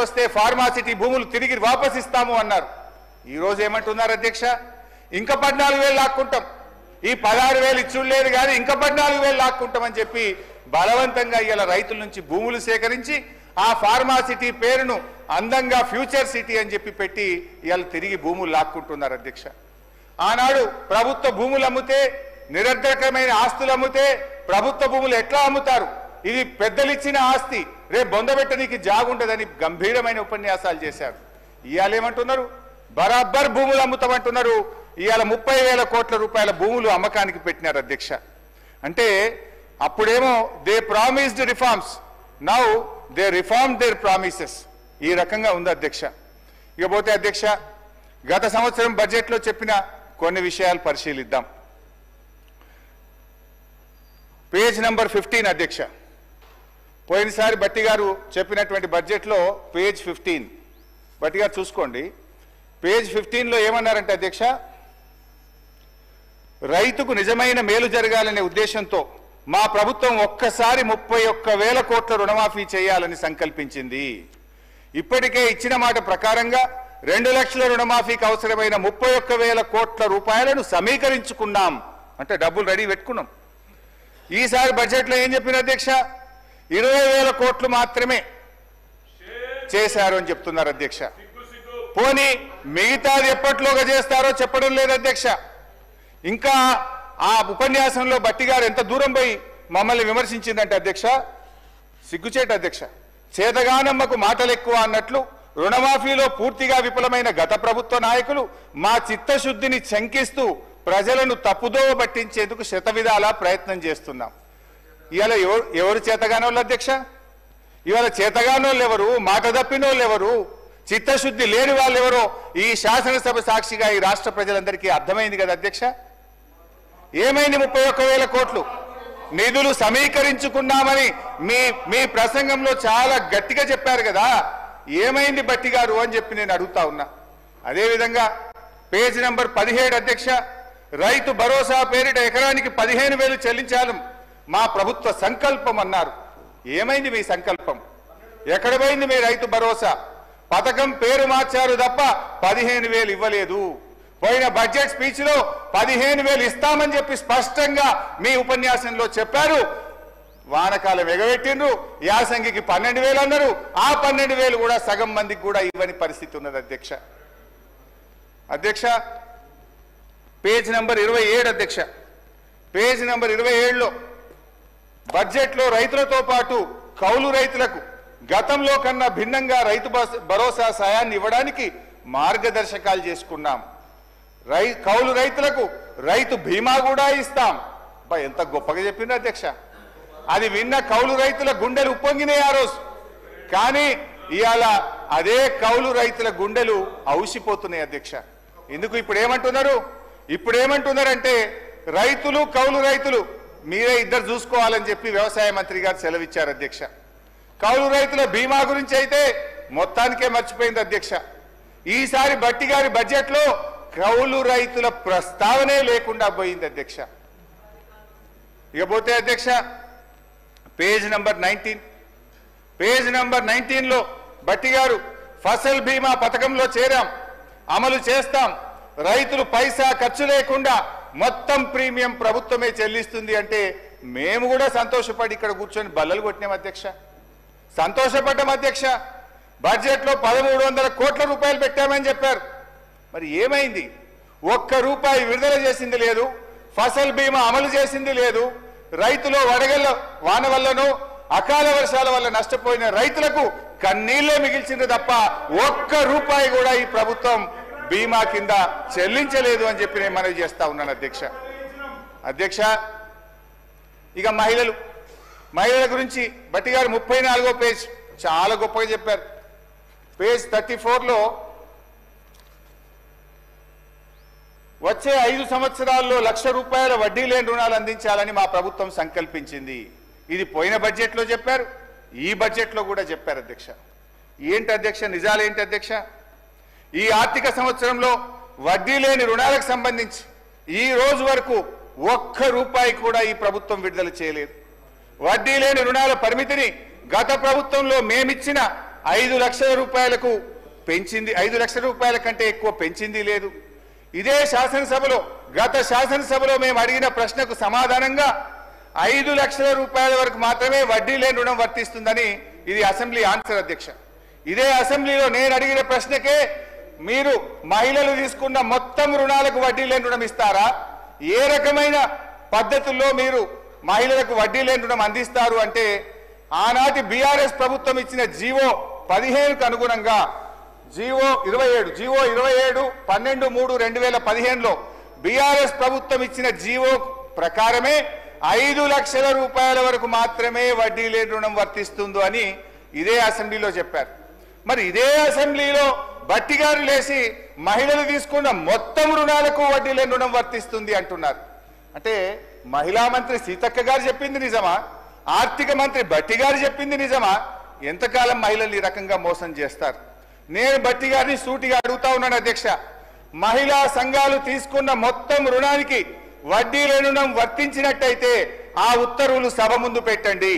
వస్తే ఫార్మాసిటీ భూములు తిరిగి వాపస్ ఇస్తాము అన్నారు. ఈ రోజు ఏమంటున్నారు అధ్యక్ష? ఇంకా 14,000 లాక్కుంటాం, ఈ 16,000 ఇచ్చులేదు కానీ ఇంకా 14,000 లాక్కుంటామని చెప్పి బలవంతంగా ఇలా రైతుల నుంచి భూములు సేకరించి ఆ ఫార్మాసిటీ పేరును అందంగా ఫ్యూచర్ సిటీ అని చెప్పి పెట్టి ఇవాళ తిరిగి భూములు లాక్కుంటున్నారు అధ్యక్ష. ఆనాడు ప్రభుత్వ భూములు అమ్మితే, నిరర్ధకమైన ఆస్తులు అమ్మితే ప్రభుత్వ భూములు ఎట్లా అమ్ముతారు, ఇది పెద్దలు ఇచ్చిన ఆస్తి, రేపు బొందబెట్టడానికి జాగుండదని గంభీరమైన ఉపన్యాసాలు చేశారు. ఇవాళ ఏమంటున్నారు? బరాబర్ భూములు అమ్ముతామంటున్నారు. ఇవాళ 30,000 కోట్ల రూపాయల భూములు అమ్మకానికి పెట్టినారు అధ్యక్ష. అంటే అప్పుడేమో they promised reforms, now they reform there promises. ఈ రకంగా ఉంది అధ్యక్ష. ఇకపోతే అధ్యక్ష, గత సంవత్సరం బడ్జెట్లో చెప్పిన కొన్ని విషయాలు పరిశీలిద్దాం. పేజ్ నంబర్ 15 అధ్యక్ష. పోయినసారి బట్టి గారు చెప్పినటువంటి బడ్జెట్లో పేజ్ 15 బట్టి గారు చూసుకోండి. పేజ్ 15లో ఏమన్నారంటే అధ్యక్ష, రైతుకు నిజమైన మేలు జరగాలనే ఉద్దేశంతో మా ప్రభుత్వం ఒక్కసారి 31,000 కోట్ల రుణమాఫీ చేయాలని సంకల్పించింది. ఇప్పటికే ఇచ్చిన మాట ప్రకారంగా 2 లక్షల రుణమాఫీకి అవసరమైన 31,000 కోట్ల రూపాయలను సమీకరించుకున్నాం. అంటే డబ్బులు రెడీ పెట్టుకున్నాం. ఈసారి బడ్జెట్లో ఏం చెప్పిన అధ్యక్ష? 20,000 కోట్లు మాత్రమే చేశారు అని చెప్తున్నారు అధ్యక్ష. పోనీ మిగతాది ఎప్పట్లోగా చేస్తారో చెప్పడం లేదు అధ్యక్ష. ఇంకా ఆ ఉపన్యాసంలో బట్టి గారు ఎంత దూరం పోయి మమ్మల్ని విమర్శించిందంటే అధ్యక్ష, సిగ్గుచేట అధ్యక్ష. చేతగానమ్మకు మాటలు ఎక్కువ అన్నట్లు రుణమాఫీలో పూర్తిగా విఫలమైన గత ప్రభుత్వ నాయకులు మా చిత్తశుద్ధిని శంకిస్తూ ప్రజలను తప్పుదోవ పట్టించేందుకు శతవిధాలా ప్రయత్నం చేస్తున్నాం. ఇవాళ ఎవరు చేతగానోళ్ళు అధ్యక్ష? ఇవాళ చేతగానోళ్ళు ఎవరు, మాట తప్పినోళ్ళు ఎవరు, చిత్తశుద్ధి లేని వాళ్ళు ఎవరో ఈ శాసనసభ సాక్షిగా ఈ రాష్ట్ర ప్రజలందరికీ అర్థమైంది కదా అధ్యక్ష. ఏమైంది? 31,000 కోట్లు నిధులు సమీకరించుకున్నామని మీ ప్రసంగంలో చాలా గట్టిగా చెప్పారు కదా. ఏమైంది బట్టి గారు అని చెప్పి నేను అడుగుతా ఉన్నా. అదేవిధంగా పేజ్ నంబర్ 17 అధ్యక్ష, రైతు భరోసా పేరిట ఎకరానికి 15,000 చెల్లించాలి మా ప్రభుత్వ సంకల్పం అన్నారు. ఏమైంది మీ సంకల్పం? ఎక్కడ పోయింది మీ రైతు భరోసా? పథకం పేరు మార్చారు తప్ప 15,000 ఇవ్వలేదు. పోయిన బడ్జెట్ స్పీచ్ లో 15,000 ఇస్తామని చెప్పి స్పష్టంగా మీ ఉపన్యాసంలో చెప్పారు. వానకాలం ఎగబెట్టిండ్రు, యాసంగికి 12,000 అన్నారు. ఆ 12,000 కూడా సగం మందికి కూడా ఇవ్వని పరిస్థితి ఉన్నది అధ్యక్ష. అధ్యక్ష పేజ్ నంబర్ 27 అధ్యక్ష. పేజ్ నంబర్ 27లో బడ్జెట్లో రైతులతో పాటు కౌలు రైతులకు గతంలో కన్నా భిన్నంగా రైతు భరోసా సాయాన్ని ఇవ్వడానికి మార్గదర్శకాలు చేసుకున్నాం. కౌలు రైతులకు రైతు బీమా కూడా ఇస్తాం. ఎంత గొప్పగా చెప్పింది అధ్యక్ష. అది విన్న కౌలు రైతుల గుండెలు ఉప్పొంగినాయి ఆ రోజు. కానీ ఇవాళ అదే కౌలు రైతుల గుండెలు ఔసిపోతున్నాయి అధ్యక్ష. ఎందుకు? ఇప్పుడేమంటున్నారంటే రైతులు కౌలు రైతులు మీరే ఇద్దరు చూసుకోవాలని చెప్పి వ్యవసాయ మంత్రి గారు సెలవిచ్చారు అధ్యక్ష. కౌలు రైతుల బీమా గురించి అయితే మొత్తానికే మర్చిపోయింది అధ్యక్ష. ఈసారి బట్టి గారి బడ్జెట్లో కౌలు రైతుల ప్రస్తావనే లేకుండా పోయింది అధ్యక్ష. ఇకపోతే అధ్యక్ష పేజ్ నంబర్ 19లో బట్టి గారు ఫసల్ బీమా పథకంలో చేరాం, అమలు చేస్తాం, రైతులు పైసా ఖర్చు లేకుండా మొత్తం ప్రీమియం ప్రభుత్వమే చెల్లిస్తుంది అంటే మేము కూడా సంతోషపడి ఇక్కడ కూర్చొని బల్లలు కొట్టినాం అధ్యక్ష. సంతోషపడ్డాం అధ్యక్ష. బడ్జెట్లో 1,300 కోట్ల రూపాయలు పెట్టామని చెప్పారు. మరి ఏమైంది? ₹1 విడుదల చేసింది లేదు, ఫసల్ బీమా అమలు చేసింది లేదు. రైతులు వడగళ్ల వాన వల్లనో అకాల వర్షాల వల్ల నష్టపోయిన రైతులకు కన్నీళ్లే మిగిల్చింది తప్ప ₹1 కూడా ఈ ప్రభుత్వం బీమా కింద చెల్లించలేదు అని చెప్పి నేను మనవి చేస్తా ఉన్నాను అధ్యక్ష. ఇక మహిళల గురించి బట్టి గారు 34వ పేజ్ చాలా గొప్పగా చెప్పారు. పేజ్ 34లో వచ్చే 5 సంవత్సరాల్లో ₹1,00,000 వడ్డీ లేని రుణాలు అందించాలని మా ప్రభుత్వం సంకల్పించింది. ఇది పోయిన బడ్జెట్లో చెప్పారు, ఈ బడ్జెట్లో కూడా చెప్పారు అధ్యక్ష. ఏంటి అధ్యక్ష నిజాలేంటి అధ్యక్ష? ఈ ఆర్థిక సంవత్సరంలో వడ్డీ లేని రుణాలకు సంబంధించి ఈ రోజు వరకు ₹1 కూడా ఈ ప్రభుత్వం విడుదల చేయలేదు. వడ్డీ లేని రుణాల పరిమితిని గత ప్రభుత్వంలో మేమిచ్చిన 5 లక్షల రూపాయలకు పెంచింది, 5 లక్షల రూపాయల కంటే ఎక్కువ పెంచింది లేదు. ఇదే శాసనసభలో గత శాసనసభలో మేము అడిగిన ప్రశ్నకు సమాధానంగా 5 లక్షల రూపాయల వరకు మాత్రమే వడ్డీ లేని రుణం వర్తిస్తుందని ఇది అసెంబ్లీ ఆన్సర్ అధ్యక్ష. ఇదే అసెంబ్లీలో నేను అడిగిన ప్రశ్నకే మీరు మహిళలు తీసుకున్న మొత్తం రుణాలకు వడ్డీ లేని రుణం ఇస్తారా, ఏ రకమైన పద్ధతుల్లో మీరు మహిళలకు వడ్డీ లేని రుణం అందిస్తారు అంటే ఆనాటి బీఆర్ఎస్ ప్రభుత్వం ఇచ్చిన జీవో 15కు అనుగుణంగా జీవో 27 12/3/2015లో బీఆర్ఎస్ ప్రభుత్వం ఇచ్చిన జీవో ప్రకారమే 5 లక్షల రూపాయల వరకు మాత్రమే వడ్డీ లేని రుణం వర్తిస్తుందో అని ఇదే అసెంబ్లీలో చెప్పారు. మరి ఇదే అసెంబ్లీలో బట్టి గారు లేచి మహిళలు తీసుకున్న మొత్తం రుణాలకు వడ్డీ లేని రుణం వర్తిస్తుంది అంటున్నారు. అంటే మహిళా మంత్రి సీతక్క గారు చెప్పింది నిజమా, ఆర్థిక మంత్రి బట్టి గారు చెప్పింది నిజమా? ఎంతకాలం మహిళలు ఈ రకంగా మోసం చేస్తారు? నేను బట్టి గారిని సూటిగా అడుగుతా ఉన్నాను అధ్యక్ష, మహిళా సంఘాలు తీసుకున్న మొత్తం రుణానికి వడ్డీ లేని రుణం వర్తించినట్టయితే ఆ ఉత్తర్వులు సభ ముందు పెట్టండి,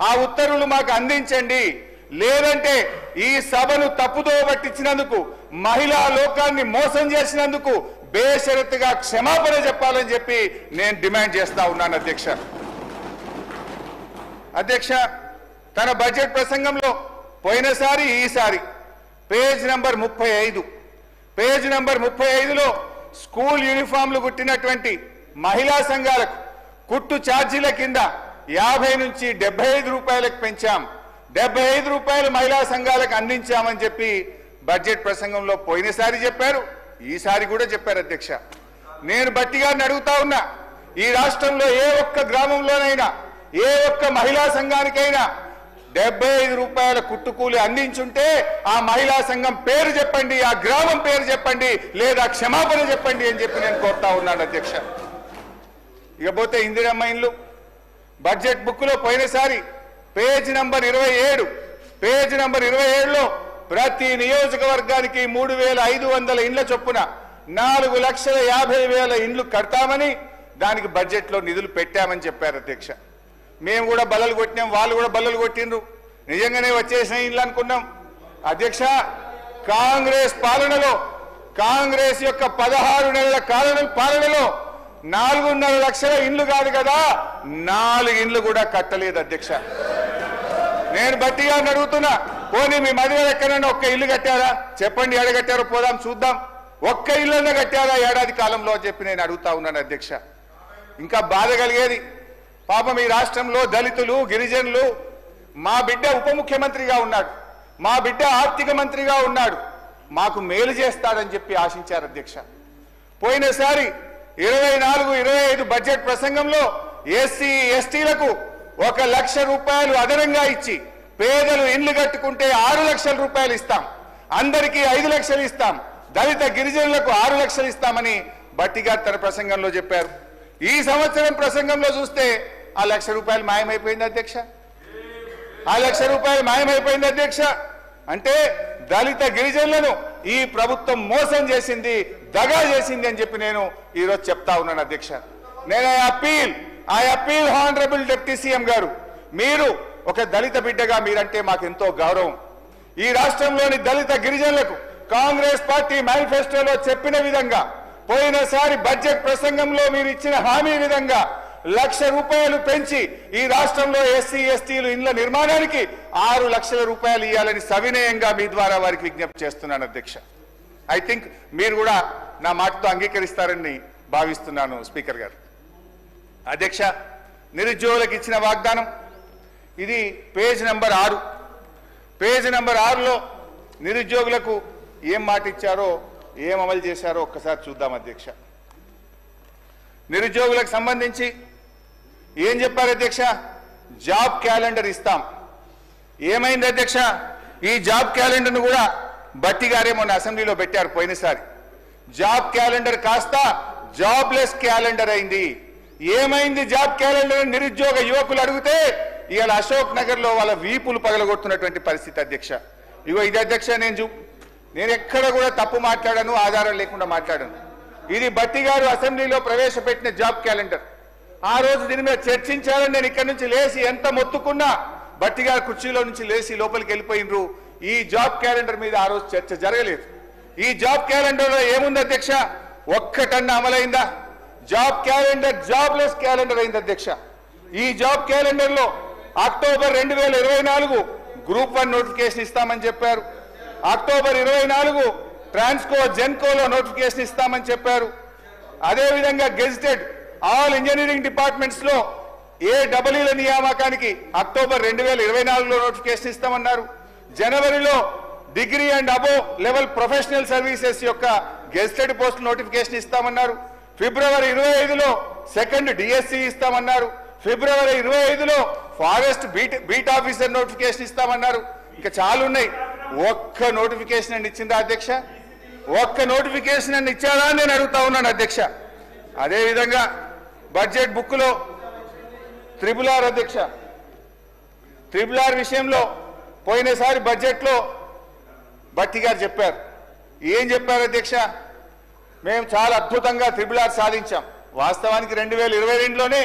ఆ ఉత్తర్వులు మాకు అందించండి. లేదంటే ఈ సభను తప్పుదో పట్టించినందుకు, మహిళా లోకాన్ని మోసం చేసినందుకు బేషరతుగా క్షమాపణ చెప్పాలని చెప్పి నేను డిమాండ్ చేస్తా ఉన్నాను అధ్యక్ష. అధ్యక్ష, తన బడ్జెట్ ప్రసంగంలో పోయినసారి ఈసారి పేజ్ నంబర్ 35లో స్కూల్ యూనిఫామ్లు కుట్టినటువంటి మహిళా సంఘాలకు కుట్టు ఛార్జీల కింద 50 నుంచి 75 రూపాయలకు పెంచాం, 75 రూపాయలు మహిళా సంఘాలకు అందించామని చెప్పి బడ్జెట్ ప్రసంగంలో పోయినసారి చెప్పారు, ఈసారి కూడా చెప్పారు అధ్యక్ష. నేను బట్టి గారిని అడుగుతా ఉన్నా, ఈ రాష్ట్రంలో ఏ ఒక్క గ్రామంలోనైనా ఏ ఒక్క మహిళా సంఘానికైనా 75 రూపాయల కుట్టుకూలి అందించుంటే ఆ మహిళా సంఘం పేరు చెప్పండి, ఆ గ్రామం పేరు చెప్పండి, లేదా క్షమాపణ చెప్పండి అని చెప్పి నేను కోరుతా ఉన్నాను అధ్యక్ష. ఇకపోతే ఇందిరమ్మ ఇండ్లు బడ్జెట్ బుక్ లో పోయినసారి పేజ్ నంబర్ 27లో ప్రతి నియోజకవర్గానికి 3,500 ఇండ్ల చొప్పున 4,50,000 ఇండ్లు కడతామని దానికి బడ్జెట్ లో నిధులు పెట్టామని చెప్పారు అధ్యక్ష. మేము కూడా బల్లలు కొట్టినాం, వాళ్ళు కూడా బల్లలు కొట్టిండ్రు, నిజంగానే వచ్చేసిన ఇండ్లు అనుకున్నాం అధ్యక్ష. కాంగ్రెస్ పాలనలో, కాంగ్రెస్ యొక్క 16 నెలల పాలనలో 4.5 లక్షల ఇండ్లు కాదు కదా, 4 ఇండ్లు కూడా కట్టలేదు అధ్యక్ష. నేను బట్టి గారిని అడుగుతున్నా, పోనీ మీ మధ్యలో ఎక్కడైనా ఒక్క ఇల్లు కట్టారా చెప్పండి, ఎడగట్టారో పోదాం చూద్దాం, ఒక్క ఇల్లన్నా కట్టారా ఏడాది కాలంలో అని చెప్పి నేను అడుగుతా ఉన్నాను అధ్యక్ష. ఇంకా బాధ కలిగేది, పాపం ఈ రాష్ట్రంలో దళితులు, గిరిజనులు, మా బిడ్డ ఉప ముఖ్యమంత్రిగా ఉన్నాడు, మా బిడ్డ ఆర్థిక మంత్రిగా ఉన్నాడు, మాకు మేలు చేస్తాడని చెప్పి ఆశించారు అధ్యక్ష. పోయినసారి 24-25 బడ్జెట్ ప్రసంగంలో ఎస్సీ ఎస్టీలకు 1 లక్ష రూపాయలు అదనంగా ఇచ్చి పేదలు ఇండ్లు కట్టుకుంటే 6 లక్షల రూపాయలు ఇస్తాం, అందరికీ 5 లక్షలు ఇస్తాం, దళిత గిరిజనులకు 6 లక్షలు ఇస్తామని బట్టి గారు తన ప్రసంగంలో చెప్పారు. ఈ సంవత్సరం ప్రసంగంలో చూస్తే ఆ 1 లక్ష రూపాయలు మాయమైపోయింది అధ్యక్ష, ఆ 1 లక్ష రూపాయలు మాయమైపోయింది అధ్యక్ష. అంటే దళిత గిరిజనులను ఈ ప్రభుత్వం మోసం చేసింది, దగా చేసింది అని చెప్పి నేను ఈరోజు చెప్తా ఉన్నాను అధ్యక్ష. నేను I appeal honourable deputy CM గారు, మీరు ఒక దళిత బిడ్డగా మీరంటే మాకు ఎంతో గౌరవం. ఈ రాష్ట్రంలోని దళిత గిరిజనులకు కాంగ్రెస్ పార్టీ మేనిఫెస్టోలో చెప్పిన విధంగా, పోయినసారి బడ్జెట్ ప్రసంగంలో మీరు ఇచ్చిన హామీ విధంగా 1 లక్ష రూపాయలు పెంచి ఈ రాష్ట్రంలో ఎస్సీ ఎస్టీలు ఇండ్ల నిర్మాణానికి 6 లక్షల రూపాయలు ఇవ్వాలని సవినయంగా మీ ద్వారా వారికి విజ్ఞప్తి చేస్తున్నాను అధ్యక్ష. ఐ థింక్ మీరు కూడా నా మాటతో అంగీకరిస్తారని భావిస్తున్నాను స్పీకర్ గారు. అధ్యక్ష, నిరుద్యోగులకు ఇచ్చిన వాగ్దానం ఇది పేజ్ నంబర్ 6. పేజ్ నంబర్ 6లో నిరుద్యోగులకు ఏం మాట ఇచ్చారో, ఏం అమలు చేశారో ఒక్కసారి చూద్దాం అధ్యక్ష. నిరుద్యోగులకు సంబంధించి ఏం చెప్పారు అధ్యక్ష? జాబ్ క్యాలెండర్ ఇస్తాం. ఏమైంది అధ్యక్ష? ఈ జాబ్ క్యాలెండర్ను కూడా బట్టి గారే మొన్న అసెంబ్లీలో పెట్టారు పోయినసారి. జాబ్ క్యాలెండర్ కాస్త జాబ్లెస్ క్యాలెండర్ అయింది. ఏమైంది జాబ్ క్యాలెండర్? నిరుద్యోగ యువకులు అడిగితే ఇవాళ అశోక్ నగర్ లో వాళ్ళ వీపులు పగలగొడుతున్నటువంటి పరిస్థితి అధ్యక్ష. ఇగో ఇది అధ్యక్ష, నేను ఎక్కడ కూడా తప్పు మాట్లాడాను, ఆధారం లేకుండా మాట్లాడాను. ఇది బట్టి గారు అసెంబ్లీలో ప్రవేశపెట్టిన జాబ్ క్యాలెండర్. ఆ రోజు దీని మీద చర్చించాలని నేను ఇక్కడి నుంచి లేచి ఎంత మొత్తుకున్నా బట్టి గారు కుర్చీలో నుంచి లేచి లోపలికి వెళ్ళిపోయినరు. ఈ జాబ్ క్యాలెండర్ మీద ఆ రోజు చర్చ జరగలేదు. ఈ జాబ్ క్యాలెండర్లో ఏముంది అధ్యక్ష? ఒక్కటన్నా అమలైందా? జాబ్ క్యాలెండర్ జాబ్లెస్ క్యాలెండర్ అయింది అధ్యక్ష. ఈ జాబ్ క్యాలెండర్లో అక్టోబర్ 2024 గ్రూప్ 1 నోటిఫికేషన్ ఇస్తామని చెప్పారు. అక్టోబర్ 24 ట్రాన్స్కో జెన్కోలో నోటిఫికేషన్ ఇస్తామని చెప్పారు. అదేవిధంగా గెజిటెడ్ ఆల్ ఇంజనీరింగ్ డిపార్ట్మెంట్స్ లో ఏడబ్ల్యూల నియామకానికి అక్టోబర్ 2024లో నోటిఫికేషన్ ఇస్తామన్నారు. జనవరిలో degree and above level professional services యొక్క గెజిటెడ్ పోస్ట్ నోటిఫికేషన్ ఇస్తామన్నారు. ఫిబ్రవరి 25లో సెకండ్ డిఎస్సి ఇస్తామన్నారు. ఫిబ్రవరి 25లో ఫారెస్ట్ బీట్ ఆఫీసర్ నోటిఫికేషన్ ఇస్తామన్నారు. ఇంకా చాలా ఉన్నాయి. ఒక్క నోటిఫికేషన్ అని ఇచ్చిందా అధ్యక్ష? ఒక్క నోటిఫికేషన్ అని ఇచ్చారా అని నేను అడుగుతా ఉన్నాను అధ్యక్ష. అదేవిధంగా బడ్జెట్ బుక్ లో RRR అధ్యక్ష, RRR విషయంలో పోయినసారి బడ్జెట్ లో భట్టి గారు చెప్పారు. ఏం చెప్పారు అధ్యక్ష? మేము చాలా అద్భుతంగా RRR సాధించాం. వాస్తవానికి 2022లోనే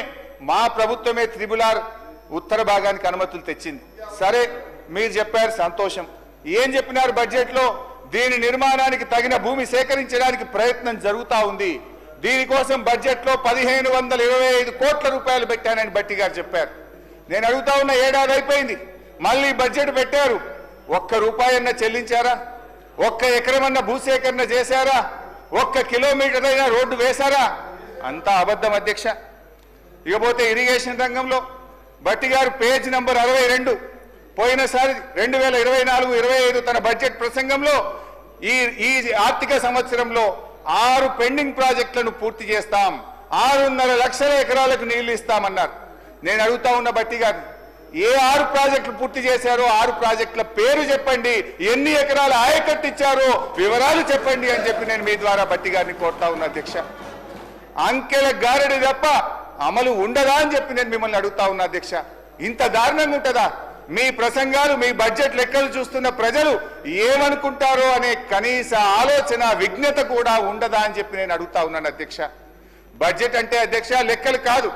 మా ప్రభుత్వమే RRR ఉత్తర భాగానికి అనుమతులు తెచ్చింది. సరే, మీరు చెప్పారు, సంతోషం. ఏం చెప్పినారు బడ్జెట్ లో? దీని నిర్మాణానికి తగిన భూమి సేకరించడానికి ప్రయత్నం జరుగుతా ఉంది. దీనికోసం బడ్జెట్ లో 1525 కోట్ల రూపాయలు పెట్టానని భట్టి గారు చెప్పారు. నేను అడుగుతా ఉన్న, ఏడాది అయిపోయింది, మళ్ళీ బడ్జెట్ పెట్టారు. ఒక్క రూపాయన్న చెల్లించారా? ఒక్క ఎకరమన్న భూసేకరణ చేశారా? ఒక్క కిలోమీటర్ అయినా రోడ్డు వేశారా? అంతా అబద్ధం అధ్యక్ష. ఇకపోతే ఇరిగేషన్ రంగంలో భట్టి గారు పేజ్ నంబర్ 62 పోయినసారి 2024-25 తన బడ్జెట్ ప్రసంగంలో ఈ ఆర్థిక సంవత్సరంలో 6 పెండింగ్ ప్రాజెక్టులను పూర్తి చేస్తాం, 6.5 లక్షల ఎకరాలకు నీళ్లు ఇస్తామన్నారు. నేను అడుగుతా ఉన్న భట్టి గారు, ఏ 6 ప్రాజెక్టులు పూర్తి చేశారో 6 ప్రాజెక్టుల పేరు చెప్పండి, ఎన్ని ఎకరాల ఆయకట్టు ఇచ్చారో వివరాలు చెప్పండి అని చెప్పి నేను మీ ద్వారా భట్టి గారిని కోరుతా ఉన్నా అధ్యక్ష. అంకెల గారడి తప్ప అమలు ఉండదా అని చెప్పి నేను మిమ్మల్ని అడుగుతా ఉన్నా అధ్యక్ష. ఇంత దారుణంగా ఉంటుందా? మీ ప్రసంగాలు, మీ బడ్జెట్ లెక్కలు చూస్తున్న ప్రజలు ఏమనుకుంటారో అనే కనీస ఆలోచన, విజ్ఞత కూడా ఉండదా అని చెప్పి నేను అడుగుతా ఉన్నాను అధ్యక్ష. బడ్జెట్ అంటే అధ్యక్ష లెక్కలు కాదు,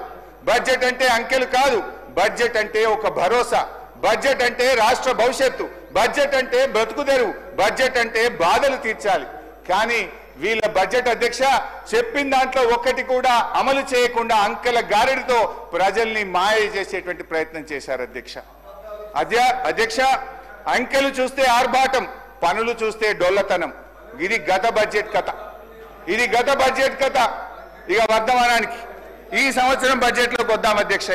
బడ్జెట్ అంటే అంకెలు కాదు, బడ్జెట్ అంటే ఒక భరోసా, బడ్జెట్ అంటే రాష్ట్ర భవిష్యత్తు, బడ్జెట్ అంటే బ్రతుకుదెరువు, బడ్జెట్ అంటే బాధలు తీర్చాలి. కానీ వీళ్ళ బడ్జెట్ అధ్యక్ష చెప్పిన దాంట్లో ఒక్కటి కూడా అమలు చేయకుండా అంకెల గారడితో ప్రజల్ని మాయ చేసేటువంటి ప్రయత్నం చేశారు అధ్యక్ష. అధ్యక్ష, అంకెలు చూస్తే ఆర్భాటం, పనులు చూస్తే డొల్లతనం. ఇది గత బడ్జెట్ కథ, ఇది గత బడ్జెట్ కథ. ఇక వర్ధమానానికి ఈ సంవత్సరం బడ్జెట్లోకి వద్దాం అధ్యక్ష.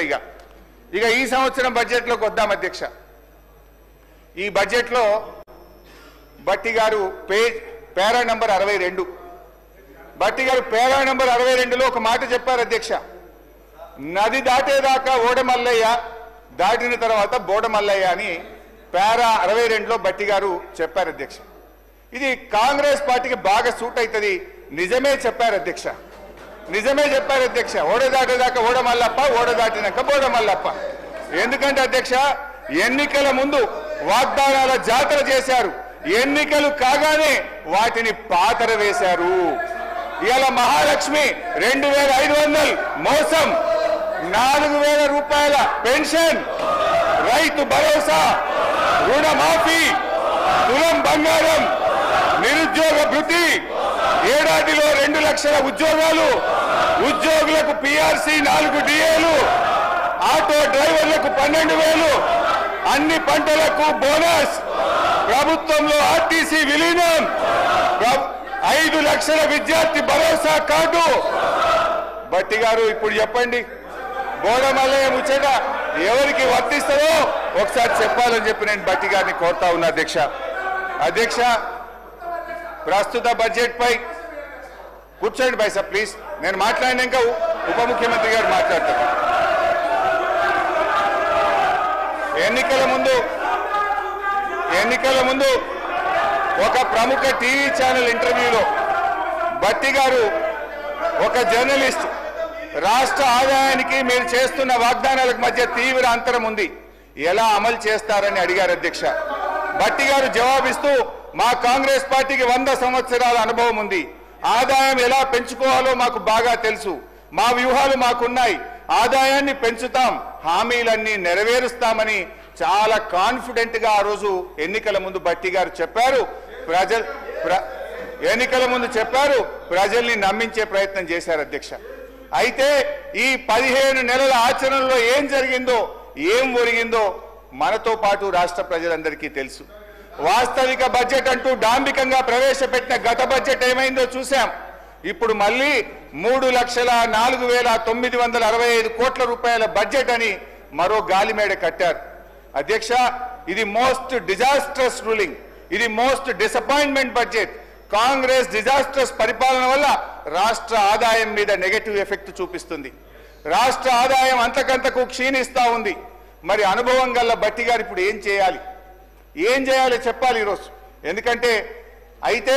ఇక ఈ సంవత్సరం బడ్జెట్లోకి వద్దాం అధ్యక్ష. ఈ బడ్జెట్లో భట్టి గారు పేరా నంబర్ 62, భట్టి గారు పేరా నంబర్ 62లో ఒక మాట చెప్పారు అధ్యక్ష. నది దాటేదాకా ఓడమల్లయ్య, దాటిన తర్వాత బోడమల్లయ్య అని పేరా 62లో భట్టి గారు చెప్పారు అధ్యక్ష. ఇది కాంగ్రెస్ పార్టీకి బాగా సూట్ అవుతుంది. నిజమే చెప్పారు అధ్యక్ష, నిజమే చెప్పారు అధ్యక్ష. ఓడ దాటేదాకా ఓడమల్లప్ప, ఓడ దాటినాక బోడమల్లప్ప. ఎందుకంటే అధ్యక్ష, ఎన్నికల ముందు వాగ్దానాల జాతర చేశారు, ఎన్నికలు కాగానే వాటిని పాతర వేశారు. ఇవాళ మహాలక్ష్మి 2500 మోసం, 4000 రూపాయల పెన్షన్, రైతు భరోసా, రుణమాఫీ, తులం బంగారం, నిరుద్యోగ భృతి, ఏడాదిలో 2 లక్షల ఉద్యోగాలు, ఉద్యోగులకు పిఆర్సీ 4 డిఏలు, ఆటో డ్రైవర్లకు 12,000, అన్ని పంటలకు బోనస్, ప్రభుత్వంలో ఆర్టీసీ విలీనం, 5 లక్షల విద్యార్థి భరోసా కార్డు. భట్టి గారు ఇప్పుడు చెప్పండి, బోడమల్లయ్య ముచ్చట ఎవరికి వర్తిస్తుందో ఒకసారి చెప్పాలని చెప్పి నేను భట్టి గారిని కోరుతా ఉన్నా అధ్యక్ష. అధ్యక్ష, ప్రస్తుత బడ్జెట్ పై కూర్చోండి బై సార్ ప్లీజ్. నేను మాట్లాడినాక ఉప ముఖ్యమంత్రి గారు మాట్లాడతారు. ఎన్నికల ముందు ఒక ప్రముఖ టీవీ ఛానల్ ఇంటర్వ్యూలో భట్టి గారు, ఒక జర్నలిస్ట్, రాష్ట్ర ఆదాయానికి మీరు చేస్తున్న వాగ్దానాలకు మధ్య తీవ్ర అంతరం ఉంది, ఎలా అమలు చేస్తారని అడిగారు అధ్యక్ష. భట్టి గారు జవాబిస్తూ, మా కాంగ్రెస్ పార్టీకి 100 సంవత్సరాల అనుభవం ఉంది, ఆదాయం ఎలా పెంచుకోవాలో మాకు బాగా తెలుసు, మా వ్యూహాలు మాకున్నాయి, ఆదాయాన్ని పెంచుతాం, హామీలన్నీ నెరవేరుస్తామని చాలా కాన్ఫిడెంట్ గా ఆ రోజు ఎన్నికల ముందు భట్టి గారు చెప్పారు. ఎన్నికల ముందు చెప్పారు, ప్రజల్ని నమ్మించే ప్రయత్నం చేశారు అధ్యక్ష. అయితే ఈ 15 నెలల ఆచరణలో ఏం జరిగిందో, ఏం ఒరిగిందో మనతో పాటు రాష్ట్ర ప్రజలందరికీ తెలుసు. వాస్తవిక బడ్జెట్ అంటూ డాంబికంగా ప్రవేశపెట్టిన గత బడ్జెట్ ఏమైందో చూశాం. ఇప్పుడు మళ్ళీ 3,04,965 కోట్ల రూపాయల బడ్జెట్ అని మరో గాలిమేడ కట్టారు. అధ్యక్ష, ఇది మోస్ట్ డిజాస్ట్రస్ రూలింగ్, ఇది most disappointment budget. Congress disastrous పరిపాలన వల్ల రాష్ట్ర ఆదాయం మీద నెగటివ్ ఎఫెక్ట్ చూపిస్తుంది. రాష్ట్ర ఆదాయం అంతకంతకు క్షీణిస్తా ఉంది. మరి అనుభవం గల్ల భట్టి గారు ఇప్పుడు ఏం చేయాలి, ఏం చేయాలో చెప్పాలి ఈరోజు. ఎందుకంటే అయితే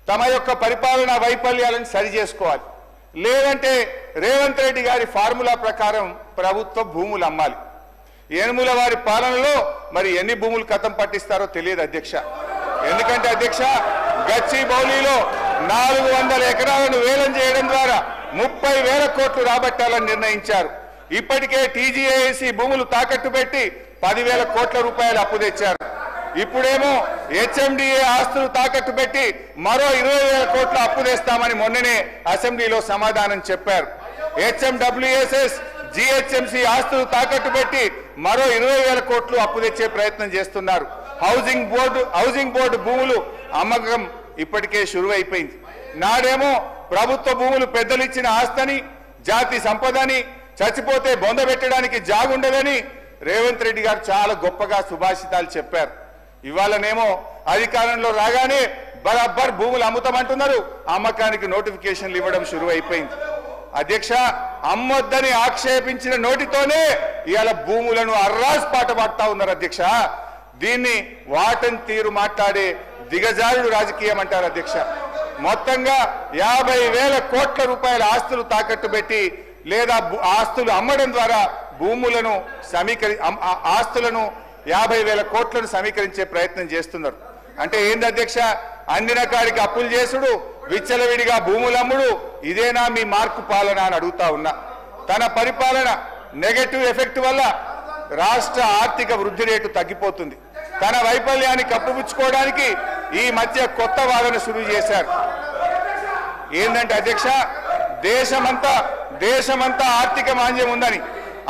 తమ యొక్క పరిపాలన వైఫల్యాలను సరి చేసుకోవాలి, లేదంటే రేవంత్ రెడ్డి గారి ఫార్ములా ప్రకారం ప్రభుత్వ భూములు అమ్మాలి. ఏనుముల వారి పాలనలో మరి ఎన్ని భూములు కథం పట్టిస్తారో తెలియదు అధ్యక్ష. ఎందుకంటే అధ్యక్ష, గచ్చిబౌలిలో 400 ఎకరాలను వేలం చేయడం ద్వారా 30,000 కోట్లు రాబట్టాలని నిర్ణయించారు. ఇప్పటికే టీజీఏసీ భూములు తాకట్టు పెట్టి 10,000 కోట్ల రూపాయలు అప్పు తెచ్చారు. ఇప్పుడేమో హెచ్ఎండిఏ ఆస్తులు తాకట్టు పెట్టి మరో 20,000 కోట్ల అప్పు తెస్తామని మొన్ననే అసెంబ్లీలో సమాధానం చెప్పారు. హెచ్ఎండబ్ల్యూఎస్ఎస్ జిహెచ్ఎంసీ ఆస్తులు తాకట్టు పెట్టి మరో 20,000 కోట్లు అప్పు తెచ్చే ప్రయత్నం చేస్తున్నారు. హౌసింగ్ బోర్డు భూములు అమ్మకం ఇప్పటికే షురువైపోయింది. నాడేమో ప్రభుత్వ భూములు పెద్దలిచ్చిన ఆస్తని, జాతి సంపదని, చచ్చిపోతే బొంద పెట్టడానికి జాగుండదని రేవంత్ రెడ్డి గారు చాలా గొప్పగా సుభాషితాలు చెప్పారు. ఇవాళనేమో అధికారంలో రాగానే బరాబర్ భూములు అమ్ముతామంటున్నారు, అమ్మకానికి నోటిఫికేషన్లు ఇవ్వడం షురువైపోయింది. అధ్యక్ష, అమ్మొద్దని ఆక్షేపించిన నోటితోనే ఇవాళ భూములను అర్రాస్ పాట పాడుతా ఉన్నారు అధ్యక్ష. దీన్ని వాటన్ తీరు మాట్లాడే దిగజారుడు రాజకీయం అంటారు అధ్యక్ష. మొత్తంగా 50,000 కోట్ల రూపాయల ఆస్తులు తాకట్టు పెట్టి లేదా ఆస్తులు అమ్మడం ద్వారా భూములను ఆస్తులను 50,000 కోట్లను సమీకరించే ప్రయత్నం చేస్తున్నారు. అంటే ఏంది అధ్యక్ష, అందిన కాడికి అప్పులు చేసుడు, విచ్చలవిడిగా భూములు అమ్ముడు, ఇదేనా మీ మార్కు పాలన అని అడుగుతా ఉన్నా. తన పరిపాలన నెగటివ్ ఎఫెక్ట్ వల్ల రాష్ట్ర ఆర్థిక వృద్ధి రేటు తగ్గిపోతుంది. తన వైఫల్యాన్ని కప్పుపుచ్చుకోవడానికి ఈ మధ్య కొత్త వాదన శురు చేశారు. ఏంటంటే అధ్యక్ష, దేశమంతా ఆర్థిక మాంద్యం ఉందని,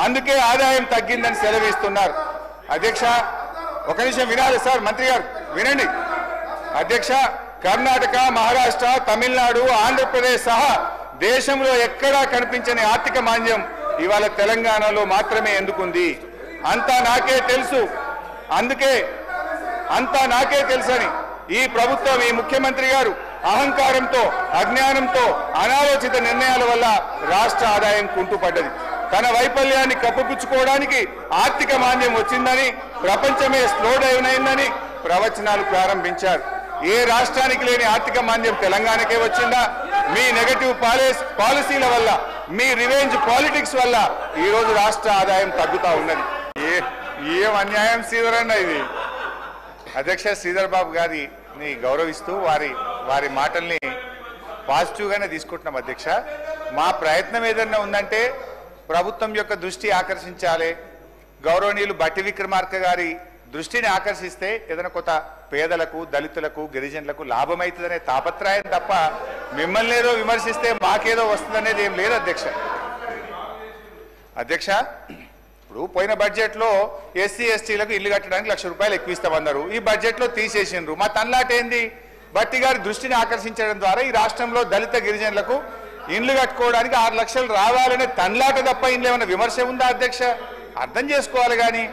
అందుకే ఆదాయం తగ్గిందని సెలవిస్తున్నారు. అధ్యక్ష, ఒక నిమిషం వినాలి సార్, మంత్రి గారు వినండి. అధ్యక్ష, కర్ణాటక, మహారాష్ట్ర, తమిళనాడు, ఆంధ్రప్రదేశ్ సహా దేశంలో ఎక్కడా కనిపించని ఆర్థిక మాంద్యం ఇవాళ తెలంగాణలో మాత్రమే ఎందుకుంది? అంతా నాకే తెలుసు, అందుకే అంతా నాకే తెలుసని ఈ ప్రభుత్వం, ఈ ముఖ్యమంత్రి గారు అహంకారంతో, అజ్ఞానంతో, అనాలోచిత నిర్ణయాల వల్ల రాష్ట్ర ఆదాయం కుంటుపడ్డది. తన వైఫల్యాన్ని కప్పుపుచ్చుకోవడానికి ఆర్థిక మాంద్యం వచ్చిందని, ప్రపంచమే స్లో డౌన్ అయిందని ప్రవచనాలు ప్రారంభించారు. ఏ రాష్ట్రానికి లేని ఆర్థిక మాంద్యం తెలంగాణకే వచ్చిందా? మీ నెగటివ్ పాలసీల వల్ల, మీ రివెంజ్ పాలిటిక్స్ వల్ల ఈ రోజు రాష్ట్ర ఆదాయం తగ్గుతా ఉన్నది. ఏం అన్యాయం శ్రీధర్ అన్న ఇది. అధ్యక్ష, శ్రీధర్ బాబు గారిని గౌరవిస్తూ వారి మాటల్ని పాజిటివ్గానే తీసుకుంటున్నాం అధ్యక్ష. మా ప్రయత్నం ఏదన్నా ఉందంటే ప్రభుత్వం యొక్క దృష్టి ఆకర్షించాలి, గౌరవనీయులు బట్టి విక్రమార్క గారి దృష్టిని ఆకర్షిస్తే ఏదైనా కొత్త పేదలకు, దళితులకు, గిరిజనులకు లాభమవుతుందనే తాపత్రయం తప్ప మిమ్మల్ని ఏదో విమర్శిస్తే మాకేదో వస్తుందనేది ఏం లేదు అధ్యక్ష. అధ్యక్ష, ఇప్పుడు పోయిన బడ్జెట్లో ఎస్సీ ఎస్టీలకు ఇల్లు కట్టడానికి 1,00,000 రూపాయలు ఎక్కువ ఇస్తామన్నారు. ఈ బడ్జెట్లో తీసేసిండ్రు. మా తన్లాట ఏంది? బట్టి గారి దృష్టిని ఆకర్షించడం ద్వారా ఈ రాష్ట్రంలో దళిత గిరిజనులకు ఇండ్లు కట్టుకోవడానికి 6 లక్షలు రావాలనే తన్లాట తప్ప ఇంట్లో ఏమైనా విమర్శ ఉందా అధ్యక్ష? అర్థం చేసుకోవాలి. కానీ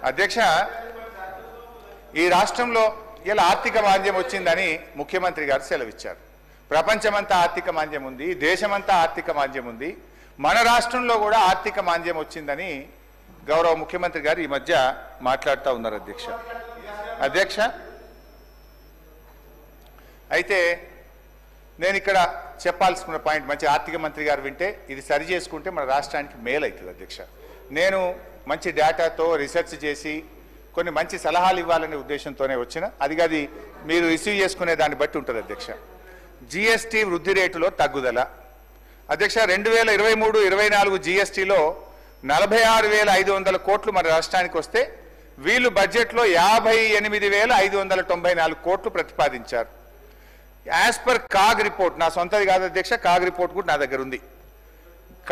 అధ్యక్ష, ఈ రాష్ట్రంలో ఇలా ఆర్థిక మాంద్యం వచ్చిందని ముఖ్యమంత్రి గారు సెలవిచ్చారు. ప్రపంచమంతా ఆర్థిక మాంద్యం ఉంది, దేశమంతా ఆర్థిక మాంద్యం ఉంది, మన రాష్ట్రంలో కూడా ఆర్థిక మాంద్యం వచ్చిందని గౌరవ ముఖ్యమంత్రి గారు ఈ మధ్య మాట్లాడుతూ ఉన్నారు అధ్యక్ష. అయితే నేను ఇక్కడ చెప్పాల్సిన పాయింట్, మంచి ఆర్థిక మంత్రి గారు వింటే ఇది సరి చేసుకుంటే మన రాష్ట్రానికి మేలు అవుతుంది అధ్యక్ష. నేను మంచి డేటాతో రీసెర్చ్ చేసి కొన్ని మంచి సలహాలు ఇవ్వాలనే ఉద్దేశంతోనే వచ్చిన, అది మీరు రిసీవ్ చేసుకునే దాన్ని బట్టి ఉంటుంది అధ్యక్ష. జిఎస్టీ వృద్ధి రేటులో తగ్గుదల అధ్యక్ష. 2023-24 జిఎస్టీలో 46,500 కోట్లు మన రాష్ట్రానికి వస్తే వీళ్ళు బడ్జెట్లో 58,594 కోట్లు ప్రతిపాదించారు. యాజ్ పర్ కాగ్ రిపోర్ట్, నా సొంతది కాదు అధ్యక్ష, కాగ్ రిపోర్ట్ కూడా నా దగ్గర ఉంది.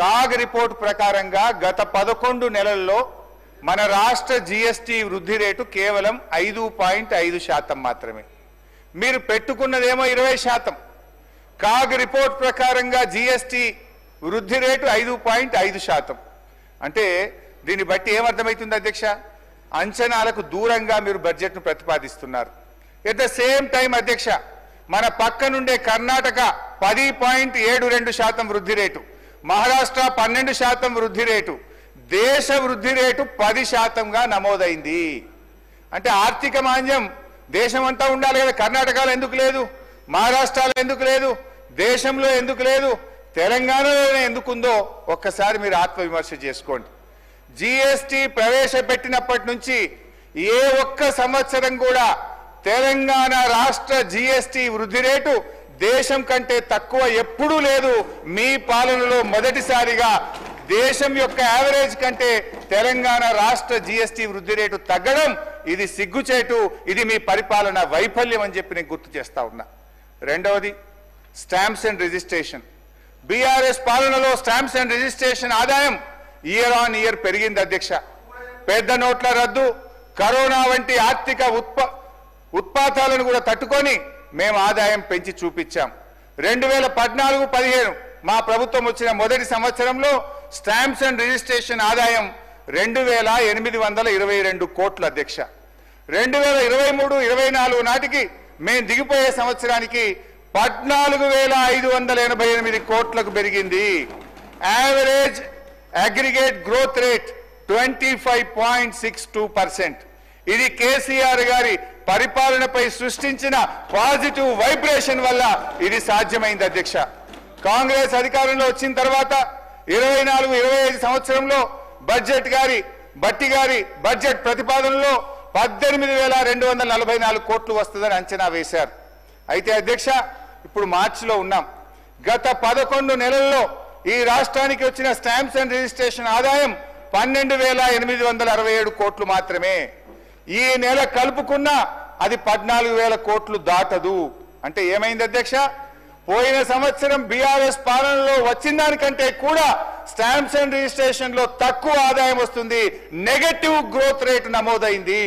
కాగ్ రిపోర్ట్ ప్రకారంగా గత 11 నెలల్లో మన రాష్ట్ర జీఎస్టీ వృద్ధి రేటు కేవలం 5.5% మాత్రమే. మీరు పెట్టుకున్నదేమో 20%. కాగ్ రిపోర్ట్ ప్రకారంగా జీఎస్టీ వృద్ధి రేటు 5.5%. అంటే దీన్ని బట్టి ఏమర్థమవుతుంది అధ్యక్ష? అంచనాలకు దూరంగా మీరు బడ్జెట్ను ప్రతిపాదిస్తున్నారు. ఎట్ ద సేమ్ టైం అధ్యక్ష, మన పక్కనుండే కర్ణాటక 10.72% వృద్ధి రేటు, మహారాష్ట్ర 12% వృద్ధి రేటు, దేశ వృద్ధి రేటు 10%గా నమోదైంది. అంటే ఆర్థిక మాంద్యం దేశమంతా ఉండాలి కదా, కర్ణాటకలో ఎందుకు లేదు, మహారాష్ట్రలో ఎందుకు లేదు, దేశంలో ఎందుకు లేదు, తెలంగాణలోనే ఎందుకుందో ఒక్కసారి మీరు ఆత్మవిమర్శ చేసుకోండి. జీఎస్టీ ప్రవేశపెట్టినప్పటి నుంచి ఏ ఒక్క సంవత్సరం కూడా తెలంగాణ రాష్ట్ర జీఎస్టీ వృద్ధి రేటు దేశం కంటే తక్కువ ఎప్పుడూ లేదు. మీ పాలనలో మొదటిసారిగా దేశం యొక్క యావరేజ్ కంటే తెలంగాణ రాష్ట్ర జీఎస్టీ వృద్ధి రేటు తగ్గడం ఇది సిగ్గుచేటు, ఇది మీ పరిపాలన వైఫల్యం అని చెప్పి నేను గుర్తు చేస్తా ఉన్నా. రెండవది స్టాంప్స్ అండ్ రిజిస్ట్రేషన్. బీఆర్ఎస్ పాలనలో స్టాంప్స్ అండ్ రిజిస్ట్రేషన్ ఆదాయం ఇయర్ ఆన్ ఇయర్ పెరిగింది అధ్యక్ష. పెద్ద నోట్ల రద్దు, కరోనా వంటి ఆర్థిక ఉత్పాతాలను కూడా తట్టుకొని మేము ఆదాయం పెంచి చూపించాం. 2014-15 మా ప్రభుత్వం వచ్చిన మొదటి సంవత్సరంలో స్టాంప్స్ అండ్ రిజిస్ట్రేషన్ ఆదాయం 2,822 కోట్లు అధ్యక్ష. 2023-24 నాటికి మేము దిగిపోయే సంవత్సరానికి 14,588 కోట్లకు పెరిగింది. Average aggregate growth rate 25.62%. ఇది కేసీఆర్ గారి పరిపాలనపై సృష్టించిన పాజిటివ్ వైబ్రేషన్ వల్ల ఇది సాధ్యమైంది అధ్యక్ష. కాంగ్రెస్ అధికారంలో వచ్చిన తర్వాత 24-25 సంవత్సరంలో బట్టి గారి బడ్జెట్ ప్రతిపాదనలో 18,244 కోట్లు వస్తుందని అంచనా వేశారు. అయితే అధ్యక్ష, ఇప్పుడు మార్చిలో ఉన్నాం. గత 11 నెలల్లో ఈ రాష్ట్రానికి వచ్చిన స్టాంప్స్ అండ్ రిజిస్ట్రేషన్ ఆదాయం 12,867 కోట్లు మాత్రమే. ఈ నెల కలుపుకున్న అది 14,000 కోట్లు దాటదు. అంటే ఏమైంది అధ్యక్ష? పోయిన సంవత్సరం బీఆర్ఎస్ పాలనలో వచ్చిన దానికంటే కూడా స్టాంప్స్ అండ్ రిజిస్ట్రేషన్ లో తక్కువ ఆదాయం వస్తుంది, నెగటివ్ గ్రోత్ రేటు నమోదైంది.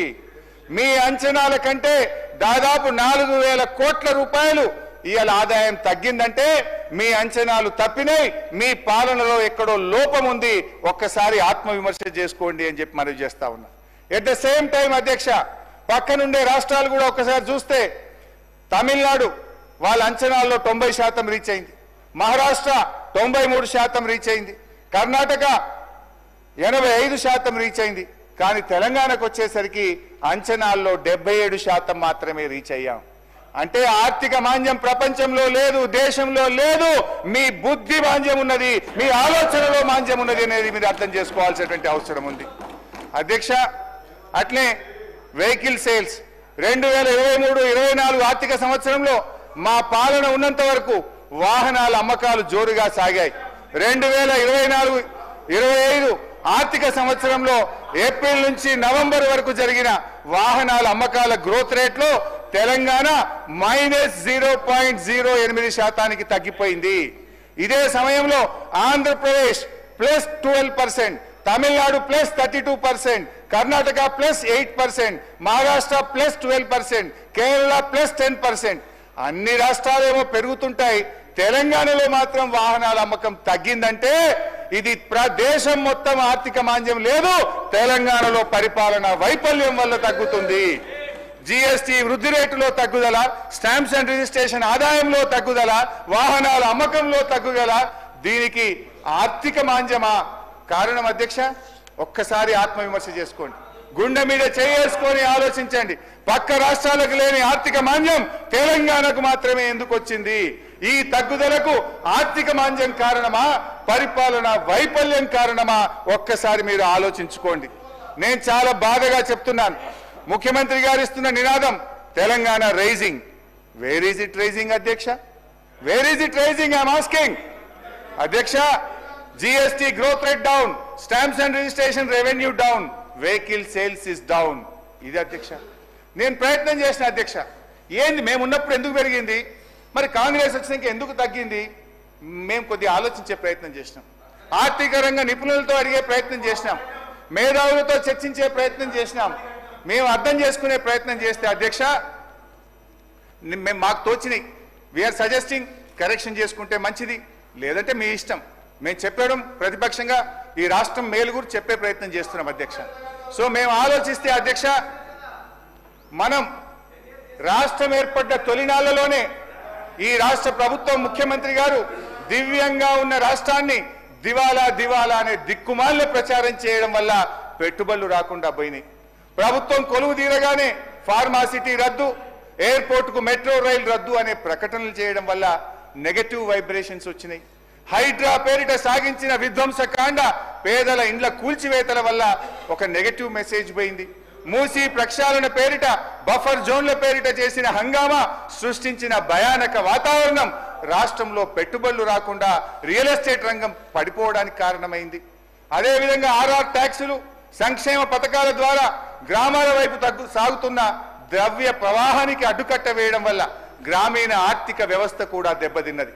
మీ అంచనాల కంటే దాదాపు 4,000 కోట్ల రూపాయలు ఇవాళ ఆదాయం తగ్గిందంటే మీ అంచనాలు తప్పినాయి, మీ పాలనలో ఎక్కడో లోపం ఉంది. ఒక్కసారి ఆత్మవిమర్శ చేసుకోండి అని చెప్పి మనవి చేస్తా ఉన్నా. ఎట్ ద సేమ్ టైం అధ్యక్ష, పక్కనుండే రాష్ట్రాలు కూడా ఒక్కసారి చూస్తే తమిళనాడు వాళ్ళ అంచనాల్లో 90% రీచ్ అయింది, మహారాష్ట్ర 93% రీచ్ అయింది, కర్ణాటక 85% రీచ్ అయింది. కానీ తెలంగాణకు వచ్చేసరికి అంచనాల్లో 77% మాత్రమే రీచ్ అయ్యాం. అంటే ఆర్థిక మాంద్యం ప్రపంచంలో లేదు, దేశంలో లేదు, మీ బుద్ధి మాంద్యం ఉన్నది, మీ ఆలోచనలో మాంద్యం ఉన్నది అనేది మీరు అర్థం చేసుకోవాల్సినటువంటి అవసరం ఉంది అధ్యక్ష. అట్లే వెహికల్ సేల్స్ 2023-24 ఆర్థిక సంవత్సరంలో మా పాలన ఉన్నంత వరకు వాహనాల అమ్మకాలు జోరుగా సాగాయి. 2024-25 ఆర్థిక సంవత్సరంలో ఏప్రిల్ నుంచి నవంబర్ వరకు జరిగిన వాహనాల అమ్మకాల గ్రోత్ రేట్లో తెలంగాణ -0.08% తగ్గిపోయింది. ఇదే సమయంలో ఆంధ్రప్రదేశ్ +12%, తమిళనాడు +32%, కర్ణాటక +8%, మహారాష్ట్ర +12%, కేరళ +10%. అన్ని రాష్ట్రాలేమో పెరుగుతుంటాయి, తెలంగాణలో మాత్రం వాహనాల అమ్మకం తగ్గిందంటే ఇది దేశం మొత్తం ఆర్థిక మాంద్యం లేదు, తెలంగాణలో పరిపాలన వైఫల్యం వల్ల తగ్గుతుంది. జీఎస్టీ వృద్ధి రేటులో తగ్గుదల, స్టాంప్స్ అండ్ రిజిస్ట్రేషన్ ఆదాయంలో తగ్గుదల, వాహనాల అమ్మకంలో తగ్గుదల, దీనికి ఆర్థిక మాంద్యమా కారణం అధ్యక్ష? ఒక్కసారి ఆత్మవిమర్శ చేసుకోండి, గుండె మీద చేసుకొని ఆలోచించండి. పక్క రాష్ట్రాలకు లేని ఆర్థిక మాంద్యం తెలంగాణకు మాత్రమే ఎందుకు వచ్చింది? ఈ తగ్గుదలకు ఆర్థిక మాంద్యం కారణమా, పరిపాలన వైఫల్యం కారణమా? ఒక్కసారి మీరు ఆలోచించుకోండి. నేను చాలా బాధగా చెప్తున్నాను, ముఖ్యమంత్రి గారు ఇస్తున్న నినాదం Telangana rising. Where is it rising అధ్యక్ష? Where is it rising? I'm asking అధ్యక్ష. GST growth rate down, stamps and registration revenue down, vehicle sales is down. ఇది అధ్యక్ష నేను ప్రయత్నం చేసిన అధ్యక్ష. ఏంది మేము ఉన్నప్పుడు ఎందుకు పెరిగింది, మరి కాంగ్రెస్ వచ్చినాక ఎందుకు తగ్గింది? మేము కొద్దిగా ఆలోచించే ప్రయత్నం చేసినాం, ఆర్థిక రంగ నిపుణులతో అడిగే ప్రయత్నం చేసినాం, మేధావులతో చర్చించే ప్రయత్నం చేసినాం, మేము అర్థం చేసుకునే ప్రయత్నం చేస్తే అధ్యక్ష మేము మాకు తోచినాయి. వీఆర్ సజెస్టింగ్ కరెక్షన్ చేసుకుంటే మంచిది, లేదంటే మీ ఇష్టం. మేము చెప్పడం ప్రతిపక్షంగా ఈ రాష్ట్రం మేలు గురించి చెప్పే ప్రయత్నం చేస్తున్నాం అధ్యక్ష. సో మేము ఆలోచిస్తే అధ్యక్ష, మనం రాష్ట్రం ఏర్పడ్డ తొలినాళ్లలోనే ఈ రాష్ట్ర ప్రభుత్వం ముఖ్యమంత్రి గారు దివ్యంగా ఉన్న రాష్ట్రాన్ని దివాలా దివాలా అనే దిక్కుమాల ప్రచారం చేయడం వల్ల పెట్టుబడులు రాకుండా పోయినాయి. ప్రభుత్వం కొలువు తీరగానే ఫార్మాసిటీ రద్దు, ఎయిర్పోర్ట్ కు మెట్రో రైలు రద్దు అనే ప్రకటనలు చేయడం వల్ల నెగటివ్ వైబ్రేషన్స్ వచ్చినాయి. హైడ్రా పేరిట సాగించిన విధ్వంసకాండ, పేదల ఇండ్ల కూల్చివేతల వల్ల ఒక నెగటివ్ మెసేజ్ పోయింది. మూసీ ప్రక్షాళన పేరిట, బఫర్ జోన్ల పేరిట చేసిన హంగామా సృష్టించిన భయానక వాతావరణం రాష్ట్రంలో పెట్టుబడులు రాకుండా రియల్ ఎస్టేట్ రంగం పడిపోవడానికి కారణమైంది. అదేవిధంగా ఆర్ఆర్ ట్యాక్సులు, సంక్షేమ పథకాల ద్వారా గ్రామాల వైపు సాగుతున్న ద్రవ్య ప్రవాహానికి అడ్డుకట్ట వేయడం వల్ల గ్రామీణ ఆర్థిక వ్యవస్థ కూడా దెబ్బతిన్నది.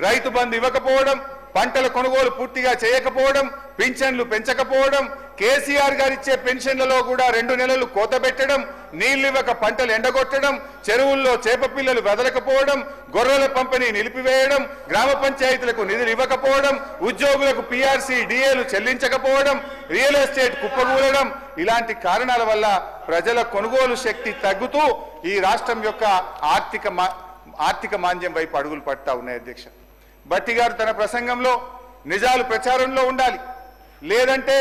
రైతు బంధు ఇవ్వకపోవడం, పంటల కొనుగోలు పూర్తిగా చేయకపోవడం, పింఛన్లు పెంచకపోవడం, కేసీఆర్ గారు ఇచ్చే పెన్షన్లలో కూడా 2 నెలలు కోత పెట్టడం, నీళ్లు ఇవ్వక పంటలు ఎండగొట్టడం, చెరువుల్లో చేప పిల్లలు వదలకపోవడం, గొర్రెల పంపిణీ నిలిపివేయడం, గ్రామ పంచాయతీలకు నిధులు ఇవ్వకపోవడం, ఉద్యోగులకు పీఆర్సీ డిఏలు చెల్లించకపోవడం, రియల్ ఎస్టేట్ కుప్పగూలడం, ఇలాంటి కారణాల వల్ల ప్రజల కొనుగోలు శక్తి తగ్గుతూ ఈ రాష్ట్రం యొక్క ఆర్థిక మాంద్యం వైపు అడుగులు పడతా ఉన్నాయి అధ్యక్ష. భట్టి గారు తన ప్రసంగంలో నిజాలు ప్రచారంలో ఉండాలి, లేదంటే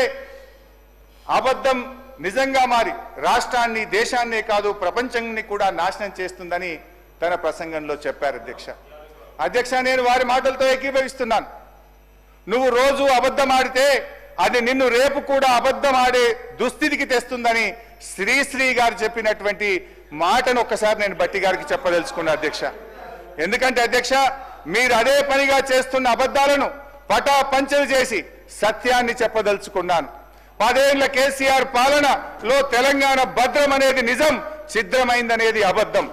అబద్ధం నిజంగా మారి రాష్ట్రాన్ని, దేశాన్నే కాదు ప్రపంచాన్ని కూడా నాశనం చేస్తుందని తన ప్రసంగంలో చెప్పారు అధ్యక్ష. నేను వారి మాటలతో ఏకీభవిస్తున్నాను. నువ్వు రోజు అబద్ధం ఆడితే అది నిన్ను రేపు కూడా అబద్ధం ఆడే దుస్థితికి తెస్తుందని శ్రీశ్రీ గారు చెప్పినటువంటి మాటను ఒక్కసారి నేను భట్టి గారికి చెప్పదలుచుకున్నా అధ్యక్ష. ఎందుకంటే అధ్యక్ష, మీరు అదే పనిగా చేస్తున్న అబద్ధాలను పటాపంచలు చేసి సత్యాన్ని చెప్పదలుచుకున్నాను. 10 ఏళ్ల కేసీఆర్ పాలనలో తెలంగాణ భద్రం అనేది నిజం, ఛిద్రమైందనేది అబద్ధం.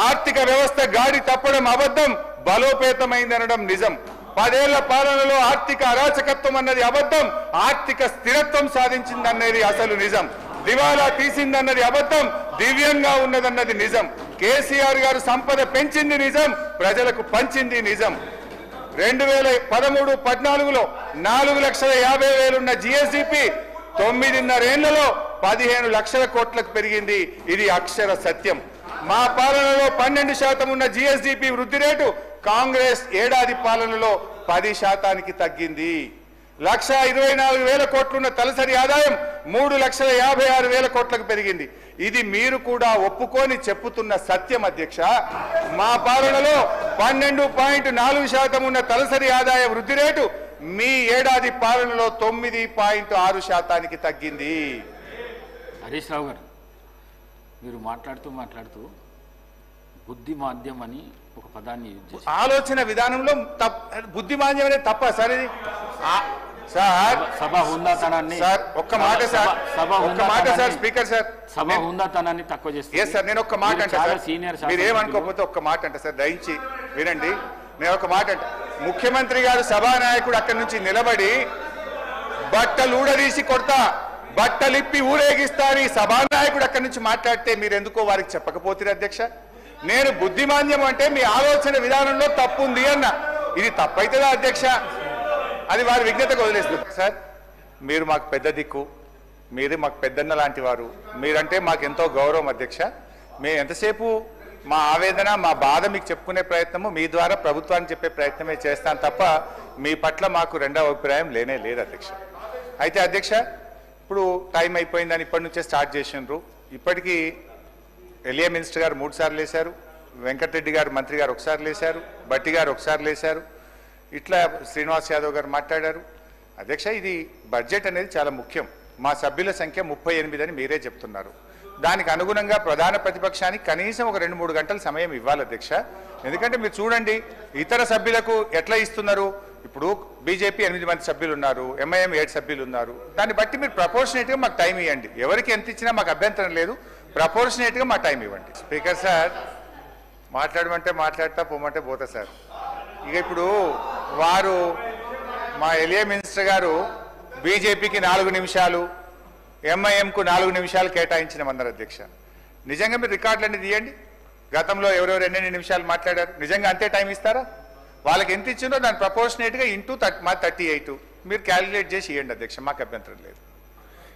ఆర్థిక వ్యవస్థ గాడి తప్పడం అబద్ధం, బలోపేతమైందనడం నిజం. 10 ఏళ్ల పాలనలో ఆర్థిక అరాచకత్వం అన్నది అబద్ధం, ఆర్థిక స్థిరత్వం సాధించిందన్నది అసలు నిజం. దివాలా తీసిందన్నది అబద్ధం, దివ్యంగా ఉన్నదన్నది నిజం. కేసీఆర్ గారు సంపద పెంచింది నిజం, ప్రజలకు పంచింది నిజం. 2013-14లో 4,50,000 ఉన్న జిఎస్డిపి 9.5 ఏళ్లలో 15 లక్షల కోట్లకు పెరిగింది. ఇది అక్షర సత్యం. మా పాలనలో 12% ఉన్న జిఎస్డిపి వృద్ధి రేటు కాంగ్రెస్ ఏడాది పాలనలో 10% తగ్గింది. 1,24,000 కోట్లున్న తలసరి ఆదాయం 3,56,000 కోట్లకు పెరిగింది. ఇది మీరు కూడా ఒప్పుకొని చెప్పుతున్న సత్యం అధ్యక్ష. మా పాలనలో 12.4% ఉన్న తలసరి ఆదాయ వృద్ధి రేటు మీ ఏడాది పాలనలో 9.6% తగ్గింది. హరీష్ రావు గారు, మీరు మాట్లాడుతూ బుద్ధి మాధ్యం అని ఒక పదాన్ని ఆలోచన విధానంలో బుద్ధి మాధ్యం అనేది తప్ప సార్. ఇది సార్ సభ హుందాతనాన్ని సార్ ఒక్క మాట సార్ స్పీకర్ సార్, సభ హుందాతనాన్ని తక్కువ చేస్తారు సార్. నేను ఒక్క మాట అంటే సార్, మీరు ఏమనుకోకపోతే ఒక్క మాట అంటే సార్, దయించి వినండి. నేను ఒక మాట అంటే, ముఖ్యమంత్రి గారు సభానాయకుడు అక్కడి నుంచి నిలబడి బట్టలు ఊడదీసి కొడతా, బట్టలిప్పి ఊరేగిస్తా అని సభానాయకుడు అక్కడి నుంచి మాట్లాడితే మీరు ఎందుకో వారికి చెప్పకపోతే అధ్యక్ష. నేను బుద్ధిమాంద్యం అంటే మీ ఆలోచన విధానంలో తప్పు ఉంది అన్న. ఇది తప్పైతుందా అధ్యక్ష? అది వారి విజ్ఞతకు వదిలేస్తుంది సార్. మీరు మాకు పెద్ద దిక్కు, మీరు మాకు పెద్దన్న లాంటి వారు, మీరంటే మాకు ఎంతో గౌరవం అధ్యక్ష. మేము ఎంతసేపు మా ఆవేదన, మా బాధ మీకు చెప్పుకునే ప్రయత్నము, మీ ద్వారా ప్రభుత్వానికి చెప్పే ప్రయత్నమే చేస్తాను తప్ప మీ పట్ల మాకు రెండవ అభిప్రాయం లేనే లేదు అధ్యక్ష. అయితే అధ్యక్ష, ఇప్పుడు టైం అయిపోయిందని ఇప్పటి నుంచే స్టార్ట్ చేసినారు. ఇప్పటికీ ఎల్ఏ మినిస్టర్ గారు 3 సార్లు లేశారు, వెంకటరెడ్డి గారు మంత్రి గారు 1 సారి లేశారు, భట్టి గారు 1 సారి లేశారు, ఇట్లా శ్రీనివాస్ యాదవ్ గారు మాట్లాడారు. అధ్యక్ష, ఇది బడ్జెట్ అనేది చాలా ముఖ్యం. మా సభ్యుల సంఖ్య 38 అని మీరే చెప్తున్నారు. దానికి అనుగుణంగా ప్రధాన ప్రతిపక్షానికి కనీసం ఒక 2-3 గంటల సమయం ఇవ్వాలి అధ్యక్ష. ఎందుకంటే మీరు చూడండి, ఇతర సభ్యులకు ఎట్లా ఇస్తున్నారు, ఇప్పుడు బీజేపీ 8 మంది సభ్యులు ఉన్నారు, ఎంఐఎం 7 సభ్యులు ఉన్నారు. దాన్ని బట్టి మీరు ప్రపోర్షనేట్గా మాకు టైం ఇవ్వండి. ఎవరికి ఎంత ఇచ్చినా మాకు అభ్యంతరం లేదు, ప్రపోర్షనేట్గా మాకు టైం ఇవ్వండి. స్పీకర్ సార్, మాట్లాడమంటే మాట్లాడతా, పోమంటే పోతా సార్. ఇక ఇప్పుడు వారు మా ఎలియా మినిస్టర్ గారు బీజేపీకి 4 నిమిషాలు, ఎంఐఎంకు 4 నిమిషాలు కేటాయించినమన్నారు అధ్యక్ష. నిజంగా మీరు రికార్డులన్నీ తీయండి, గతంలో ఎవరెవరు ఎన్నెన్ని నిమిషాలు మాట్లాడారు, నిజంగా అంతే టైం ఇస్తారా? వాళ్ళకి ఎంత ఇచ్చిందో దాని ప్రపోర్షనేట్గా ఇంటూ 38 మీరు క్యాలిక్యులేట్ చేసి ఇవ్వండి అధ్యక్ష, మాకు అభ్యంతరం లేదు.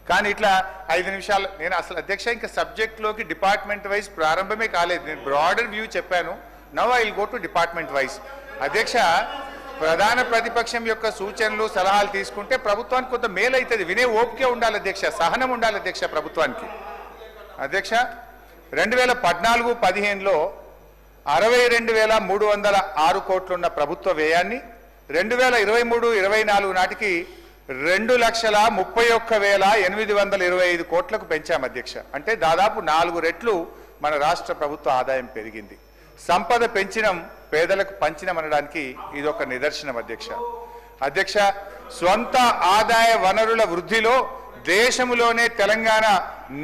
కానీ ఇట్లా 5 నిమిషాలు నేను అసలు అధ్యక్ష ఇంకా సబ్జెక్ట్లోకి డిపార్ట్మెంట్ వైజ్ ప్రారంభమే కాలేదు. నేను బ్రాడర్ వ్యూ చెప్పాను. Now I will go to department wise. అధ్యక్ష, ప్రధాన ప్రతిపక్షం యొక్క సూచనలు సలహాలు తీసుకుంటే ప్రభుత్వానికి కొంత మేలు అవుతుంది. వినే ఓపిక ఉండాలి అధ్యక్ష, సహనం ఉండాలి అధ్యక్ష ప్రభుత్వానికి. అధ్యక్ష, 2014-15లో 62,306 కోట్లున్న ప్రభుత్వ వ్యయాన్ని 2023-24 నాటికి 2,31,825 కోట్లకు పెంచాం అధ్యక్ష. అంటే దాదాపు 4 రెట్లు మన రాష్ట్ర ప్రభుత్వ ఆదాయం పెరిగింది. సంపద పెంచినం, పేదలకు పంచినం అనడానికి ఇదొక నిదర్శనం అధ్యక్ష. అధ్యక్ష, స్వంత ఆదాయ వనరుల వృద్ధిలో దేశంలోనే తెలంగాణ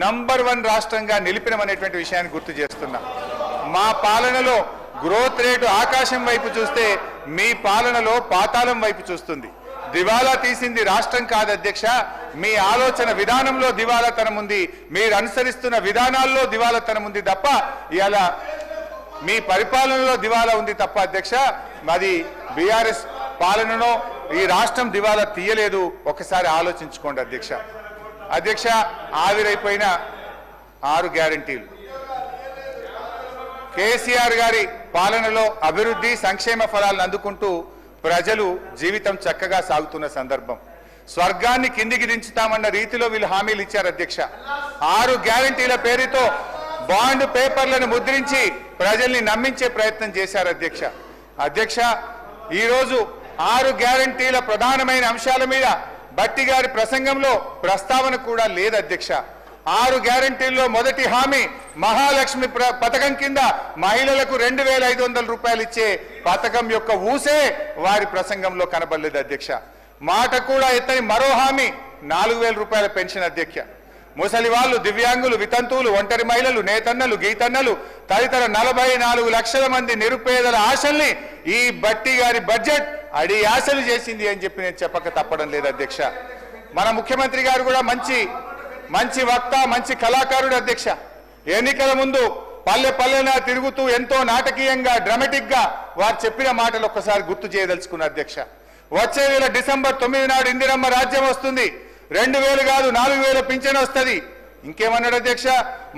నంబర్ 1 రాష్ట్రంగా నిలిపినమనేటువంటి విషయాన్ని గుర్తు చేస్తున్నా. మా పాలనలో గ్రోత్ రేటు ఆకాశం వైపు చూస్తే మీ పాలనలో పాతాళం వైపు చూస్తుంది. దివాలా తీసింది రాష్ట్రం కాదు అధ్యక్ష, మీ ఆలోచన విధానంలో దివాలాతనం ఉంది, మీరు అనుసరిస్తున్న విధానాల్లో దివాలాతనం ఉంది తప్ప ఇవాళ మీ పరిపాలనలో దివాలా ఉంది తప్ప అధ్యక్ష, మాది బీఆర్ఎస్ పాలనలో ఈ రాష్ట్రం దివాలా తీయలేదు. ఒకసారి ఆలోచించుకోండి అధ్యక్ష. అధ్యక్ష, ఆవిరైపోయిన 6 గ్యారంటీలు. కేసీఆర్ గారి పాలనలో అభివృద్ధి సంక్షేమ ఫలాలను అందుకుంటూ ప్రజలు జీవితం చక్కగా సాగుతున్న సందర్భం. స్వర్గాన్ని కిందికి దించుతామన్న రీతిలో వీళ్ళు హామీలు ఇచ్చారు అధ్యక్ష. 6 గ్యారంటీల పేరుతో బాండ్ పేపర్లను ముద్రించి ప్రజల్ని నమ్మించే ప్రయత్నం చేశారు అధ్యక్ష. అధ్యక్ష, ఈరోజు 6 గ్యారంటీల ప్రధానమైన అంశాల మీద భట్టి గారి ప్రసంగంలో ప్రస్తావన కూడా లేదు అధ్యక్ష. 6 గ్యారంటీల్లో మొదటి హామీ మహాలక్ష్మి పథకం కింద మహిళలకు 2,500 రూపాయలు ఇచ్చే పథకం యొక్క ఊసే వారి ప్రసంగంలో కనబడలేదు అధ్యక్ష. మాట కూడా ఎత్తని మరో హామీ 4,000 రూపాయల పెన్షన్ అధ్యక్ష. ముసలి వాళ్ళు, దివ్యాంగులు, వితంతువులు, ఒంటరి మహిళలు, నేతన్నలు, గీతన్నలు తదితర 44 లక్షల మంది నిరుపేదల ఆశల్ని ఈ భట్టి గారి బడ్జెట్ అడి ఆశలు చేసింది అని చెప్పి నేను చెప్పక తప్పడం లేదు అధ్యక్ష. మన ముఖ్యమంత్రి గారు కూడా మంచి వక్త, మంచి కళాకారుడు అధ్యక్ష. ఎన్నికల ముందు పల్లె పల్లెన తిరుగుతూ ఎంతో నాటకీయంగా, డ్రామాటిక్ గా వారు చెప్పిన మాటలు ఒక్కసారి గుర్తు చేయదలుచుకున్న అధ్యక్ష. వచ్చే నెల డిసెంబర్ 9 నాడు ఇందిరమ్మ రాజ్యం వస్తుంది, 2,000 కాదు 4,000 పింఛన్ వస్తుంది. ఇంకేమన్నాడు అధ్యక్ష?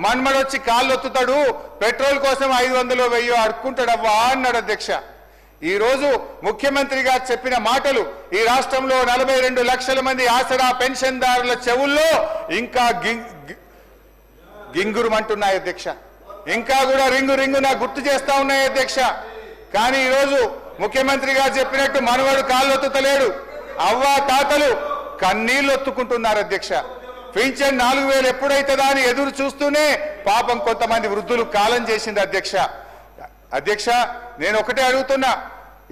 మన్మడొచ్చి కాళ్ళొత్తుతాడు, పెట్రోల్ కోసం 500 1000 అడుక్కుంటాడవ్వా అన్నాడు అధ్యక్ష. ఈ రోజు ముఖ్యమంత్రి గారు చెప్పిన మాటలు ఈ రాష్ట్రంలో 42 లక్షల మంది ఆసరా పెన్షన్దారుల చెవుల్లో ఇంకా గింగురుమంటున్నాయి అధ్యక్ష. ఇంకా కూడా రింగున గుర్తు చేస్తా ఉన్నాయి అధ్యక్ష. కానీ ఈరోజు ముఖ్యమంత్రి గారు చెప్పినట్టు మనవాడు కాళ్ళొత్తుతలేడు, అవ్వా తాతలు కన్నీళ్లు ఒత్తుకుంటున్నారు అధ్యక్ష. పింఛన్ 4,000 ఎప్పుడైతుందా అని ఎదురు చూస్తూనే పాపం కొంతమంది వృద్ధులు కాలం చేసింది అధ్యక్ష. అధ్యక్ష, నేను ఒకటే అడుగుతున్నా,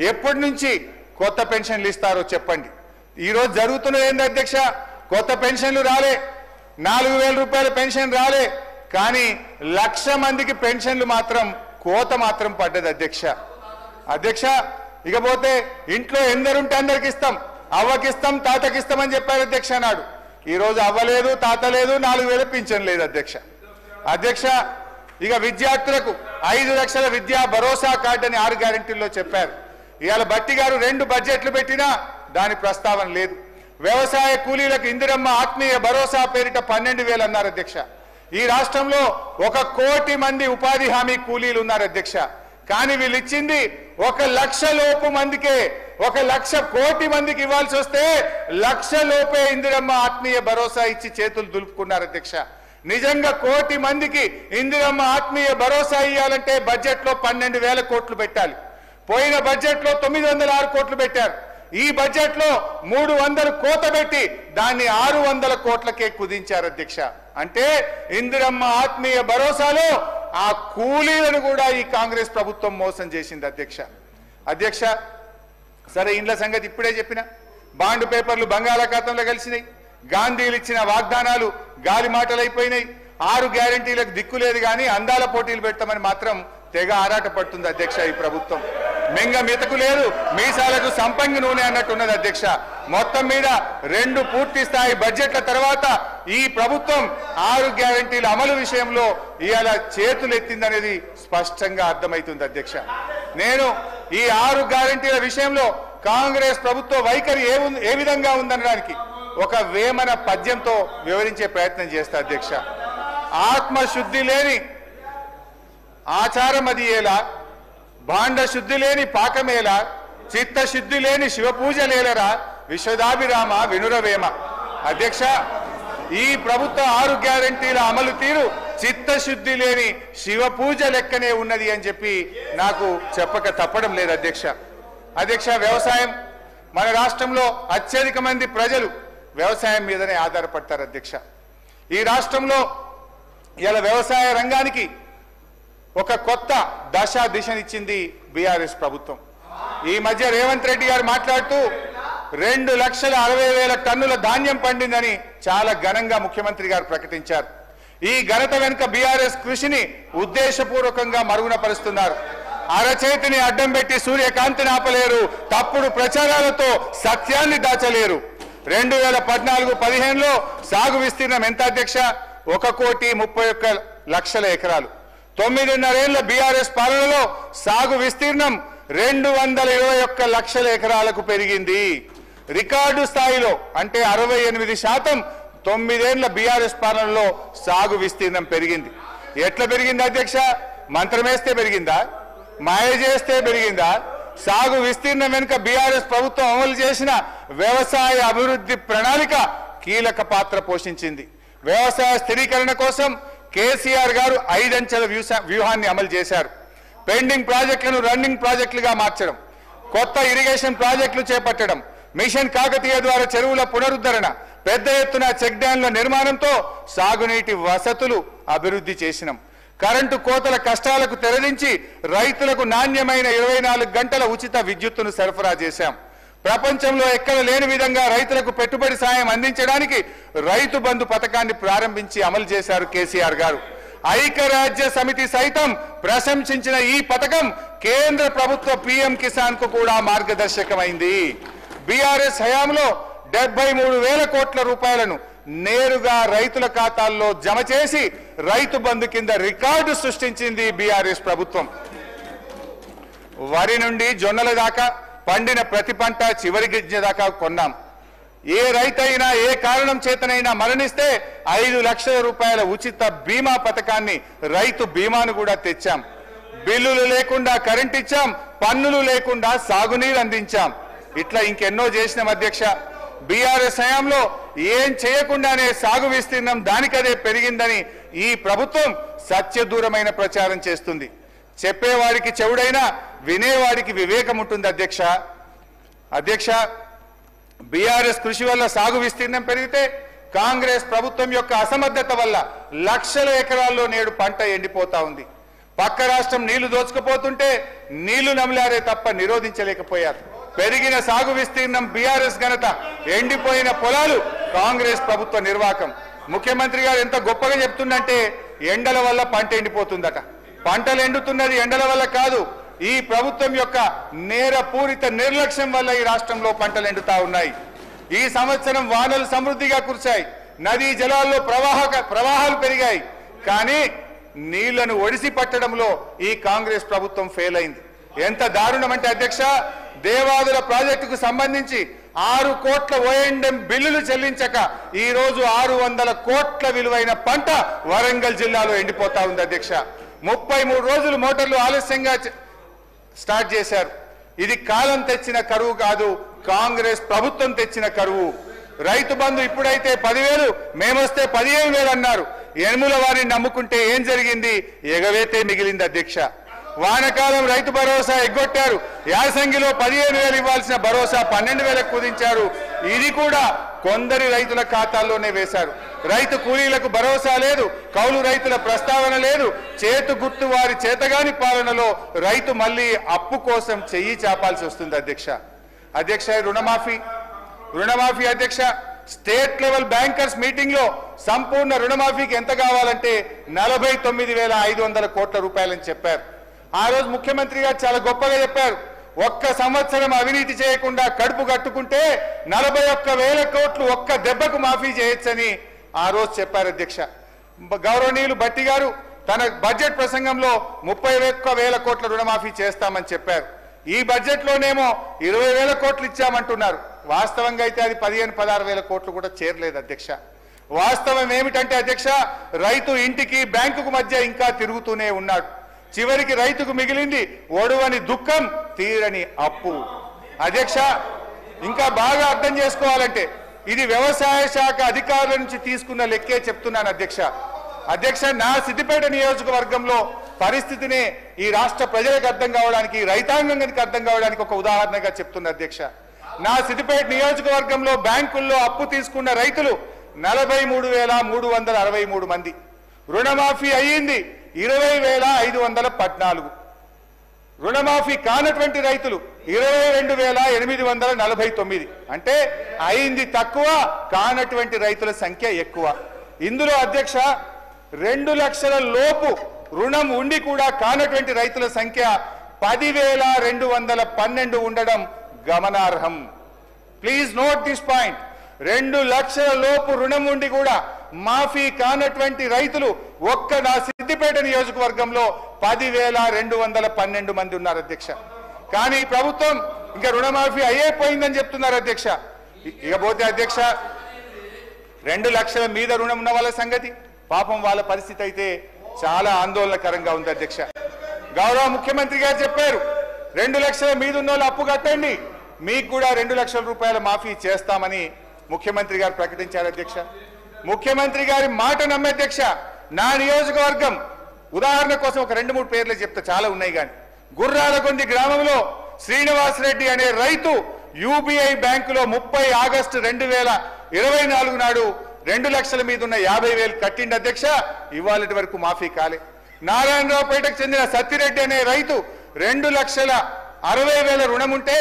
ఎప్పటి నుంచి కొత్త పెన్షన్లు ఇస్తారో చెప్పండి. ఈరోజు జరుగుతున్నది ఏంది అధ్యక్ష? కొత్త పెన్షన్లు రాలే, 4,000 రూపాయల పెన్షన్ రాలే, కానీ 1,00,000 మందికి పెన్షన్లు మాత్రం కోత మాత్రం పడ్డది అధ్యక్ష. అధ్యక్ష, ఇకపోతే ఇంట్లో ఎందరుంటే అందరికి ఇస్తాం, అవ్వకిస్తాం, తాతకిస్తామని చెప్పారు అధ్యక్ష నాడు. ఈరోజు అవ్వలేదు, తాత లేదు, 4,000 పింఛన్ లేదు అధ్యక్ష. అధ్యక్ష, ఇక విద్యార్థులకు 5 లక్షల విద్యా భరోసా కార్డు అని 6 గ్యారెంటీల్లో చెప్పారు. ఇవాళ భట్టి గారు 2 బడ్జెట్లు పెట్టినా దాని ప్రస్తావన లేదు. వ్యవసాయ కూలీలకు ఇందిరమ్మ ఆత్మీయ భరోసా పేరిట 12,000 అన్నారు అధ్యక్ష. ఈ రాష్ట్రంలో 1 కోటి మంది ఉపాధి హామీ కూలీలు ఉన్నారు అధ్యక్ష. కానీ వీళ్ళు ఇచ్చింది 1,00,000 లోపు మందికే. 1,00,000 కోటి మందికి ఇవ్వాల్సి వస్తే 1,00,000 లోపే ఇందిరమ్మ ఆత్మీయ భరోసా ఇచ్చి చేతులు దులుపుకున్నారు అధ్యక్ష. నిజంగా 1 కోటి మందికి ఇందిరమ్మ ఆత్మీయ భరోసా ఇవ్వాలంటే బడ్జెట్ లో 12,000 కోట్లు పెట్టాలి. పోయిన బడ్జెట్ లో 906 కోట్లు పెట్టారు. ఈ బడ్జెట్ లో 300 కోత పెట్టి దాన్ని 600 కోట్లకే కుదించారు అధ్యక్ష. అంటే ఇందిరమ్మ ఆత్మీయ భరోసాలో ఆ కూలీలను కూడా ఈ కాంగ్రెస్ ప్రభుత్వం మోసం చేసింది అధ్యక్ష. అధ్యక్ష, సరే ఇండ్ల సంగతి ఇప్పుడే చెప్పిన, బాండ్ పేపర్లు బంగాళాఖాతంలో కలిసినాయి, గాంధీలు ఇచ్చిన వాగ్దానాలు గాలి మాటలైపోయినాయి, 6 గ్యారంటీలకు దిక్కు లేదు కానీ అందాల పోటీలు పెట్టమని మాత్రం తెగ ఆరాట పడుతుంది అధ్యక్ష. ఈ ప్రభుత్వం మెంగ మితకు లేదు, మీసాలకు సంపంగి నూనె అన్నట్టున్నది అధ్యక్ష. మొత్తం మీద 2 పూర్తి స్థాయి బడ్జెట్ల తర్వాత ఈ ప్రభుత్వం 6 గ్యారంటీల అమలు విషయంలో ఇవాళ చేతులెత్తిందనేది స్పష్టంగా అర్థమవుతుంది అధ్యక్ష. నేను ఈ 6 గ్యారంటీల విషయంలో కాంగ్రెస్ ప్రభుత్వ వైఖరి ఏ విధంగా ఉందనడానికి ఒక వేమన పద్యంతో వివరించే ప్రయత్నం చేస్తా అధ్యక్ష. ఆత్మశుద్ధి లేని ఆచారమది ఎలా, భాండ శుద్ధి లేని పాకమేలా, చిత్తశుద్ధి లేని శివపూజలేలరా, విశ్వదాభిరామ వినురవేమ. అధ్యక్ష, ఈ ప్రభుత్వ 6 గ్యారంటీల అమలు తీరు చిత్తశుద్ధి లేని శివపూజ లెక్కనే ఉన్నది అని చెప్పి నాకు చెప్పక తప్పడం లేదు అధ్యక్ష. అధ్యక్ష, వ్యవసాయం మన రాష్ట్రంలో అత్యధిక మంది ప్రజలు వ్యవసాయం మీదనే ఆధారపడతారు అధ్యక్ష. ఈ రాష్ట్రంలో ఇలా వ్యవసాయ రంగానికి ఒక కొత్త దిశనిచ్చింది బీఆర్ఎస్ ప్రభుత్వం. ఈ మధ్య రేవంత్ రెడ్డి గారు మాట్లాడుతూ 2,60,000 టన్నుల ధాన్యం పండిందని చాలా ఘనంగా ముఖ్యమంత్రి గారు ప్రకటించారు. ఈ ఘనత వెనుక బీఆర్ఎస్ కృషిని ఉద్దేశపూర్వకంగా మరుగున పరుస్తున్నారు. అరచేతిని అడ్డం పెట్టి సూర్యకాంతిని ఆపలేరు, తప్పుడు ప్రచారాలతో సత్యాన్ని దాచలేరు. 2014-15లో సాగు విస్తీర్ణం ఎంత అధ్యక్ష? 1,31,00,000 ఎకరాలు. 9.5 ఏళ్ల బీఆర్ఎస్ పాలనలో సాగు విస్తీర్ణం 221 లక్షల ఎకరాలకు పెరిగింది. రికార్డు స్థాయిలో అంటే 68% 9 ఏళ్ల బీఆర్ఎస్ పాలనలో సాగు విస్తీర్ణం పెరిగింది. ఎట్లా పెరిగింది అధ్యక్ష? మంత్రమేస్తే పెరిగిందా? మాయ చేస్తే పెరిగిందా? సాగు విస్తీర్ణం వెనుక బీఆర్ఎస్ ప్రభుత్వం అమలు చేసిన వ్యవసాయ అభివృద్ధి ప్రణాళిక కీలక పాత్ర పోషించింది. వ్యవసాయ స్థిరీకరణ కోసం కేసీఆర్ గారు 5 అంచెల వ్యూహాన్ని అమలు చేశారు. పెండింగ్ ప్రాజెక్టులను రన్నింగ్ ప్రాజెక్టులుగా మార్చడం, కొత్త ఇరిగేషన్ ప్రాజెక్టులు చేపట్టడం, మిషన్ కాకతీయ ద్వారా చెరువుల పునరుద్ధరణ, పెద్ద ఎత్తున చెక్ డ్యాంల నిర్మాణంతో సాగునీటి వసతులు అభివృద్ధి చేసినాం. కరెంటు కోతల కష్టాలకు తెరదించి రైతులకు నాణ్యమైన 24 గంటల ఉచిత విద్యుత్తును సరఫరా చేశాం. ప్రపంచంలో ఎక్కడ లేని విధంగా రైతులకు పెట్టుబడి సాయం అందించడానికి రైతు బంధు పథకాన్ని ప్రారంభించి అమలు చేశారు కేసీఆర్ గారు. ఐక్యరాజ్య సమితి సైతం ప్రశంసించిన ఈ పథకం కేంద్ర ప్రభుత్వ పీఎం కిసాన్ కు కూడా మార్గదర్శకమైంది. బీఆర్ఎస్ హయాంలో 73,000 కోట్ల రూపాయలను నేరుగా రైతుల ఖాతాల్లో జమ చేసి రైతు బంధు కింద రికార్డు సృష్టించింది బీఆర్ఎస్ ప్రభుత్వం. వరి నుండి జొన్నల దాకా పండిన ప్రతి పంట చివరి గిజ్జ దాకా కొన్నాం. ఏ రైతైనా ఏ కారణం చేతనైనా మరణిస్తే 5 లక్షల రూపాయల ఉచిత బీమా పథకాన్ని, రైతు బీమాను కూడా తెచ్చాం. బిల్లులు లేకుండా కరెంట్ ఇచ్చాం, పన్నులు లేకుండా సాగునీరు అందించాం. ఇట్లా ఇంకెన్నో చేసినాం అధ్యక్ష. బీఆర్ఎస్ హయాంలో ఏం చేయకుండానే సాగు విస్తీర్ణం దానికదే పెరిగిందని ఈ ప్రభుత్వం సత్యదూరమైన ప్రచారం చేస్తుంది. చెప్పేవాడికి చెవుడైనా వినేవాడికి వివేకం ఉంటుంది అధ్యక్ష. బీఆర్ఎస్ కృషి వల్ల సాగు విస్తీర్ణం పెరిగితే కాంగ్రెస్ ప్రభుత్వం యొక్క అసమర్థత వల్ల లక్షల ఎకరాల్లో నేడు పంట ఎండిపోతా ఉంది. పక్క రాష్ట్రం నీళ్లు దోచుకుపోతుంటే నీళ్లు నమిలారే తప్ప నిరోధించలేకపోయారు. పెరిగిన సాగు విస్తీర్ణం బీఆర్ఎస్ ఘనత, ఎండిపోయిన పొలాలు కాంగ్రెస్ ప్రభుత్వ నిర్వాకం. ముఖ్యమంత్రి గారు ఎంత గొప్పగా చెప్తుందంటే ఎండల వల్ల పంట ఎండిపోతుందట. పంటలు ఎండుతున్నది ఎండల వల్ల కాదు, ఈ ప్రభుత్వం యొక్క నేరపూరిత నిర్లక్ష్యం వల్ల ఈ రాష్ట్రంలో పంటలు ఎండుతా ఉన్నాయి. ఈ సంవత్సరం వానలు సమృద్ధిగా కురిశాయి, నదీ జలాల్లో ప్రవాహాలు పెరిగాయి. కానీ నీళ్లను ఒడిసి పట్టడంలో ఈ కాంగ్రెస్ ప్రభుత్వం ఫెయిల్ అయింది. ఎంత దారుణం అంటే అధ్యక్ష, దేవాదుల ప్రాజెక్టుకు సంబంధించి 6 కోట్ల ఓఎండ్ఎం బిల్లులు చెల్లించక ఈ రోజు 600 కోట్ల విలువైన పంట వరంగల్ జిల్లాలో ఎండిపోతా ఉంది అధ్యక్ష. 33 రోజులు మోటార్లు ఆలస్యంగా స్టార్ట్ చేశారు. ఇది కాలం తెచ్చిన కరువు కాదు, కాంగ్రెస్ ప్రభుత్వం తెచ్చిన కరువు. రైతు బంధు ఇప్పుడైతే 10,000, మేమొస్తే 15,000 అన్నారు. ఎనుముల వారిని నమ్ముకుంటే ఏం జరిగింది? ఎగవేతే మిగిలింది అధ్యక్ష. వానకాలం రైతు భరోసా ఎగ్గొట్టారు. యాసంగిలో 15,000 ఇవ్వాల్సిన భరోసా 12,000 కుదించారు. ఇది కూడా కొందరి రైతుల ఖాతాల్లోనే వేశారు. రైతు కూలీలకు భరోసా లేదు, కౌలు రైతుల ప్రస్తావన లేదు. చేతు గుర్తు వారి చేతగాని పాలనలో రైతు మళ్ళీ అప్పు కోసం చెయ్యి చాపాల్సి వస్తుంది అధ్యక్ష. అధ్యక్ష రుణమాఫీ అధ్యక్ష స్టేట్ లెవెల్ బ్యాంకర్స్ మీటింగ్ లో సంపూర్ణ రుణమాఫీకి ఎంత కావాలంటే 49,500 కోట్ల రూపాయలని చెప్పారు. ఆ రోజు ముఖ్యమంత్రి గారు చాలా గొప్పగా చెప్పారు, ఒక్క సంవత్సరం అవినీతి చేయకుండా కడుపు కట్టుకుంటే 41,000 కోట్లు ఒక్క దెబ్బకు మాఫీ చేయొచ్చని ఆ రోజు చెప్పారు అధ్యక్ష. గౌరవనీయులు భట్టి గారు తన బడ్జెట్ ప్రసంగంలో 31,000 కోట్ల రుణమాఫీ చేస్తామని చెప్పారు. ఈ బడ్జెట్ లోనేమో 20,000 కోట్లు ఇచ్చామంటున్నారు. వాస్తవంగా అయితే అది 15,000-16,000 కోట్లు కూడా చేరలేదు అధ్యక్ష. వాస్తవం ఏమిటంటే అధ్యక్ష, రైతు ఇంటికి బ్యాంకుకు మధ్య ఇంకా తిరుగుతూనే ఉన్నాడు. చివరికి రైతుకు మిగిలింది ఒడువని దుఃఖం, తీరని అప్పు. అధ్యక్ష, ఇంకా బాగా అర్థం చేసుకోవాలంటే ఇది వ్యవసాయ శాఖ అధికారుల నుంచి తీసుకున్న లెక్కే చెప్తున్నాను అధ్యక్ష. నా సిద్దిపేట నియోజకవర్గంలో పరిస్థితిని ఈ రాష్ట్ర ప్రజలకు అర్థం కావడానికి, రైతాంగానికి అర్థం కావడానికి ఒక ఉదాహరణగా చెప్తున్నా అధ్యక్ష. నా సిద్దిపేట నియోజకవర్గంలో బ్యాంకుల్లో అప్పు తీసుకున్న రైతులు 43,363 మంది. రుణమాఫీ అయ్యింది 20,514. రుణమాఫీ కానటువంటి రైతులు 22,849. అంటే అయింది తక్కువ, కానటువంటి రైతుల సంఖ్య ఎక్కువ. ఇందులో అధ్యక్ష 2 లక్షల లోపు రుణం ఉండి కూడా కానటువంటి రైతుల సంఖ్య 10,212 ఉండడం గమనార్హం. Please note this point. 2 లక్షల లోపు రుణం ఉండి కూడా మాఫీ కానటువంటి రైతులు ఒక్క నా సిద్దిపేట నియోజకవర్గంలో 10,212 మంది ఉన్నారు అధ్యక్ష. కానీ ప్రభుత్వం ఇంకా రుణమాఫీ అయిపోయిందని చెప్తున్నారు అధ్యక్ష. ఇకపోతే అధ్యక్ష 2 లక్షల మీద రుణం ఉన్న వాళ్ళ సంగతి, పాపం వాళ్ళ పరిస్థితి అయితే చాలా ఆందోళనకరంగా ఉంది అధ్యక్ష. గౌరవ ముఖ్యమంత్రి గారు చెప్పారు, 2 లక్షల మీద ఉన్న వాళ్ళు అప్పు కట్టండి, మీకు కూడా 2 లక్షల రూపాయల మాఫీ చేస్తామని ముఖ్యమంత్రి గారు ప్రకటించారు అధ్యక్ష. ముఖ్యమంత్రి గారి మాట నమ్మే అధ్యక్ష. నా నియోజకవర్గం ఉదాహరణ కోసం ఒక 2-3 పేర్లు చెప్తా, చాలా ఉన్నాయి కానీ, గుర్రాలగొంది గ్రామంలో శ్రీనివాసరెడ్డి అనే రైతు యూబీఐ బ్యాంకులో 30 ఆగస్టు 2024 నాడు 2 లక్షల మీద ఉన్న 50,000 కట్టిండి అధ్యక్ష. ఇవాళటి వరకు మాఫీ కాలే. నారాయణరావుపేటకు చెందిన సత్తిరెడ్డి అనే రైతు 2,60,000 రుణం ఉంటే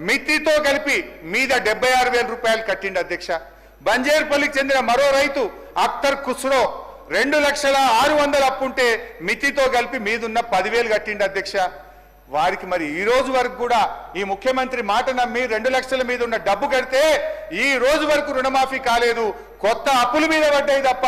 మితితో కలిపి మీద 76,000 రూపాయలు కట్టిండి అధ్యక్ష. బంజేర్పల్లికి చెందిన మరో రైతు అఖ్తర్ ఖుస్రో 2,06,000 అప్పుంటే మితితో కలిపి మీదున్న 10,000 కట్టిండి అధ్యక్ష. వారికి మరి ఈ రోజు వరకు కూడా ఈ ముఖ్యమంత్రి మాట నమ్మి 2 లక్షల మీద ఉన్న డబ్బు కడితే ఈ రోజు వరకు రుణమాఫీ కాలేదు. కొత్త అప్పుల మీద పడ్డాయి తప్ప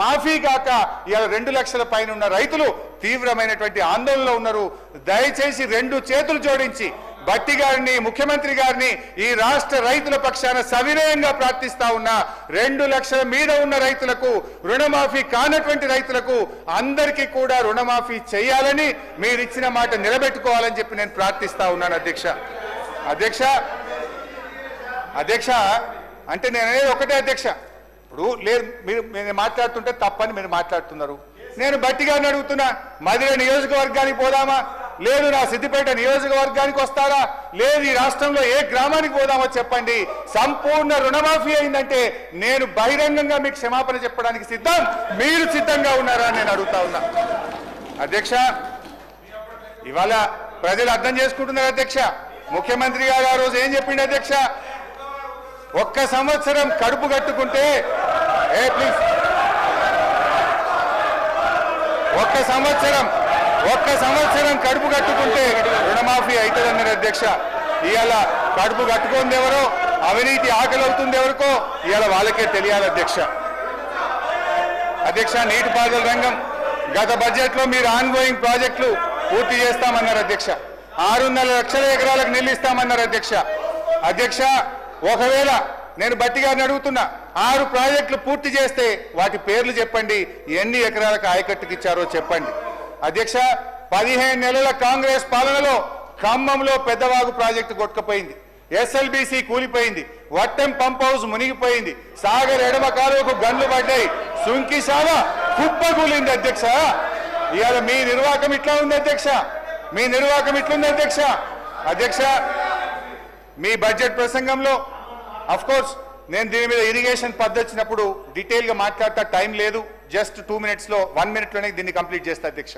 మాఫీ కాక ఇలా 2 లక్షల పైన ఉన్న రైతులు తీవ్రమైనటువంటి ఆందోళనలో ఉన్నారు. దయచేసి 2 చేతులు జోడించి భట్టి గారిని, ముఖ్యమంత్రి గారిని ఈ రాష్ట్ర రైతుల పక్షాన సవినయంగా ప్రార్థిస్తా ఉన్నా. 2 లక్షల మీద ఉన్న రైతులకు, రుణమాఫీ కానటువంటి రైతులకు అందరికీ కూడా రుణమాఫీ చేయాలని, మీరు ఇచ్చిన మాట నిలబెట్టుకోవాలని చెప్పి నేను ప్రార్థిస్తా ఉన్నాను అధ్యక్ష. అంటే నేను అనేది ఒకటే అధ్యక్ష. ఇప్పుడు లేదు, మీరు మాట్లాడుతుంటే తప్పని మీరు మాట్లాడుతున్నారు. నేను భట్టి గారిని అడుగుతున్నా, మధుర నియోజకవర్గానికి పోదామా, లేదు నా సిద్దిపేట నియోజకవర్గానికి వస్తారా, లేదు ఈ రాష్ట్రంలో ఏ గ్రామానికి పోదామో చెప్పండి. సంపూర్ణ రుణమాఫీ అయిందంటే నేను బహిరంగంగా మీకు క్షమాపణ చెప్పడానికి సిద్ధం. మీరు సిద్ధంగా ఉన్నారా అని నేను అడుగుతా ఉన్నా అధ్యక్ష. ఇవాళ ప్రజలు అర్థం చేసుకుంటున్నారు అధ్యక్ష. ముఖ్యమంత్రి గారు ఆ రోజు ఏం చెప్పిండు అధ్యక్ష, ఒక్క సంవత్సరం కడుపు కట్టుకుంటే ప్లీజ్ ఒక్క సంవత్సరం కడుపు కట్టుకుంటే రుణమాఫీ అవుతుందన్నారు అధ్యక్ష. ఇవాళ కడుపు కట్టుకుంది ఎవరో, అవినీతి ఆకలి అవుతుంది ఎవరికో ఇవాళ వాళ్ళకే తెలియాలి అధ్యక్ష. నీటిపారుదల రంగం గత బడ్జెట్ లో మీరు ఆన్గోయింగ్ ప్రాజెక్టులు పూర్తి చేస్తామన్నారు అధ్యక్ష. 6.5 లక్షల ఎకరాలకు నీళ్లు ఇస్తామన్నారు అధ్యక్ష. ఒకవేళ నేను భట్టి గారిని అడుగుతున్నా, 6 ప్రాజెక్టులు పూర్తి చేస్తే వాటి పేర్లు చెప్పండి, ఎన్ని ఎకరాలకు ఆయకట్టుకి ఇచ్చారో చెప్పండి అధ్యక్ష. 15 నెలల కాంగ్రెస్ పాలనలో ఖమ్మంలో పెద్దవాగు ప్రాజెక్టు కొట్టుకుపోయింది, ఎస్ఎల్బీసీ కూలిపోయింది, వట్టెం పంప్ హౌస్ మునిగిపోయింది, సాగర్ ఎడమ కాలువకు గన్లు పడ్డాయి, సుంకిశాల కుప్పకూలింది అధ్యక్ష. ఇవాళ మీ నిర్వాహకం ఇట్లా ఉంది అధ్యక్ష. మీ బడ్జెట్ ప్రసంగంలో అఫ్ కోర్స్ నేను దీని మీద ఇరిగేషన్ పద్ధతి వచ్చినప్పుడు డీటెయిల్ గా మాట్లాడతా, టైం లేదు, జస్ట్ 2 minutes లో 1 minute లోనే దీన్ని కంప్లీట్ చేస్తా అధ్యక్ష.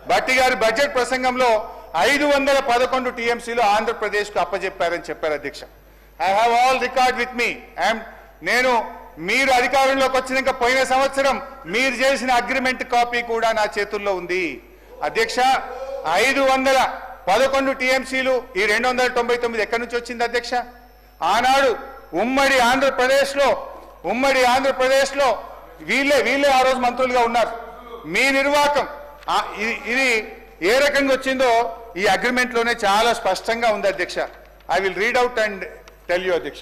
భట్టి గారి బడ్జెట్ ప్రసంగంలో 511 టీఎంసీలు ఆంధ్రప్రదేశ్ కు అప్పజెప్పారని చెప్పారు అధ్యక్ష. I have all record with me. నేను మీరు అధికారంలోకి వచ్చినాక పోయిన సంవత్సరం మీరు చేసిన అగ్రిమెంట్ కాపీ కూడా నా చేతుల్లో ఉంది అధ్యక్ష. 511 టీఎంసీలు ఈ 299 ఎక్కడి నుంచి వచ్చింది అధ్యక్ష? ఆనాడు ఉమ్మడి ఆంధ్రప్రదేశ్లో వీళ్ళే ఆ రోజు మంత్రులుగా ఉన్నారు. మీ నిర్వాహకం ఇది ఏ రకంగా వచ్చిందో ఈ అగ్రిమెంట్ లోనే చాలా స్పష్టంగా ఉంది అధ్యక్ష. I will read out and tell you అధ్యక్ష.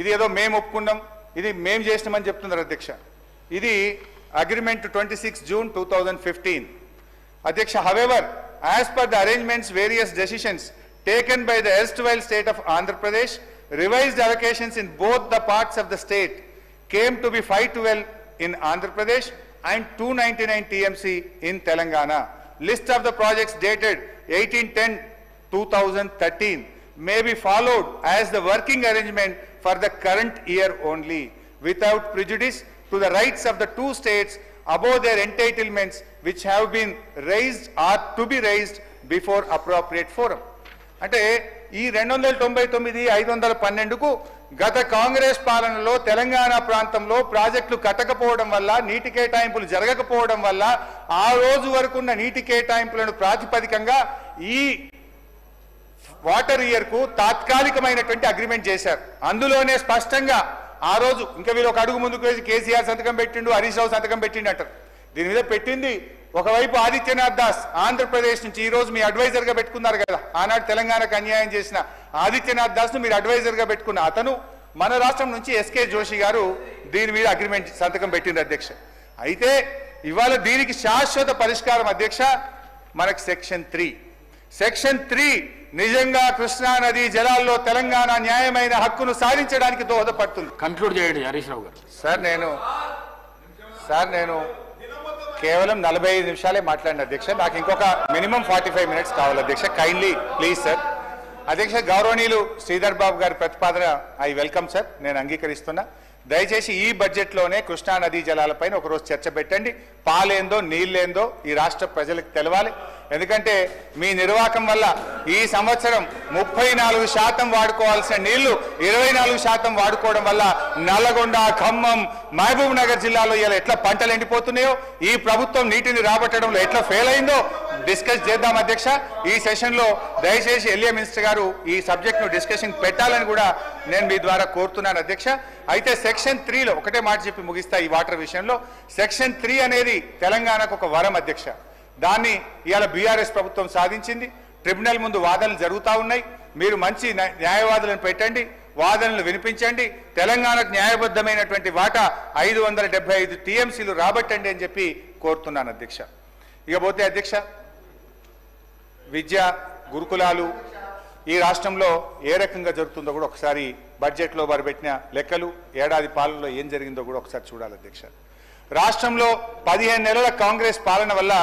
ఇది ఏదో మేము ఒప్పుకున్నాం, ఇది మేము చేసినామని చెప్తున్నారు అధ్యక్ష. ఇది అగ్రిమెంట్ 26 June 2015 అధ్యక్ష. However, as per the arrangements various decisions taken by the erstwhile state of Andhra Pradesh, revised allocations in both the parts of the state came to be 512 in Andhra Pradesh and 299 TMC in Telangana. List of the projects dated 18/10/2013 may be followed as the working arrangement for the current year only, without prejudice to the rights of the two states above their entitlements which have been raised or to be raised before appropriate forum. అంటే ఈ 299 512కు గత కాంగ్రెస్ పాలనలో తెలంగాణ ప్రాంతంలో ప్రాజెక్టులు కట్టకపోవడం వల్ల, నీటి కేటాయింపులు జరగకపోవడం వల్ల ఆ రోజు వరకున్న నీటి కేటాయింపులను ప్రాతిపదికంగా ఈ వాటర్ ఇయర్ కు తాత్కాలికమైనటువంటి అగ్రిమెంట్ చేశారు. అందులోనే స్పష్టంగా ఆ రోజు ఇంకా వీళ్ళు ఒక అడుగు ముందుకు వేసి కేసీఆర్ సంతకం పెట్టిండు, హరీష్ రావు సంతకం పెట్టిండు అంటారు. దీని మీద పెట్టింది ఒకవైపు ఆదిత్యనాథ్ దాస్ ఆంధ్రప్రదేశ్ నుంచి, ఈ రోజు మీ అడ్వైజర్ గా పెట్టుకున్నారు కదా, ఆనాడు తెలంగాణకు అన్యాయం చేసిన ఆదిత్యనాథ్ దాస్ ను మీరు అడ్వైజర్ గా పెట్టుకున్న అతను మన రాష్ట్రం నుంచి ఎస్కే జోషి గారు దీని మీద అగ్రిమెంట్ సంతకం పెట్టిండ్రు అధ్యక్ష. అయితే ఇవాళ దీనికి శాశ్వత పరిష్కారం అధ్యక్ష మనకు సెక్షన్ 3 నిజంగా కృష్ణా నది జలాల్లో తెలంగాణ న్యాయమైన హక్కును సాధించడానికి దోహదపడుతుంది. కంక్లూడ్ చేయండి హరీష్ రావు గారు. సార్ నేను కేవలం 45 నిమిషాలే మాట్లాడిన అధ్యక్ష. నాకు ఇంకొక మినిమం 45 minutes కావాలి అధ్యక్ష. Kindly please sir. అధ్యక్ష, గౌరవనీయులు శ్రీధర్ బాబు గారి ప్రతిపాదన ఐ వెల్కమ్ సార్, నేను అంగీకరిస్తున్నా. దయచేసి ఈ బడ్జెట్లోనే కృష్ణా నదీ జలాలపైన ఒకరోజు చర్చ పెట్టండి. పాలేందో నీళ్ళేందో ఈ రాష్ట్ర ప్రజలకు తెలవాలి. ఎందుకంటే మీ నిర్వాహకం వల్ల ఈ సంవత్సరం 34% వాడుకోవాల్సిన నీళ్లు 24% వాడుకోవడం వల్ల నల్లగొండ, ఖమ్మం, మహబూబ్ నగర్ జిల్లాలో ఇలా ఎట్లా పంటలు ఎండిపోతున్నాయో, ఈ ప్రభుత్వం నీటిని రాబట్టడంలో ఎట్లా ఫెయిల్ అయిందో డిస్కస్ చేద్దాం అధ్యక్ష. ఈ సెషన్ లో దయచేసి ఎల్ఏ మినిస్టర్ గారు ఈ సబ్జెక్ట్ ను డిస్కషన్ పెట్టాలని కూడా నేను మీ ద్వారా కోరుతున్నాను అధ్యక్ష. అయితే సెక్షన్ 3లో ఒకటే మాట చెప్పి ముగిస్తా. ఈ వాటర్ విషయంలో సెక్షన్ 3 అనేది తెలంగాణకు ఒక వరం అధ్యక్ష. దాన్ని ఇవాళ బీఆర్ఎస్ ప్రభుత్వం సాధించింది. ట్రిబ్యునల్ ముందు వాదనలు జరుగుతూ ఉన్నాయి. మీరు మంచి న్యాయవాదులను పెట్టండి, వాదనలు వినిపించండి, తెలంగాణకు న్యాయబద్ధమైనటువంటి వాటా 575 టీఎంసీలు రాబట్టండి అని చెప్పి కోరుతున్నాను అధ్యక్ష. ఇకపోతే అధ్యక్ష, విద్య గురుకులాలు ఈ రాష్ట్రంలో ఏ రకంగా జరుగుతుందో కూడా ఒకసారి బడ్జెట్లో వారు పెట్టిన లెక్కలు, ఏడాది పాలనలో ఏం జరిగిందో కూడా ఒకసారి చూడాలి అధ్యక్ష. రాష్ట్రంలో 15 నెలల కాంగ్రెస్ పాలన వల్ల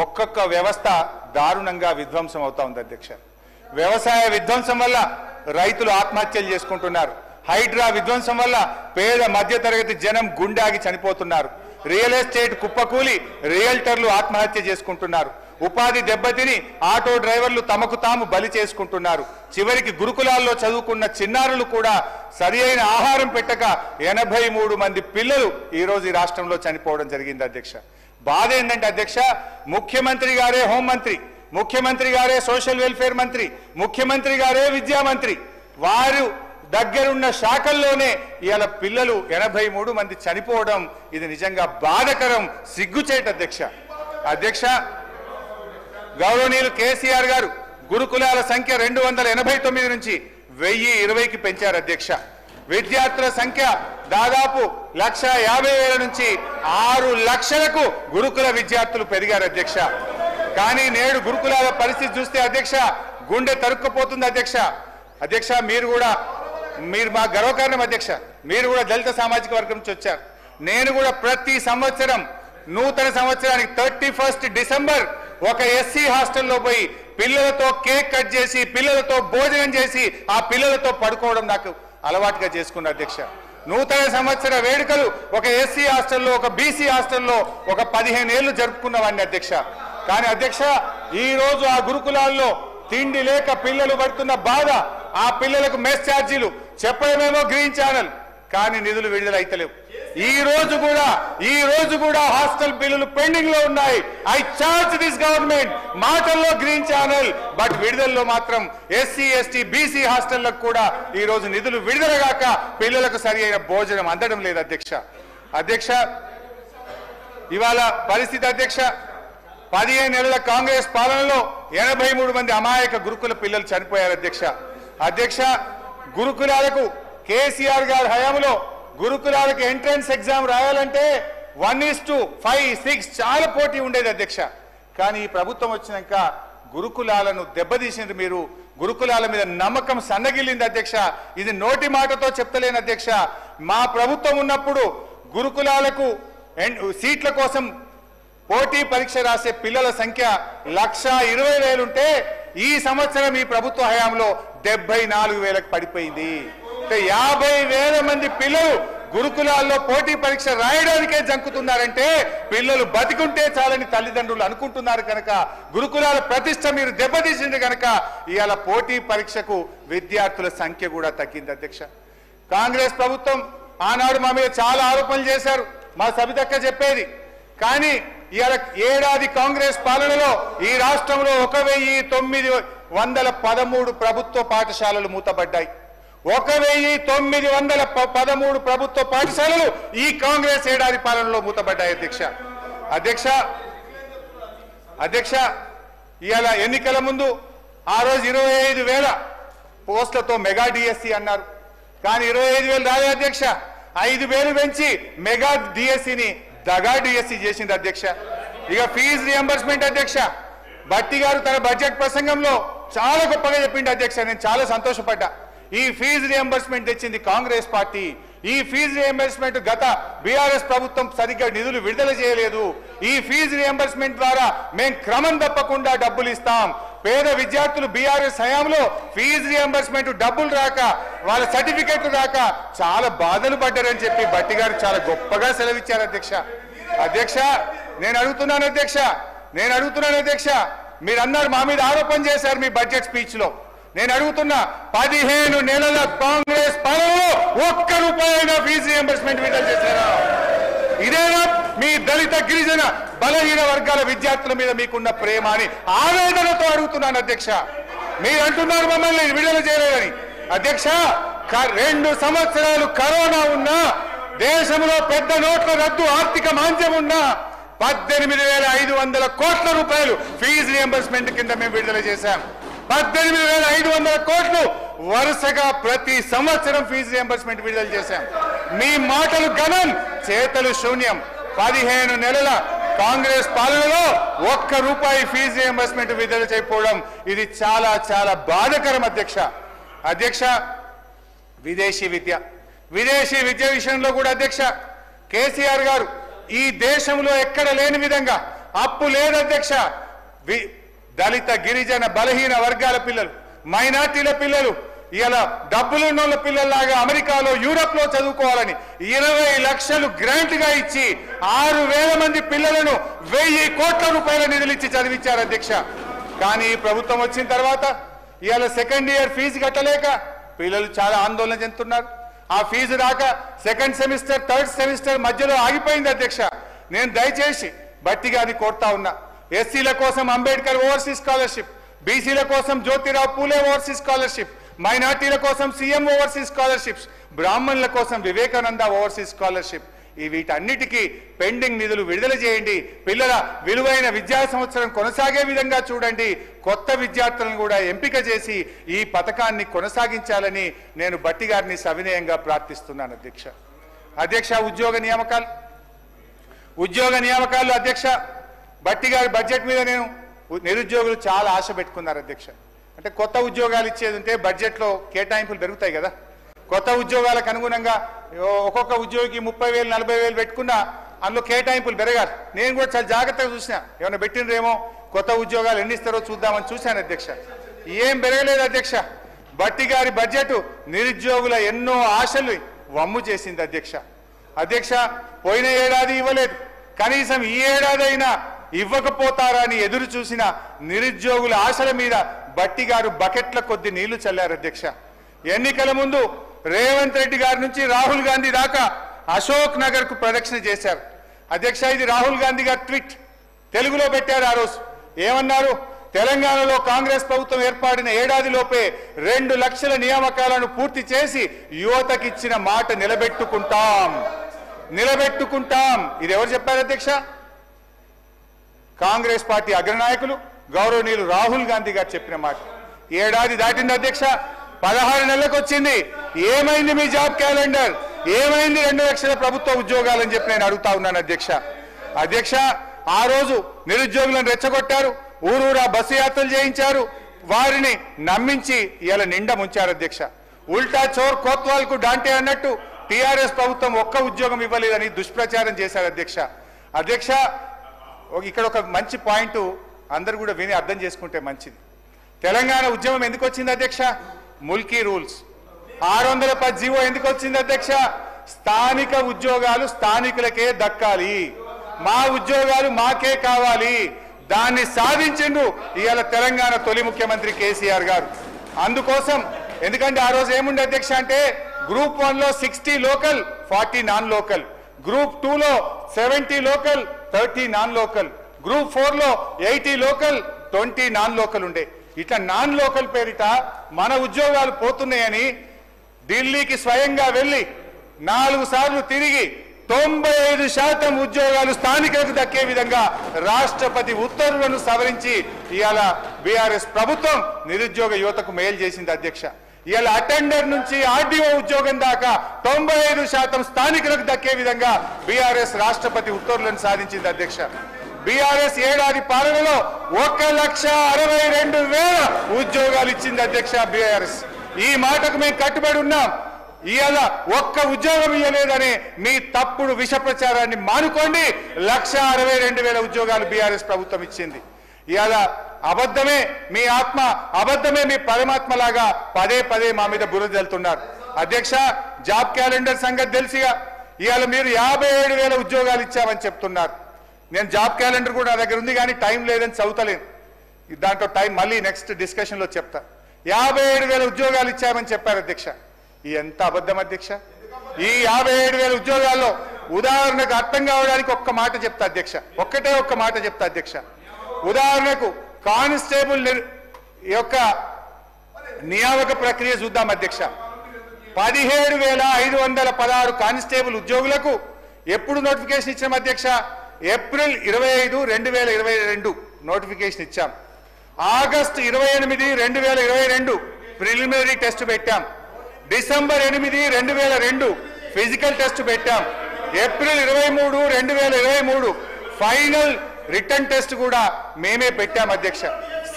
ఒక్కొక్క వ్యవస్థ దారుణంగా విధ్వంసం అవుతా ఉంది అధ్యక్ష. వ్యవసాయ విధ్వంసం వల్ల రైతులు ఆత్మహత్యలు చేసుకుంటున్నారు. హైడ్రా విధ్వంసం వల్ల పేద మధ్యతరగతి జనం గుండాగి చనిపోతున్నారు. రియల్ ఎస్టేట్ కుప్పకూలి రియల్టర్లు ఆత్మహత్య చేసుకుంటున్నారు. ఉపాధి దెబ్బతిని ఆటో డ్రైవర్లు తమకు తాము బలి చేసుకుంటున్నారు. చివరికి గురుకులాల్లో చదువుకున్న చిన్నారులు కూడా సరి అయిన ఆహారం పెట్టక 83 మంది పిల్లలు ఈ రోజు ఈ రాష్ట్రంలో చనిపోవడం జరిగింది అధ్యక్ష. బాధ ఏంటంటే అధ్యక్ష, ముఖ్యమంత్రి గారే హోంమంత్రి, ముఖ్యమంత్రి గారే సోషల్ వెల్ఫేర్ మంత్రి, ముఖ్యమంత్రి గారే విద్యామంత్రి, వారు దగ్గరున్న శాఖల్లోనే ఇవాళ పిల్లలు 83 మంది చనిపోవడం ఇది నిజంగా బాధకరం, సిగ్గుచేట అధ్యక్ష. గౌరవనీయులు కేసీఆర్ గారు గురుకులాల సంఖ్య 289 నుంచి 1020కి పెంచారు అధ్యక్ష. విద్యార్థుల సంఖ్య దాదాపు 1,50,000 నుంచి 6 లక్షలకు గురుకుల విద్యార్థులు పెరిగారు అధ్యక్ష. కానీ నేడు గురుకులాల పరిస్థితి చూస్తే అధ్యక్ష గుండె తరుక్కుపోతుంది అధ్యక్ష. మీరు మా గర్వకారణం అధ్యక్ష. మీరు కూడా దళిత సామాజిక వర్గం నుంచి వచ్చారు. నేను కూడా ప్రతి సంవత్సరం నూతన సంవత్సరానికి 31 డిసెంబర్ ఒక ఎస్సీ హాస్టల్లో పోయి పిల్లలతో కేక్ కట్ చేసి, పిల్లలతో భోజనం చేసి, ఆ పిల్లలతో పడుకోవడం నాకు అలవాటుగా చేసుకున్న అధ్యక్ష. నూతన సంవత్సర వేడుకలు ఒక ఎస్సీ హాస్టల్లో, ఒక బీసీ హాస్టల్లో ఒక 15 ఏళ్లు జరుపుకున్నవాడిని అధ్యక్ష. కానీ అధ్యక్ష ఈ రోజు ఆ గురుకులాల్లో తిండి లేక పిల్లలు పడుతున్న బాధ, ఆ పిల్లలకు మెస్ ఛార్జీలు చెప్పడమేమో గ్రీన్ ఛానల్, కానీ నిధులు విడుదల అయితలేవు. ఈ రోజు కూడా హాస్టల్ బిల్లులు పెండింగ్ లో ఉన్నాయి. ఐ చార్జ్ దిస్ గవర్నమెంట్, మాటల్లో గ్రీన్ ఛానల్, బట్ విడుదలలో మాత్రం ఎస్సీ ఎస్టీ బీసీ హాస్టళ్లకు కూడా ఈ రోజు నిధులు విడుదలగాక పిల్లలకు సరి అయిన భోజనం అందడం లేదు అధ్యక్ష. ఇవాళ పరిస్థితి అధ్యక్ష, 15 నెలల కాంగ్రెస్ పాలనలో 83 మంది అమాయక గురుకుల పిల్లలు చనిపోయారు అధ్యక్ష. గురుకులాలకు కేసీఆర్ గారి హయాంలో గురుకులాలకు ఎంట్రన్స్ ఎగ్జామ్ రాయాలంటే 1:5, 6 చాలా పోటీ ఉండేది అధ్యక్ష. కానీ ఈ ప్రభుత్వం వచ్చినాక గురుకులాలను దెబ్బతీసింది మీరు. గురుకులాల మీద నమ్మకం సన్నగిల్లింది అధ్యక్ష. ఇది నోటి మాటతో చెప్తలేను అధ్యక్ష. మా ప్రభుత్వం ఉన్నప్పుడు గురుకులాలకు సీట్ల కోసం పోటీ పరీక్ష రాసే పిల్లల సంఖ్య 1,20,000 ఉంటే ఈ సంవత్సరం ఈ ప్రభుత్వ హయాంలో 74,000కు పడిపోయింది. అంటే 50,000 మంది పిల్లలు గురుకులాల్లో పోటీ పరీక్ష రాయడానికే జంకుతున్నారంటే పిల్లలు బతికుంటే చాలని తల్లిదండ్రులు అనుకుంటున్నారు కనుక, గురుకులాల ప్రతిష్ట మీరు దెబ్బతీసింది కనుక ఇవాళ పోటీ పరీక్షకు విద్యార్థుల సంఖ్య కూడా తగ్గింది అధ్యక్ష. కాంగ్రెస్ ప్రభుత్వం ఆనాడు మా మీద చాలా ఆరోపణలు చేశారు, మా సబితక్క చెప్పేది. కానీ ఇవాళ ఏడాది కాంగ్రెస్ పాలనలో ఈ రాష్ట్రంలో 1,913 ప్రభుత్వ పాఠశాలలు మూతపడ్డాయి. 1,913 ప్రభుత్వ పాఠశాలలు ఈ కాంగ్రెస్ ఏడాది పాలనలో మూతపడ్డాయి అధ్యక్ష. ఇవాళ ఎన్నికల ముందు ఆ రోజు 25,000 పోస్టులతో మెగా డిఎస్సి అన్నారు. కానీ 25,000 రాలే అధ్యక్ష. 5,000 పెంచి మెగా డిఎస్సిని దగా డిఎస్సి చేసింది అధ్యక్ష. ఇక ఫీజు రియంబర్స్మెంట్ అధ్యక్ష, భట్టి గారు తన బడ్జెట్ ప్రసంగంలో చాలా గొప్పగా చెప్పిండు అధ్యక్ష. నేను చాలా సంతోషపడ్డా. ఈ ఫీజు రియంబర్స్మెంట్ తెచ్చింది కాంగ్రెస్ పార్టీ. ఈ ఫీజు రియంబర్స్మెంట్ గత బీఆర్ఎస్ ప్రభుత్వం సరిగ్గా నిధులు విడుదల చేయలేదు. ఈ ఫీజు రియంబర్స్మెంట్ ద్వారా మేము క్రమం తప్పకుండా డబ్బులు ఇస్తాం. పేద విద్యార్థులు బీఆర్ఎస్ హయాంలో ఫీజు రియంబర్స్మెంట్ డబ్బులు రాక, వాళ్ళ సర్టిఫికెట్లు రాక చాలా బాధలు పడ్డారని చెప్పి భట్టి గారు చాలా గొప్పగా సెలవిచ్చారు అధ్యక్ష. నేను అడుగుతున్నాను అధ్యక్ష, మీరు అన్నారు మా మీద ఆరోపణ చేశారు మీ బడ్జెట్ స్పీచ్ లో. నేను అడుగుతున్నా, 15 నెలల కాంగ్రెస్ పాలనలో ₹1 ఫీజు రియంబర్స్మెంట్ విడుదల చేశారా? ఇదేనా మీ దళిత గిరిజన బలహీన వర్గాల విద్యార్థుల మీద మీకున్న ప్రేమ అని ఆవేదనతో అడుగుతున్నాను అధ్యక్ష. మీరు అంటున్నారు మమ్మల్ని విడుదల చేయలేదని. అధ్యక్ష, 2 సంవత్సరాలు కరోనా ఉన్నా, దేశంలో పెద్ద నోట్ల రద్దు ఆర్థిక మాంద్యం ఉన్నా 18,500 కోట్ల రూపాయలు ఫీజు రియంబర్స్మెంట్ కింద మేము విడుదల చేశాం. 18,500 కోట్లు వరుసగా ప్రతి సంవత్సరం ఫీజు రియంబర్స్మెంట్ విడుదల చేశాం. మీ మాటలు గణం, చేతలు శూన్యం. 15 నెలల కాంగ్రెస్ పాలనలో ₹1 ఫీజు రియంబర్స్మెంట్ విడుదల చేయకపోవడం ఇది చాలా చాలా బాధాకరం అధ్యక్ష. విదేశీ విద్య విషయంలో కూడా అధ్యక్ష, కేసీఆర్ గారు ఈ దేశంలో ఎక్కడ లేని విధంగా అప్పు లేదు అధ్యక్ష. దళిత గిరిజన బలహీన వర్గాల పిల్లలు, మైనార్టీల పిల్లలు ఇలా డబ్బులున్న పిల్లల్లాగా అమెరికాలో యూరప్ లో చదువుకోవాలని 20 లక్షలు గ్రాంట్ గా ఇచ్చి 6,000 మంది పిల్లలను 1,000 కోట్ల రూపాయల నిధులు ఇచ్చి చదివించారు అధ్యక్ష. కానీ ఈ ప్రభుత్వం వచ్చిన తర్వాత ఇవాళ సెకండ్ ఇయర్ ఫీజు కట్టలేక పిల్లలు చాలా ఆందోళన చెందుతున్నారు. ఆ ఫీజు రాక సెకండ్ సెమిస్టర్, థర్డ్ సెమిస్టర్ మధ్యలో ఆగిపోయింది అధ్యక్ష. నేను దయచేసి భట్టి గారిని కోరుతా ఉన్నా, ఎస్సీల కోసం అంబేద్కర్ ఓవర్సీస్ స్కాలర్షిప్, బీసీల కోసం జ్యోతిరావు పూలే ఓవర్సీస్ స్కాలర్షిప్, మైనార్టీల కోసం సీఎం ఓవర్సీస్ స్కాలర్షిప్స్, బ్రాహ్మణుల కోసం వివేకానంద ఓవర్సీస్ స్కాలర్షిప్, వీటన్నిటికీ పెండింగ్ నిధులు విడుదల చేయండి. పిల్లల విలువైన విద్యా సంవత్సరం కొనసాగే విధంగా చూడండి. కొత్త విద్యార్థులను కూడా ఎంపిక చేసి ఈ పథకాన్ని కొనసాగించాలని నేను భట్టి గారిని సవినయంగా ప్రార్థిస్తున్నాను అధ్యక్ష. ఉద్యోగ నియామకాలు అధ్యక్ష, భట్టి గారి బడ్జెట్ మీద నిరుద్యోగులు చాలా ఆశ పెట్టుకున్నారు అధ్యక్ష. అంటే కొత్త ఉద్యోగాలు ఇచ్చేది ఉంటే బడ్జెట్లో కేటాయింపులు పెరుగుతాయి కదా. కొత్త ఉద్యోగాలకు అనుగుణంగా ఒక్కొక్క ఉద్యోగికి 30,000, 40,000 పెట్టుకున్నా అందులో కేటాయింపులు పెరగాలి. నేను కూడా చాలా జాగ్రత్తగా చూసినా, ఏమైనా పెట్టినరేమో, కొత్త ఉద్యోగాలు ఎన్ని ఇస్తారో చూద్దామని చూశాను అధ్యక్ష. ఏం పెరగలేదు అధ్యక్ష. భట్టి గారి బడ్జెట్ నిరుద్యోగుల ఎన్నో ఆశలు వమ్ము చేసింది అధ్యక్ష. పోయిన ఏడాది ఇవ్వలేదు, కనీసం ఈ ఏడాదైనా ఇవ్వకపోతారా అని ఎదురు చూసిన నిరుద్యోగుల ఆశల మీద భట్టి గారు బకెట్ల కొద్ది నీళ్లు చల్లారు అధ్యక్ష. ఎన్నికల ముందు రేవంత్ రెడ్డి గారి నుంచి రాహుల్ గాంధీ దాకా అశోక్ నగర్ కు ప్రదక్షిణ చేశారు. అధ్యక్ష, ఇది రాహుల్ గాంధీ గారు ట్వీట్ తెలుగులో పెట్టారు. ఆ రోజు ఏమన్నారు? తెలంగాణలో కాంగ్రెస్ ప్రభుత్వం ఏర్పడిన ఏడాదిలోపే 2 లక్షల నియామకాలను పూర్తి చేసి యువతకిచ్చిన మాట నిలబెట్టుకుంటాం. ఇది ఎవరు చెప్పారు అధ్యక్ష? కాంగ్రెస్ పార్టీ అగ్రనాయకులు గౌరవనీయులు రాహుల్ గాంధీ గారు చెప్పిన మాట. ఏడాది దాటింది అధ్యక్ష, 16 నెలలకు వచ్చింది. ఏమైంది మీ జాబ్ క్యాలెండర్? ఏమైంది 2 లక్షల ప్రభుత్వ ఉద్యోగాలని చెప్పి నేను అడుగుతా ఉన్నాను అధ్యక్ష. ఆ రోజు నిరుద్యోగులను రెచ్చగొట్టారు, ఊరూరా బస్సు యాత్రలు చేయించారు, వారిని నమ్మించి ఇలా నిండా ముంచారు అధ్యక్ష. ఉల్టా చోర్ కోత్వాల్ కు డాంటే అన్నట్టు టీఆర్ఎస్ ప్రభుత్వం ఒక్క ఉద్యోగం ఇవ్వలేదని దుష్ప్రచారం చేశారు అధ్యక్ష. ఇక్కడ ఒక మంచి పాయింట్ అందరూ కూడా విని అర్థం చేసుకుంటే మంచిది. తెలంగాణ ఉద్యమం ఎందుకు వచ్చింది అధ్యక్ష? ముల్కీ రూల్స్. 610 జీవో ఎందుకు వచ్చింది అధ్యక్ష? స్థానిక ఉద్యోగాలు స్థానికులకే దక్కాలి, మా ఉద్యోగాలు మాకే కావాలి. దాన్ని సాధించిండు ఇవాళ తెలంగాణ తొలి ముఖ్యమంత్రి కేసీఆర్ గారు. అందుకోసం ఎందుకంటే ఆ రోజు ఏముండే అధ్యక్ష అంటే గ్రూప్ 1లో 60 లోకల్ 40 నాన్ లోకల్, గ్రూప్ 2లో 70 లోకల్ 30 నాన్ లోకల్, గ్రూప్ 4లో 80 లోకల్ 20 నాన్ లోకల్ ఉండే. ఇట్లా నాన్ లోకల్ పేరిట మన ఉద్యోగాలు పోతున్నాయని ఢిల్లీకి స్వయంగా వెళ్లి 4 సార్లు తిరిగి 95% ఉద్యోగాలు స్థానికులకు దక్కే విధంగా రాష్ట్రపతి ఉత్తర్వులను సవరించి ఇవాళ బీఆర్ఎస్ ప్రభుత్వం నిరుద్యోగ యువతకు మేలు చేసింది అధ్యక్ష. ఇవాళ అటెండర్ నుంచి ఆర్డీఓ ఉద్యోగం దాకా 95% స్థానికులకు దక్కే విధంగా బీఆర్ఎస్ రాష్ట్రపతి ఉత్తర్వులను సాధించింది అధ్యక్ష. బీఆర్ఎస్ ఏడాది పాలనలో 1,62,000 ఉద్యోగాలు ఇచ్చింది అధ్యక్ష బీఆర్ఎస్. ఈ మాటకు మేము కట్టుబడి ఉన్నాం. ఇవాళ ఒక్క ఉద్యోగం ఇవ్వలేదని మీ తప్పుడు విష ప్రచారాన్ని మానుకోండి. 1,62,000 ఉద్యోగాలు బీఆర్ఎస్ ప్రభుత్వం ఇచ్చింది. ఇవాళ అబద్ధమే మీ ఆత్మ, అబద్ధమే మీ పరమాత్మలాగా పదే మా మీద బురద జల్లుతున్నారు అధ్యక్ష. జాబ్ క్యాలెండర్ సంగతి తెలిసిగా ఇవాళ మీరు 57,000 ఉద్యోగాలు ఇచ్చామని చెప్తున్నారు. నేను జాబ్ క్యాలెండర్ కూడా నా దగ్గర ఉంది కానీ టైం లేదని చదువుతలేను. దాంట్లో టైం మళ్ళీ నెక్స్ట్ డిస్కషన్ లో చెప్తా. 57,000 ఉద్యోగాలు ఇచ్చామని చెప్పారు అధ్యక్ష. ఎంత అబద్ధం అధ్యక్ష. ఈ 57,000 ఉద్యోగాల్లో ఉదాహరణకు అర్థం కావడానికి ఒక్క మాట చెప్తా అధ్యక్ష, ఒక్క మాట చెప్తా అధ్యక్ష. ఉదాహరణకు కానిస్టేబుల్ యొక్క నియామక ప్రక్రియ చూద్దాం అధ్యక్ష. 17,516 కానిస్టేబుల్ ఉద్యోగులకు ఎప్పుడు నోటిఫికేషన్ ఇచ్చాం అధ్యక్ష? ఏప్రిల్ 25, 2022 నోటిఫికేషన్ ఇచ్చాం. ఆగస్టు 28, 2022 ప్రిలిమినరీ టెస్ట్ పెట్టాం. డిసెంబర్ 8, 2002 ఫిజికల్ టెస్ట్ పెట్టాం. ఏప్రిల్ 23, 2023 ఫైనల్ రిటర్న్ టెస్ట్ కూడా మేమే పెట్టాం అధ్యక్ష.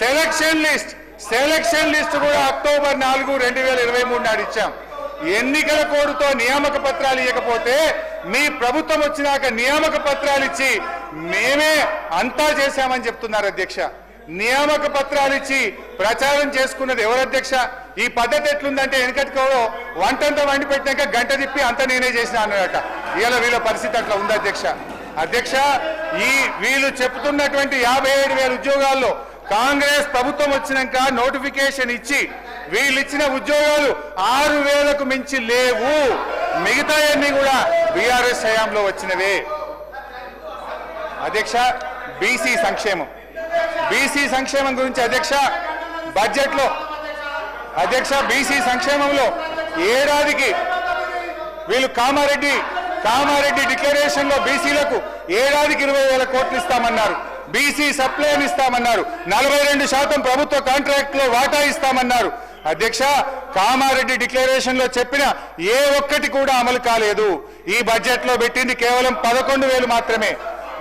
సెలక్షన్ లిస్ట్ కూడా అక్టోబర్ 4, 2023 నాడు ఇచ్చాం. ఎన్నికల కోడ్తో నియామక పత్రాలు ఇవ్వకపోతే మీ ప్రభుత్వం వచ్చినాక నియామక పత్రాలు ఇచ్చి మేమే అంతా చేశామని చెప్తున్నారు అధ్యక్ష. నియామక పత్రాలు ఇచ్చి ప్రచారం చేసుకున్నది ఎవరు అధ్యక్ష? ఈ పద్ధతి ఎట్లుందంటే వెనకటికోవో వంటంతా వండి పెట్టినాక గంట తిప్పి అంతా నేనే చేసిన అన్నదట. ఇవాళ వీళ్ళ పరిస్థితి అట్లా ఉంది అధ్యక్ష. ఈ వీళ్ళు చెప్తున్నటువంటి 57,000 ఉద్యోగాల్లో కాంగ్రెస్ ప్రభుత్వం వచ్చినాక నోటిఫికేషన్ ఇచ్చి వీళ్ళు ఇచ్చిన ఉద్యోగాలు 6,000కు మించి లేవు. మిగతా అన్ని కూడా బీఆర్ఎస్ హయాంలో వచ్చినవే అధ్యక్ష. బీసీ సంక్షేమం గురించి అధ్యక్ష బడ్జెట్ లో అధ్యక్ష బీసీ సంక్షేమంలో ఏడాదికి వీళ్ళు కామారెడ్డి డిక్లరేషన్ లో బీసీలకు ఏడాదికి 20,000 కోట్లు ఇస్తామన్నారు. బీసీ సప్లైని ఇస్తామన్నారు. 42% ప్రభుత్వ కాంట్రాక్ట్ లో వాటా ఇస్తామన్నారు అధ్యక్ష. కామారెడ్డి డిక్లరేషన్ లో చెప్పిన ఏ ఒక్కటి కూడా అమలు కాలేదు. ఈ బడ్జెట్ లో పెట్టింది కేవలం 11,000 మాత్రమే.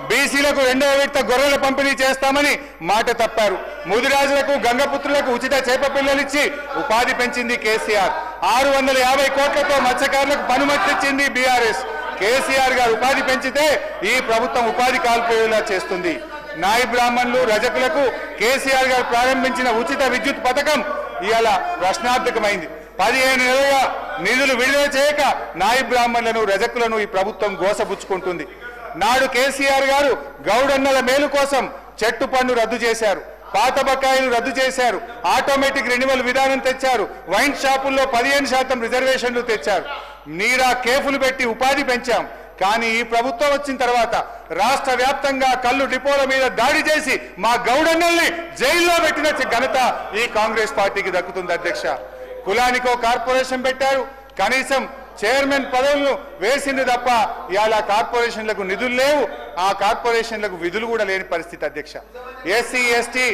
బీసీలకు 2వ విడత గొర్రెల పంపిణీ చేస్తామని మాట తప్పారు. ముదిరాజులకు గంగపుత్రులకు ఉచిత చేప పిల్లలిచ్చి ఉపాధి పెంచింది కేసీఆర్. 650 కోట్లతో మత్స్యకారులకు పనుమతిచ్చింది బీఆర్ఎస్. కేసీఆర్ గారు ఉపాధి పెంచితే ఈ ప్రభుత్వం ఉపాధి కాల్పోయేలా చేస్తుంది. నాయి బ్రాహ్మణులు రజకులకు కేసీఆర్ గారు ప్రారంభించిన ఉచిత విద్యుత్ పథకం ఇవాళ ప్రశ్నార్థకమైంది. 15 నెలలుగా నిధులు విడుదల చేయక నాయి బ్రాహ్మణులను రజకులను ఈ ప్రభుత్వం గోసబుచ్చుకుంటుంది. నాడు కేసీఆర్ గారు గౌడన్నల మేలు కోసం చెట్టు పన్ను రద్దు చేశారు. పాత బకాయిలు రద్దు చేశారు, ఆటోమేటిక్ రెన్యువల్ విధానం తెచ్చారు, వైన్ షాపుల్లో 15% రిజర్వేషన్లు తెచ్చారు, నీరా కేఫ్లు పెట్టి ఉపాధి పెంచాం. కానీ ఈ ప్రభుత్వం వచ్చిన తర్వాత రాష్ట్ర వ్యాప్తంగా కళ్ళు డిపోల మీద దాడి చేసి మా గౌడన్నల్ని జైల్లో పెట్టిన ఘనత ఈ కాంగ్రెస్ పార్టీకి దక్కుతుంది అధ్యక్ష. కులానికో కార్పొరేషన్ పెట్టారు, కనీసం చైర్మన్ పదవులను వేసింది తప్ప ఇవాళ కార్పొరేషన్లకు నిధులు లేవు, ఆ కార్పొరేషన్లకు విధులు కూడా లేని పరిస్థితి అధ్యక్ష. ఎస్సీ ఎస్టీ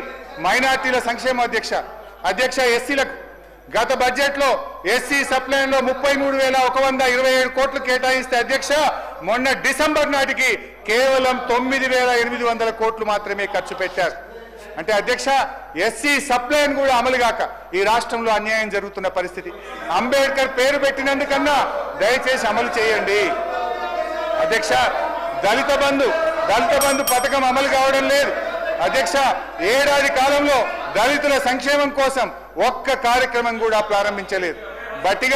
మైనార్టీల సంక్షేమ అధ్యక్ష ఎస్సీలకు గత బడ్జెట్ లో ఎస్సీ సప్లైన్ లో 33,127 కోట్లు కేటాయిస్తే అధ్యక్ష మొన్న డిసెంబర్ నాటికి కేవలం 9,800 కోట్లు మాత్రమే ఖర్చు పెట్టారు. అంటే అధ్యక్ష ఎస్సీ సప్లైన్ కూడా అమలు కాక ఈ రాష్ట్రంలో అన్యాయం జరుగుతున్న పరిస్థితి. అంబేద్కర్ పేరు పెట్టినందుకన్నా దయచేసి అమలు చేయండి అధ్యక్ష. దళిత బంధు పథకం అమలు కావడం లేదు అధ్యక్ష. ఏడాది కాలంలో దళితుల సంక్షేమం కోసం ఒక్క కార్యక్రమం కూడా ప్రారంభించలేదు. బట్టి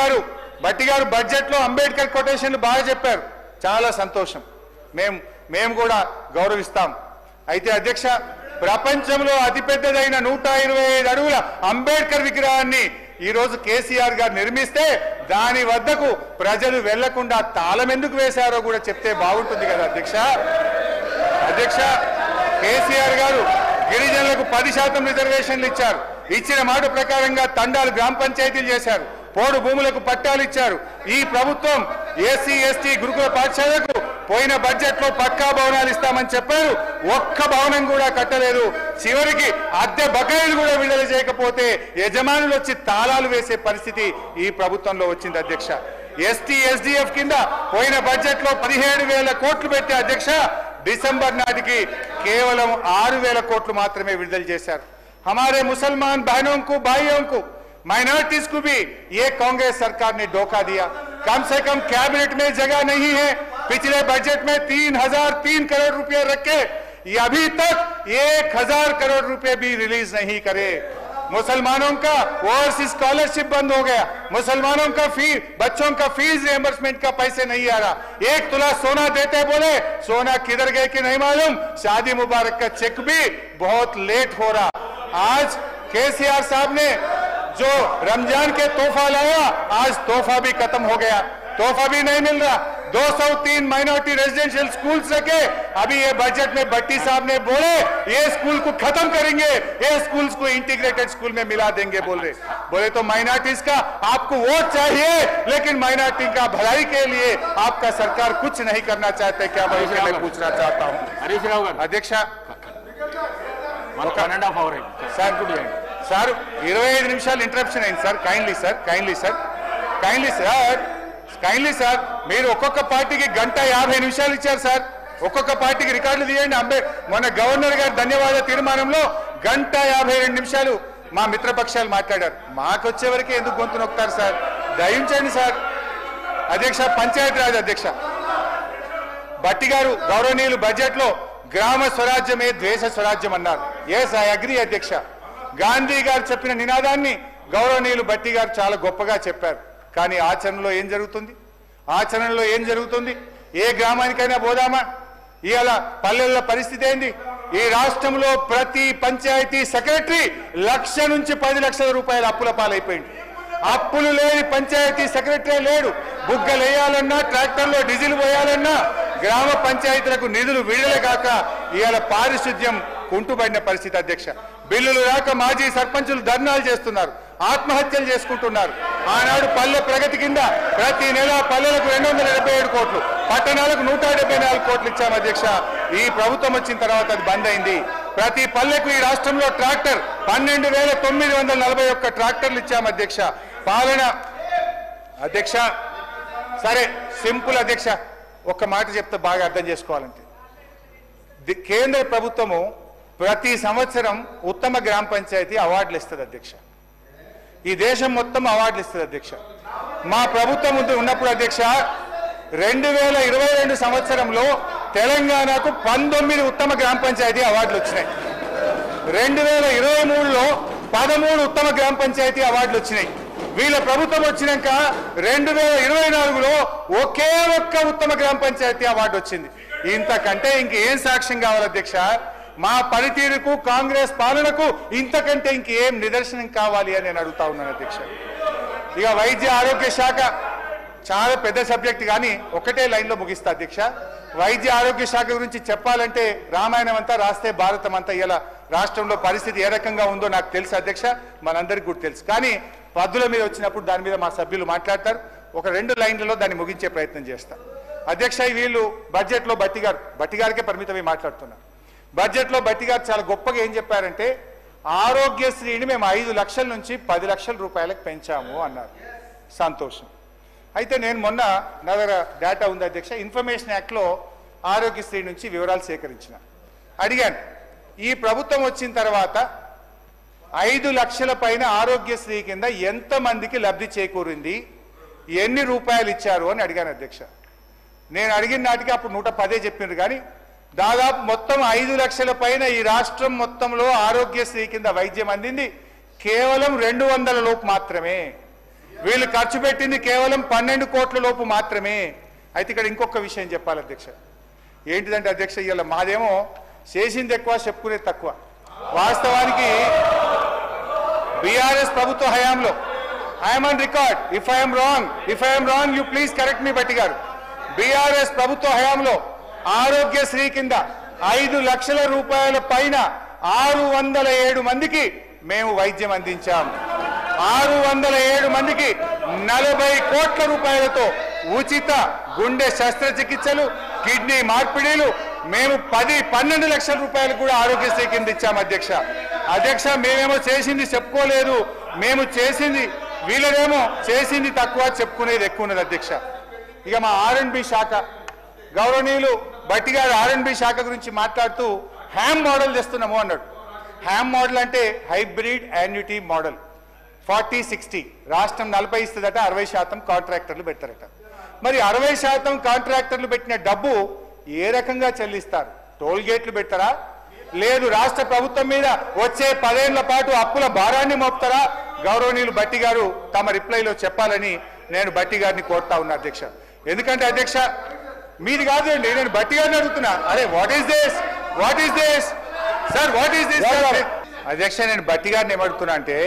గారు బడ్జెట్ లో అంబేద్కర్ కొటేషన్లు బాగా చెప్పారు, చాలా సంతోషం, మేము కూడా గౌరవిస్తాం. అయితే అధ్యక్ష ప్రపంచంలో అతిపెద్దదైన 125 అడుగుల అంబేద్కర్ విగ్రహాన్ని ఈ రోజు కేసీఆర్ గారు నిర్మిస్తే దాని వద్దకు ప్రజలు వెళ్లకుండా తాళం ఎందుకు వేశారో కూడా చెప్తే బాగుంటుంది కదా అధ్యక్ష. కేసీఆర్ గారు గిరిజనులకు 10% రిజర్వేషన్లు ఇచ్చారు, ఇచ్చిన మాట ప్రకారంగా తండాలు గ్రామ పంచాయతీలు చేశారు, పోడు భూములకు పట్టాలు ఇచ్చారు. ఈ ప్రభుత్వం ఎస్సీ ఎస్టీ గురుకుల పాఠశాలకు పోయిన బడ్జెట్ లో పక్కా భవనాలు ఇస్తామని చెప్పారు, ఒక్క భవనం కూడా కట్టలేదు. చివరికి అద్దె బకాయిలు కూడా విడుదల చేయకపోతే యజమానులు వచ్చి తాళాలు వేసే పరిస్థితి ఈ ప్రభుత్వంలో వచ్చింది అధ్యక్ష. ఎస్టీ ఎస్డిఎఫ్ కింద పోయిన బడ్జెట్ లో 17,000 కోట్లు పెట్టే అధ్యక్ష డిసెంబర్ నాటికి కేవలం 6,000 కోట్లు మాత్రమే విడుదల చేశారు. हमारे मुसलमान बहनों को भाइयों को माइनॉरिटीज को भी ये कांग्रेस सरकार ने धोखा दिया. कम से कम कैबिनेट में जगह नहीं है. पिछले बजट में 3,003 करोड़ रुपए रखे, अभी तक 1,000 करोड़ रुपए भी रिलीज नहीं करे. मुसलमानों का ओवरसीज स्कॉलरशिप बंद हो गया, मुसलमानों का बच्चों का फीस रिएंबर्समेंट का पैसे नहीं आ रहा. 1 तोला सोना देते बोले सोना किधर गए कि नहीं मालूम. शादी मुबारक का चेक भी बहुत लेट हो रहा. आज केसीआर साहब ने जो रमजान के तोहफा लाया, आज तोहफा भी खत्म हो गया, तोहफा भी नहीं मिल रहा. 203 माइनॉरिटी रेजिडेंशियल स्कूल्स रखे, अभी ये बजट में भट्टी साहब ने बोले ये स्कूल को खत्म करेंगे, ये स्कूल्स को इंटीग्रेटेड स्कूल में मिला देंगे. बोले तो माइनॉरिटीज का आपको वोट चाहिए, लेकिन माइनॉरिटी का भलाई के लिए आपका सरकार कुछ नहीं करना चाहते. क्या मैं पूछना चाहता हूँ हरीश राव गाరు अध्यक्ष. 1.5 hour సార్ 25 నిమిషాలు ఇంటరప్షన్ అయింది సార్. కైండ్లీ సార్ మీరు ఒక్కొక్క పార్టీకి 1:50 నిమిషాలు ఇచ్చారు సార్. ఒక్కొక్క పార్టీకి రికార్డులు తీయండి. మన గవర్నర్ గారి ధన్యవాద తీర్మానంలో 1:52 నిమిషాలు మా మిత్రపక్షాలు మాట్లాడారు. మాకు వచ్చే వరకే ఎందుకు గొంతు నొక్కుతారు సార్, దయించండి సార్. అధ్యక్ష పంచాయతీరాజ్ అధ్యక్ష భట్టి గారు గౌరవనీయులు బడ్జెట్ లో గ్రామ స్వరాజ్యమే దేశ స్వరాజ్యం అన్నారు. ఎస్ ఐ అగ్రీ అధ్యక్ష. గాంధీ గారు చెప్పిన నినాదాన్ని గౌరవనీయులు భట్టి గారు చాలా గొప్పగా చెప్పారు. కానీ ఆచరణలో ఏం జరుగుతుంది? ఏ గ్రామానికైనా పోదామా? ఇవాళ పల్లెల పరిస్థితి ఏంది? ఈ రాష్ట్రంలో ప్రతి పంచాయతీ సెక్రటరీ 1,00,000 నుంచి 10 లక్షల రూపాయల అప్పుల పాలైపోయింది. అప్పులు లేని పంచాయతీ సెక్రటరీ లేడు. బుగ్గలు వేయాలన్నా, ట్రాక్టర్లో డీజిల్ పోయాలన్నా గ్రామ పంచాయతీలకు నిధులు విడుదల కాక ఇవాళ పారిశుద్ధ్యం కుంటుబడిన పరిస్థితి అధ్యక్ష. బిల్లులు రాక మాజీ సర్పంచులు ధర్నాలు చేస్తున్నారు, ఆత్మహత్యలు చేసుకుంటున్నారు. ఆనాడు పల్లె ప్రగతి కింద ప్రతి నెల పల్లెలకు 277 కోట్లు, పట్టణాలకు 174 కోట్లు ఇచ్చాము అధ్యక్ష. ఈ ప్రభుత్వం వచ్చిన తర్వాత అది బంద్ అయింది. ప్రతి పల్లెకు ఈ రాష్ట్రంలో ట్రాక్టర్ 12,941 ట్రాక్టర్లు ఇచ్చాము అధ్యక్ష. పాలన అధ్యక్ష సరే సింపుల్ అధ్యక్ష, ఒక్క మాట చెప్తే బాగా అర్థం చేసుకోవాలంటే కేంద్ర ప్రభుత్వము ప్రతి సంవత్సరం ఉత్తమ గ్రామ పంచాయతీ అవార్డులు ఇస్తుంది అధ్యక్ష. ఈ దేశం మొత్తం అవార్డులు ఇస్తుంది అధ్యక్ష. మా ప్రభుత్వం ఉన్నప్పుడు అధ్యక్ష 2022 సంవత్సరంలో తెలంగాణకు 19 ఉత్తమ గ్రామ పంచాయతీ అవార్డులు వచ్చినాయి. 2023లో 13 ఉత్తమ గ్రామ పంచాయతీ అవార్డులు వచ్చినాయి. వీళ్ళ ప్రభుత్వం వచ్చినాక 2024లో ఒకే ఒక్క ఉత్తమ గ్రామ పంచాయతీ అవార్డు వచ్చింది. ఇంతకంటే ఇంకేం సాక్ష్యం కావాలి అధ్యక్ష? మా పనితీరుకు కాంగ్రెస్ పాలనకు ఇంతకంటే ఇంకేం నిదర్శనం కావాలి అని నేను అడుగుతా ఉన్నాను అధ్యక్ష. ఇక వైద్య ఆరోగ్య శాఖ చాలా పెద్ద సబ్జెక్ట్ కానీ ఒకటే లైన్లో ముగిస్తా అధ్యక్ష. వైద్య ఆరోగ్య శాఖ గురించి చెప్పాలంటే రామాయణం అంతా రాస్తే భారతం అంతా ఇలా రాష్ట్రంలో పరిస్థితి ఏ రకంగా ఉందో నాకు తెలుసు అధ్యక్ష, మనందరికీ కూడా తెలుసు. కానీ పద్దుల మీద వచ్చినప్పుడు దాని మీద మా సభ్యులు మాట్లాడతారు. ఒక 2 లైన్లలో దాన్ని ముగించే ప్రయత్నం చేస్తా అధ్యక్ష. వీళ్ళు బడ్జెట్లో బట్టి గారికే పరిమితమై మాట్లాడుతున్నారు. బడ్జెట్లో బట్టి గారు చాలా గొప్పగా ఏం చెప్పారంటే ఆరోగ్యశ్రీని మేము 5 లక్షల నుంచి 10 లక్షల రూపాయలకు పెంచాము అన్నారు. సంతోషం. అయితే నేను మొన్న నా దగ్గర డేటా ఉంది అధ్యక్ష, ఇన్ఫర్మేషన్ యాక్ట్లో ఆరోగ్యశ్రీ నుంచి వివరాలు సేకరించిన అడిగాను. ఈ ప్రభుత్వం వచ్చిన తర్వాత 5 లక్షల పైన ఆరోగ్యశ్రీ కింద ఎంతమందికి లబ్ధి చేకూరింది, ఎన్ని రూపాయలు ఇచ్చారు అని అడిగాను అధ్యక్ష. నేను అడిగిన నాటికి అప్పుడు 110 చెప్పిండ్రు, కానీ దాదాపు మొత్తం 5 లక్షల పైన ఈ రాష్ట్రం మొత్తంలో ఆరోగ్యశ్రీ కింద వైద్యం అందింది కేవలం 200 లోపు మాత్రమే. వీళ్ళు ఖర్చు పెట్టింది కేవలం 12 కోట్ల లోపు మాత్రమే. అయితే ఇక్కడ ఇంకొక విషయం చెప్పాలి అధ్యక్ష. ఏంటిదంటే అధ్యక్ష, ఇవాళ మాదేమో చేసింది ఎక్కువ చెప్పుకునేది తక్కువ. వాస్తవానికి బీఆర్ఎస్ ప్రభుత్వ హయాంలో I'm on record, if I'm wrong you please correct me Bhatti గారు. బీఆర్ఎస్ ప్రభుత్వ హయాంలో ఆరోగ్యశ్రీ కింద 5 లక్షల రూపాయల పైన 607 మందికి మేము వైద్యం అందించాం. 607 మందికి 40 కోట్ల రూపాయలతో ఉచిత గుండె శస్త్రచికిత్సలు, కిడ్నీ మార్పిడిలు మేము 10-12 లక్షల రూపాయలు కూడా ఆరోగ్యశ్రీ కింద ఇచ్చాం అధ్యక్ష. మేమేమో చేసింది చెప్పుకోలేదు, మేము చేసింది, వీళ్ళనేమో చేసింది తక్కువ చెప్పుకునేది ఎక్కువ ఉన్నది అధ్యక్ష. ఇక మా R&B శాఖ గౌరవనీయులు బట్టి గారు R&B శాఖ గురించి మాట్లాడుతూ హ్యామ్ మోడల్ తెస్తున్నాము అన్నాడు. హ్యామ్ మోడల్ అంటే హైబ్రిడ్ యాన్యుటీ మోడల్. 40-60 రాష్ట్రం 40 ఇస్తుందట, 60% కాంట్రాక్టర్లు పెట్టారట. మరి 60% కాంట్రాక్టర్లు పెట్టిన డబ్బు ఏ రకంగా చెల్లిస్తారు? టోల్ గేట్లు పెట్టారా, లేదు రాష్ట్ర ప్రభుత్వం మీద వచ్చే 10 ఏళ్ల పాటు అప్పుల భారాన్ని మోపుతారా? గౌరవనీయులు బట్టి గారు తమ రిప్లైలో చెప్పాలని నేను బట్టి గారిని కోరుతా ఉన్నా అధ్యక్ష. ఎందుకంటే అధ్యక్ష మీది కాదండి, నేను బట్టి గారిని అడుగుతున్నా. అరే what is this sir, what is this అధ్యక్ష? నేను బట్టి గారిని ఏమడుగుతున్నా అంటే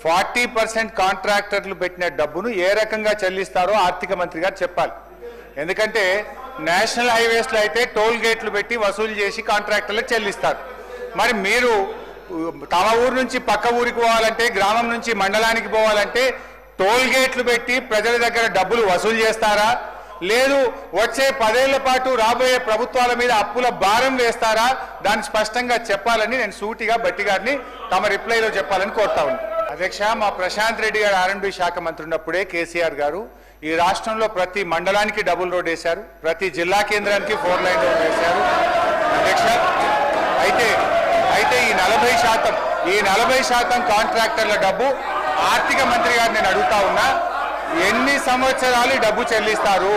40% కాంట్రాక్టర్లు పెట్టిన డబ్బును ఏ రకంగా చెల్లిస్తారో ఆర్థిక మంత్రి గారు చెప్పాలి. ఎందుకంటే నేషనల్ హైవేస్లో అయితే టోల్ గేట్లు పెట్టి వసూలు చేసి కాంట్రాక్టర్లకు చెల్లిస్తారు. మరి మీరు తమ ఊరు నుంచి పక్క ఊరికి పోవాలంటే, గ్రామం నుంచి మండలానికి పోవాలంటే టోల్ గేట్లు పెట్టి ప్రజల దగ్గర డబ్బులు వసూలు చేస్తారా, లేదు వచ్చే 10 ఏళ్ల పాటు రాబోయే ప్రభుత్వాల మీద అప్పుల భారం వేస్తారా? దాన్ని స్పష్టంగా చెప్పాలని నేను సూటిగా బట్టి గారిని తమ రిప్లైలో చెప్పాలని కోరుతా ఉన్నాను అధ్యక్ష. మా ప్రశాంత్ రెడ్డి గారు R&B శాఖ మంత్రి ఉన్నప్పుడే కేసీఆర్ గారు ఈ రాష్ట్రంలో ప్రతి మండలానికి డబుల్ రోడ్ వేశారు, ప్రతి జిల్లా కేంద్రానికి 4 లైన్ రోడ్ వేశారు అధ్యక్ష. అయితే ఈ 40% కాంట్రాక్టర్ల డబ్బు ఆర్థిక మంత్రి గారు నేను అడుగుతా ఉన్నా, ఎన్ని సంవత్సరాలు డబ్బు చెల్లిస్తారు?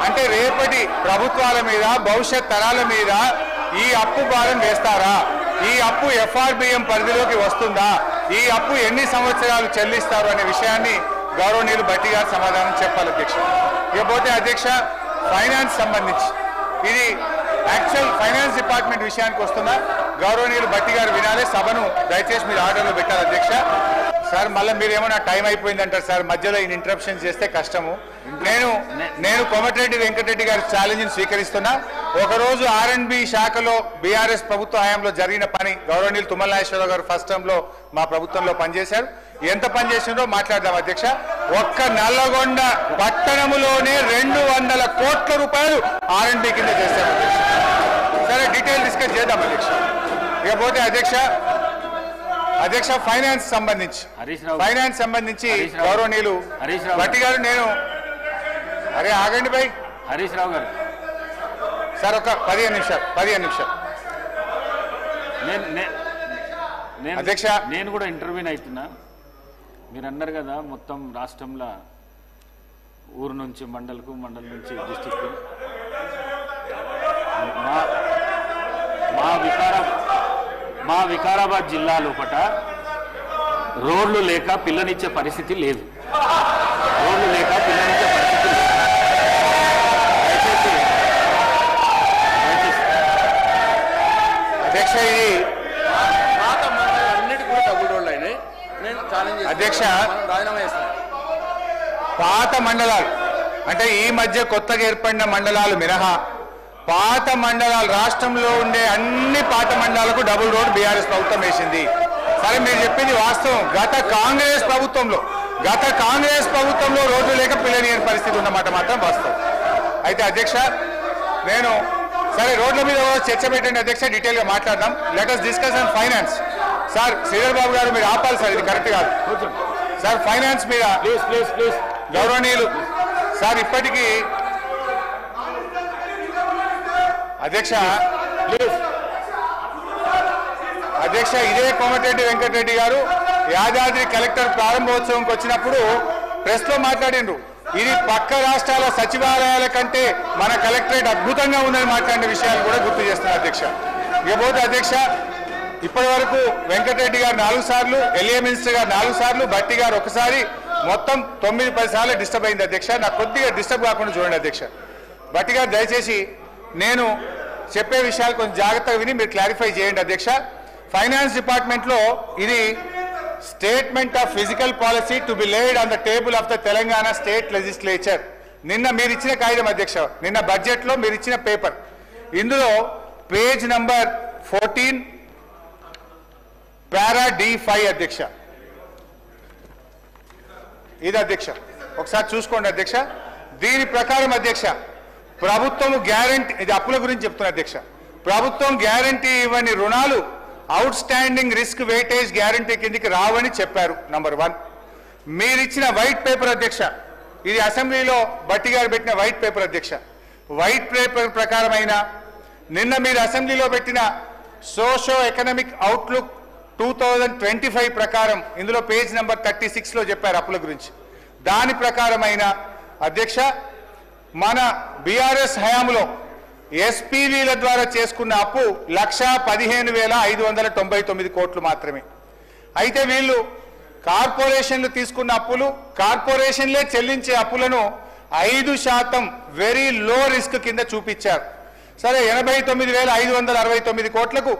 అంటే రేపటి ప్రభుత్వాల మీద, భవిష్యత్ తరాల మీద ఈ అప్పు భారం వేస్తారా? ఈ అప్పు FRBM పరిధిలోకి వస్తుందా? ఈ అప్పు ఎన్ని సంవత్సరాలు చెల్లిస్తారు అనే విషయాన్ని గౌరవనీయులు బట్టి గారు సమాధానం చెప్పాలి అధ్యక్ష. ఇకపోతే అధ్యక్ష ఫైనాన్స్ సంబంధించి ఇది యాక్చువల్ ఫైనాన్స్ డిపార్ట్మెంట్ విషయానికి వస్తున్నా, గౌరవనీయులు బట్టి గారు వినాలి, సభను దయచేసి మీరు ఆర్డర్లో పెట్టాలి అధ్యక్ష. సార్ మళ్ళీ మీరు ఏమన్నా టైం అయిపోయిందంటారు సార్, మధ్యలో ఈ ఇంటరప్షన్ చేస్తే కష్టము. నేను కోమటిరెడ్డి వెంకటరెడ్డి గారి ఛాలెంజ్ని స్వీకరిస్తున్నా. ఒకరోజు R&B శాఖలో బీఆర్ఎస్ ప్రభుత్వ హయాంలో జరిగిన పని, గౌరవనీయులు తుమ్మల నాగేశ్వరరావు గారు ఫస్ట్ టర్మ్లో మా ప్రభుత్వంలో పనిచేశారు, ఎంత పనిచేసిందో మాట్లాడదాం అధ్యక్ష. ఒక్క నల్లగొండ పట్టణములోనే 200 కోట్ల రూపాయలు R&B కింద చేశారు అధ్యక్ష. సరే డీటెయిల్ డిస్కస్ చేద్దాం అధ్యక్ష. ఇకపోతే అధ్యక్ష ఫైనాన్స్ సంబంధించి గౌరవనీయులు బట్టి గారు నేను అరే ఆగండి భాయ్ హరీష్ రావు గారు సార్ ఒక 15 నిమిషాలు అధ్యక్ష. నేను కూడా ఇంటర్వ్యూని అవుతున్నా. మీరు అన్నారు కదా మొత్తం రాష్ట్రంలో ఊరు నుంచి మండలకు, మండలం నుంచి డిస్టిక్, మా వికారాబాద్ జిల్లా లోపట రోడ్లు లేక పిల్లనిచ్చే పరిస్థితి లేదు. అధ్యక్ష ఇది పాత మండలాలన్నిటి కూడా డబుల్ రోడ్లు అయినాయి. నేను ఛాలెంజ్ చేస్తాను. అధ్యక్ష, రాజీనామా చేస్తాను. పాత మండలాలు అంటే ఈ మధ్య కొత్తగా ఏర్పడిన మండలాలు మినహా పాత మండలాలు రాష్ట్రంలో ఉండే అన్ని పాత మండలాలకు డబుల్ రోడ్ బీఆర్ఎస్ ప్రభుత్వం వేసింది. సరే మీరు చెప్పింది వాస్తవం. గత కాంగ్రెస్ ప్రభుత్వంలో రోడ్లు లేక పిల్లనియని పరిస్థితి ఉన్నమాట మాత్రం వాస్తవం. అయితే అధ్యక్ష నేను సరే రోడ్ల మీద చర్చ పెట్టండి అధ్యక్ష, డీటెయిల్గా మాట్లాడదాం. Let us discuss on finance. Sir Sridhar Babu గారు మీరు ఆపాలి సార్, ఇది కరెక్ట్ కాదు సార్. ఫైనాన్స్ మీద ప్లీజ్ గౌరవనీయులు సార్ ఇప్పటికీ అధ్యక్ష ఇదే కోమటిరెడ్డి వెంకటరెడ్డి గారు యాదాద్రి కలెక్టర్ ప్రారంభోత్సవంకి వచ్చినప్పుడు ప్రెస్ లో మాట్లాడిండ్రు. ఇది పక్క రాష్ట్రాల సచివాలయాల కంటే మన కలెక్టరేట్ అద్భుతంగా ఉందని మాట్లాడిన విషయాలు కూడా గుర్తు చేస్తున్నారు అధ్యక్ష. ఇకపోతే అధ్యక్ష ఇప్పటి వరకు వెంకటరెడ్డి గారు 4 సార్లు, ఎల్ఏ మినిస్టర్ గారు 4 సార్లు, భట్టి గారు ఒకసారి, మొత్తం 9-10 సార్లు డిస్టర్బ్ అయింది అధ్యక్ష. నాకు కొద్దిగా డిస్టర్బ్ కాకుండా చూడండి అధ్యక్ష. భట్టి గారు దయచేసి నేను చెప్పే విషయాలు కొంచెం జాగ్రత్తగా విని మీరు క్లారిఫై చేయండి అధ్యక్ష. ఫైనాన్స్ డిపార్ట్మెంట్లో ఇది statement of physical policy to be laid on the table of the Telangana state legislature. నిన్న మీరు ఇచ్చిన కాగితం అధ్యక్ష, నిన్న బడ్జెట్లో మీరు ఇచ్చిన పేపర్, ఇందులో పేజ్ నంబర్ 14 పారా D5 అధ్యక్ష. ఇది అధ్యక్ష ఒకసారి చూసుకోండి అధ్యక్ష. దీని ప్రకారం అధ్యక్ష ప్రభుత్వం గ్యారంటీ, ఇది అప్పుల గురించి చెప్తున్నా అధ్యక్ష, ప్రభుత్వం గ్యారంటీ ఇవ్వని రుణాలు out standing risk weightage guarantee కిందికి రావని చెప్పారు. నంబర్ 1 మీరిచ్చిన వైట్ పేపర్ అధ్యక్ష, ఇది అసెంబ్లీలో భట్టి గారు పెట్టిన వైట్ పేపర్ అధ్యక్ష. వైట్ పేపర్ ప్రకారమైన నిన్న మీరు అసెంబ్లీలో పెట్టిన సోషో ఎకనామిక్ అవుట్లుక్ 2025 ప్రకారం ఇందులో పేజ్ నంబర్ 36లో చెప్పారు అప్పుల గురించి. దాని ప్రకారమైన అధ్యక్ష మన బీఆర్ఎస్ హయాంలో ఎస్పీవీల ద్వారా చేసుకున్న అప్పు 1,15,599 కోట్లు మాత్రమే. అయితే వీళ్ళు కార్పొరేషన్లు తీసుకున్న అప్పులు, కార్పొరేషన్లే చెల్లించే అప్పులను 5% వెరీ లో రిస్క్ కింద చూపించారు. సరే 89,569 కోట్లకు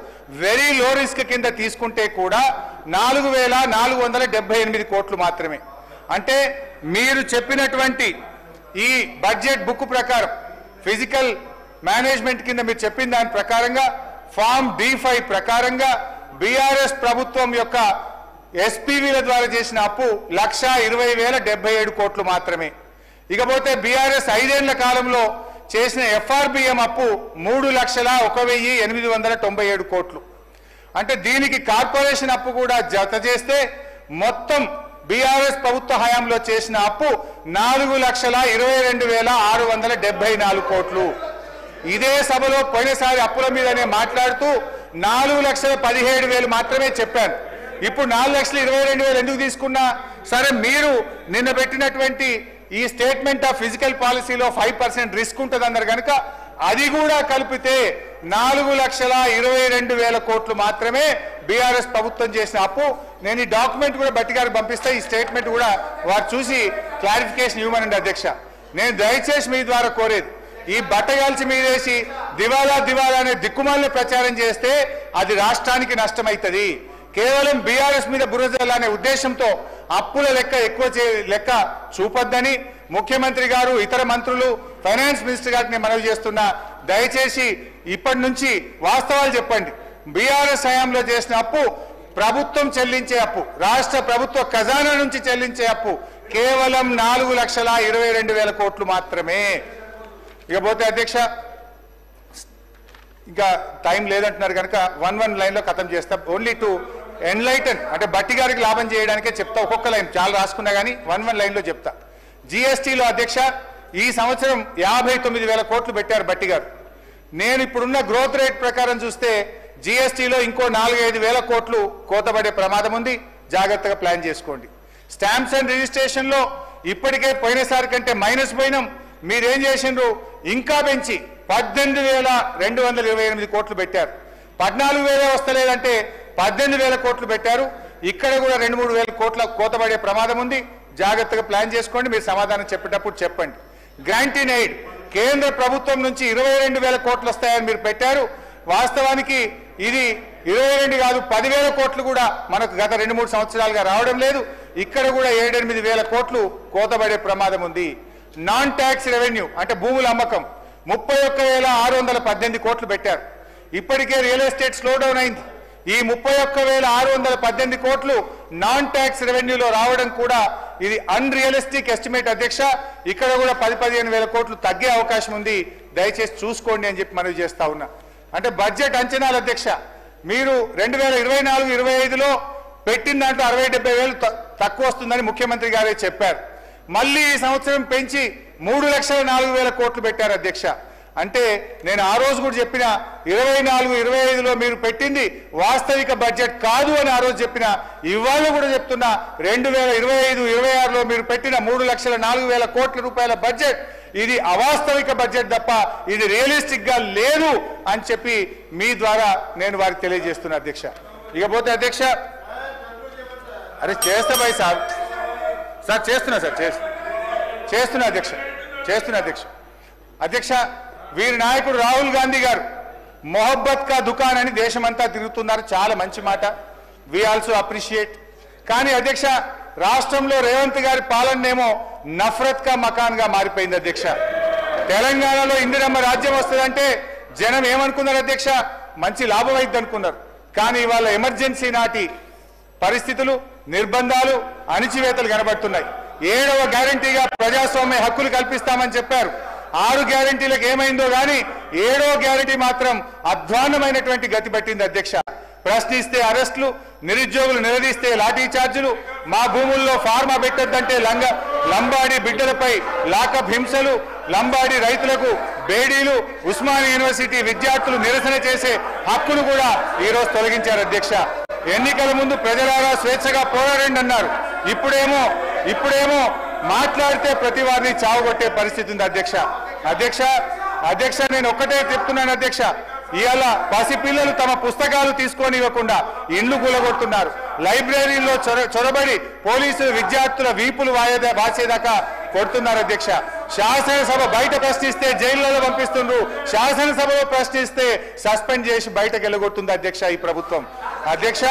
వెరీ లో రిస్క్ కింద తీసుకుంటే కూడా 4,478 కోట్లు మాత్రమే. అంటే మీరు చెప్పినటువంటి ఈ బడ్జెట్ బుక్ ప్రకారం ఫిజికల్ మేనేజ్మెంట్ కింద మీరు చెప్పిన దాని ప్రకారంగా ఫామ్ D5 ప్రకారంగా బీఆర్ఎస్ ప్రభుత్వం యొక్క ఎస్పీవీల ద్వారా చేసిన అప్పు 1,20,077 కోట్లు మాత్రమే. ఇకపోతే బీఆర్ఎస్ 5 ఏళ్ల కాలంలో చేసిన FRBM అప్పు 3,01,897 కోట్లు. అంటే దీనికి కార్పొరేషన్ అప్పు కూడా జత చేస్తే మొత్తం బీఆర్ఎస్ ప్రభుత్వ హయాంలో చేసిన అప్పు 4,22,674 కోట్లు. ఇదే సభలో పోయినసారి అప్పుల మీదనే మాట్లాడుతూ 4,17,000 మాత్రమే చెప్పాను. ఇప్పుడు 4,22,000 ఎందుకు తీసుకున్నా? సరే మీరు నిన్న పెట్టినటువంటి ఈ స్టేట్మెంట్ ఆఫ్ ఫిజికల్ పాలసీలో 5% రిస్క్ ఉంటుంది అన్నారు కనుక అది కూడా కలిపితే 4,22,000 కోట్లు మాత్రమే బీఆర్ఎస్ ప్రభుత్వం చేసిన అప్పు. నేను ఈ డాక్యుమెంట్ కూడా భట్టి గారికి పంపిస్తే ఈ స్టేట్మెంట్ కూడా వారు చూసి క్లారిఫికేషన్ ఇవ్వమనండి అధ్యక్ష. నేను దయచేసి మీ ద్వారా కోరేది, ఈ బట్టగాల్చి మీదేసి దివాలా అనే దిక్కుమాలని ప్రచారం చేస్తే అది రాష్ట్రానికి నష్టమవుతుంది. కేవలం బీఆర్ఎస్ మీద బురద అనే ఉద్దేశంతో అప్పుల లెక్క చూపొద్దని ముఖ్యమంత్రి గారు, ఇతర మంత్రులు, ఫైనాన్స్ మినిస్టర్ గారికి నేను మనవి చేస్తున్నా. దయచేసి ఇప్పటి నుంచి వాస్తవాలు చెప్పండి. బీఆర్ఎస్ హయాంలో చేసిన అప్పు ప్రభుత్వం చెల్లించే అప్పు, రాష్ట్ర ప్రభుత్వ ఖజానా నుంచి చెల్లించే అప్పు కేవలం 4,22,000 కోట్లు మాత్రమే. ఇకపోతే అధ్యక్ష ఇంకా టైం లేదంటున్నారు కనుక 1 లైన్లో ఖతం చేస్తా. ఓన్లీ టు ఎన్లైటన్ అంటే భట్టి గారికి లాభం చేయడానికే చెప్తా. ఒక్కొక్క లైన్ చాలా రాసుకున్నా కానీ 1 లైన్లో చెప్తా. జీఎస్టీలో అధ్యక్ష ఈ సంవత్సరం 59,000 కోట్లు పెట్టారు భట్టి గారు. నేను ఇప్పుడున్న గ్రోత్ రేట్ ప్రకారం చూస్తే జీఎస్టీలో ఇంకో 4-5 కోట్లు కోతపడే ప్రమాదం ఉంది. జాగ్రత్తగా ప్లాన్ చేసుకోండి. స్టాంప్స్ అండ్ రిజిస్ట్రేషన్లో ఇప్పటికే పోయినసారి కంటే మైనస్ పోయినాం. మీరేం చేసిండ్రు? ఇంకా పెంచి 18,228 కోట్లు పెట్టారు. 14,000 వస్తలేదంటే 18,000 కోట్లు పెట్టారు. ఇక్కడ కూడా 2-3 కోట్ల కోతపడే ప్రమాదం ఉంది. జాగ్రత్తగా ప్లాన్ చేసుకోండి. మీరు సమాధానం చెప్పేటప్పుడు చెప్పండి. గ్రాంట్ ఇన్ ఎయిడ్ కేంద్ర ప్రభుత్వం నుంచి 22,000 కోట్లు వస్తాయని మీరు పెట్టారు. వాస్తవానికి ఇది 22 కాదు 10,000 కోట్లు కూడా మనకు గత 2-3 సంవత్సరాలుగా రావడం లేదు. ఇక్కడ కూడా 7-8 వేల కోట్లు కోతబడే ప్రమాదం ఉంది. నాన్ ట్యాక్స్ రెవెన్యూ అంటే భూముల అమ్మకం 31,618 కోట్లు పెట్టారు. ఇప్పటికే రియల్ ఎస్టేట్ స్లో డౌన్ అయింది. ఈ 31,618 కోట్లు నాన్ ట్యాక్స్ రెవెన్యూలో రావడం కూడా ఇది అన్రియలిస్టిక్ ఎస్టిమేట్ అధ్యక్ష. ఇక్కడ కూడా 10-15 వేల కోట్లు తగ్గే అవకాశం ఉంది. దయచేసి చూసుకోండి అని చెప్పి మనవి చేస్తా ఉన్నా. అంటే బడ్జెట్ అంచనాలు అధ్యక్ష, మీరు 2024-25లో పెట్టిన దాంట్లో 60-70 వేలు తక్కువ వస్తుందని ముఖ్యమంత్రి గారే చెప్పారు. మళ్ళీ ఈ సంవత్సరం పెంచి 3,04,000 కోట్లు పెట్టారు అధ్యక్ష. అంటే నేను ఆ రోజు కూడా చెప్పిన 24-25లో మీరు పెట్టింది వాస్తవిక బడ్జెట్ కాదు అని ఆ రోజు చెప్పిన, ఇవాళ కూడా చెప్తున్నా 2025-26లో మీరు పెట్టిన 3,04,000 కోట్ల రూపాయల బడ్జెట్ ఇది అవాస్తవిక బడ్జెట్ తప్ప ఇది రియలిస్టిక్ గా లేదు అని చెప్పి మీ ద్వారా నేను వారికి తెలియజేస్తున్నా అధ్యక్ష. ఇకపోతే అధ్యక్ష, అరే చేస్తా భాయ్ సార్ చేస్తున్నా అధ్యక్ష. అధ్యక్ష, వీరి నాయకుడు రాహుల్ గాంధీ గారు మొహబ్బత్ కా దుకాన్ అని దేశమంతా తిరుగుతున్నారు. చాలా మంచి మాట, వి ఆల్సో అప్రిషియేట్. కానీ అధ్యక్ష, రాష్ట్రంలో రేవంత్ గారి పాలనేమో నఫరత్ కా మకాన్ గా మారిపోయింది అధ్యక్ష. తెలంగాణలో ఇందిరమ్మ రాజ్యం వస్తుందంటే జనం ఏమనుకున్నారు అధ్యక్ష? మంచి లాభం అయింది అనుకున్నారు. కానీ ఇవాళ ఎమర్జెన్సీ నాటి పరిస్థితులు, నిర్బంధాలు, అణిచివేతలు కనబడుతున్నాయి. 7వ గ్యారంటీగా ప్రజాస్వామ్య హక్కులు కల్పిస్తామని చెప్పారు. 6 గ్యారంటీలకు ఏమైందో కానీ 7వ గ్యారంటీ మాత్రం అధ్వాన్నమైనటువంటి గతి పట్టింది అధ్యక్ష. ప్రశ్నిస్తే అరెస్టులు, నిరుద్యోగులు నిలదీస్తే లాఠీ చార్జీలు, మా భూముల్లో ఫార్మా పెట్టొద్దంటే లంబాడి బిడ్డలపై లాకప్ హింసలు, లంబాడి రైతులకు బేడీలు, ఉస్మానియా యూనివర్సిటీ విద్యార్థులు నిరసన చేసే హక్కును కూడా ఈరోజు తొలగించారు అధ్యక్ష. ఎన్నికల ముందు ప్రజలారా స్వేచ్ఛగా పోరాడండి అన్నారు. ఇప్పుడేమో మాట్లాడితే ప్రతి వారిని చావగొట్టే పరిస్థితి ఉంది అధ్యక్ష. అధ్యక్ష నేను ఒక్కటే చెప్తున్నాను అధ్యక్ష, ఇవాళ పసిపిల్లలు తమ పుస్తకాలు తీసుకొని ఇవ్వకుండా ఇండ్లు కూలగొడుతున్నారు. లైబ్రరీలో చొరబడి పోలీసులు విద్యార్థుల వీపులు వాచేదాకా కొడుతున్నారు అధ్యక్ష. శాసనసభ బయట ప్రశ్నిస్తే జైళ్లలో పంపిస్తున్నారు, శాసనసభలో ప్రశ్నిస్తే సస్పెండ్ చేసి బయటకు వెళ్ళగొడుతుంది అధ్యక్ష ఈ ప్రభుత్వం. అధ్యక్ష,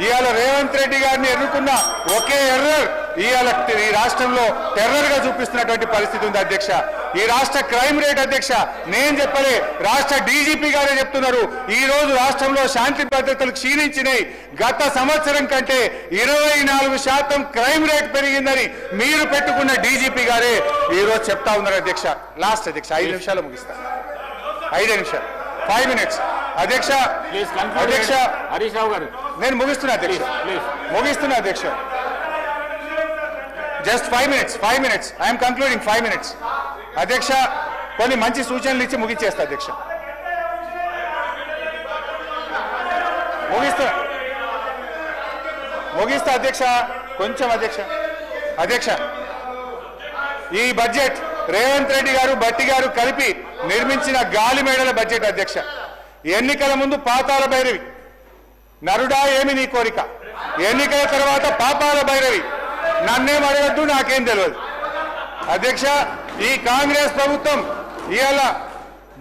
ఇవాళ రేవంత్ రెడ్డి గారిని ఎన్నుకున్న ఒకే ఎర్రర్ ఇవాళ ఈ రాష్ట్రంలో టెర్రర్ గా చూపిస్తున్నటువంటి పరిస్థితి ఉంది అధ్యక్ష. ఈ రాష్ట్ర క్రైమ్ రేట్ అధ్యక్ష నేను చెప్పలే, రాష్ట్ర డీజీపీ గారే చెప్తున్నారు. ఈ రోజు రాష్ట్రంలో శాంతి భద్రతలు క్షీణించినాయి. గత సంవత్సరం కంటే 24% క్రైమ్ రేట్ పెరిగిందని మీరు పెట్టుకున్న డీజీపీ గారే ఈ రోజు చెప్తా ఉన్నారు అధ్యక్ష. లాస్ట్ అధ్యక్ష 5 నిమిషాలు ముగిస్తా. 5 నిమిషాలు 5 minutes అధ్యక్ష. హరీష్ రావు గారు నేను ముగిస్తున్నా అధ్యక్ష. Just 5 minutes I'm concluding 5 minutes అధ్యక్ష. కొన్ని మంచి సూచనలు ఇచ్చి ముగిచేస్తా అధ్యక్ష. ముగిస్తా అధ్యక్ష. కొంచెం అధ్యక్ష ఈ బడ్జెట్ రేవంత్ రెడ్డి గారు, భట్టి గారు కలిపి నిర్మించిన గాలి మేడల బడ్జెట్ అధ్యక్ష. ఎన్నికల ముందు పాతాల భైరవి, నరుడా ఏమి నీ కోరిక, ఎన్నికల తర్వాత పాపాల భైరవి, నన్నేం అడగద్దు నాకేం తెలియదు అధ్యక్ష. ఈ కాంగ్రెస్ ప్రభుత్వం ఇవాళ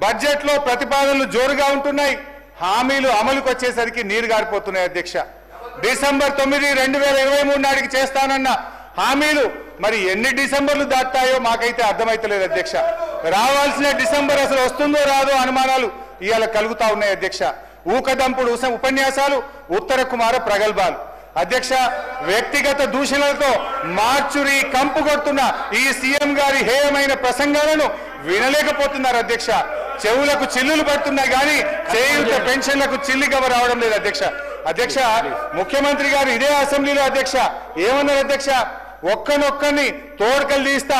బడ్జెట్ లో ప్రతిపాదనలు జోరుగా ఉంటున్నాయి, హామీలు అమలుకు వచ్చేసరికి నీరు గారిపోతున్నాయి అధ్యక్ష. డిసెంబర్ 9, 2023 నాటికి చేస్తానన్న హామీలు మరి ఎన్ని డిసెంబర్లు దాటాయో మాకైతే అర్థమైతలేదు అధ్యక్ష. రావాల్సిన డిసెంబర్ అసలు వస్తుందో రాదో అనుమానాలు ఇవాళ కలుగుతా ఉన్నాయి అధ్యక్ష. ఊకదంపుడు ఉపన్యాసాలు, ఉత్తర కుమార ప్రగల్భాలు అధ్యక్ష. వ్యక్తిగత దూషణలతో మార్చురి కంపు కొడుతున్న ఈ సీఎం గారి హేయమైన ప్రసంగాలను వినలేకపోతున్నారు అధ్యక్ష. చెవులకు చిల్లులు పడుతున్నాయి కానీ చేయూత పెన్షన్లకు చిల్లిగవ రావడం లేదు అధ్యక్ష. ముఖ్యమంత్రి గారు ఇదే అసెంబ్లీలో అధ్యక్ష ఏమన్నారు అధ్యక్ష? ఒక్కనొక్కని తోడుకలు తీస్తా,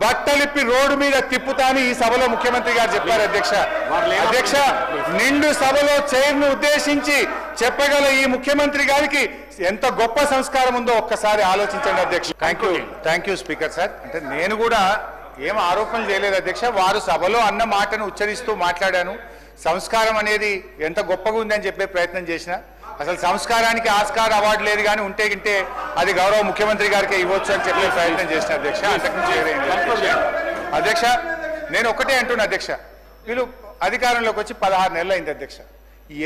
బట్టలిప్పి రోడ్డు మీద తిప్పుతా అని ఈ సభలో ముఖ్యమంత్రి గారు చెప్పారు అధ్యక్ష. నిండు సభలో చైర్ను ఉద్దేశించి చెప్పగల ఈ ముఖ్యమంత్రి గారికి ఎంత గొప్ప సంస్కారం ఉందో ఒక్కసారి ఆలోచించండి అధ్యక్ష. Thank you speaker sir. అంటే నేను కూడా ఏం ఆరోపణలు చేయలేదు అధ్యక్ష. వారు సభలో అన్న మాటను ఉచ్చరిస్తూ మాట్లాడాను. సంస్కారం అనేది ఎంత గొప్పగా ఉందని చెప్పే ప్రయత్నం చేసిన, అసలు సంస్కారానికి ఆస్కార్ అవార్డు లేదు కానీ ఉంటే గింటే అది గౌరవ ముఖ్యమంత్రి గారికి ఇవ్వచ్చు అని చెప్పే ప్రయత్నం చేసిన అధ్యక్ష. అధ్యక్ష నేను ఒకటే అంటున్నా అధ్యక్ష, వీళ్ళు అధికారంలోకి వచ్చి 16 నెలలు అయింది అధ్యక్ష.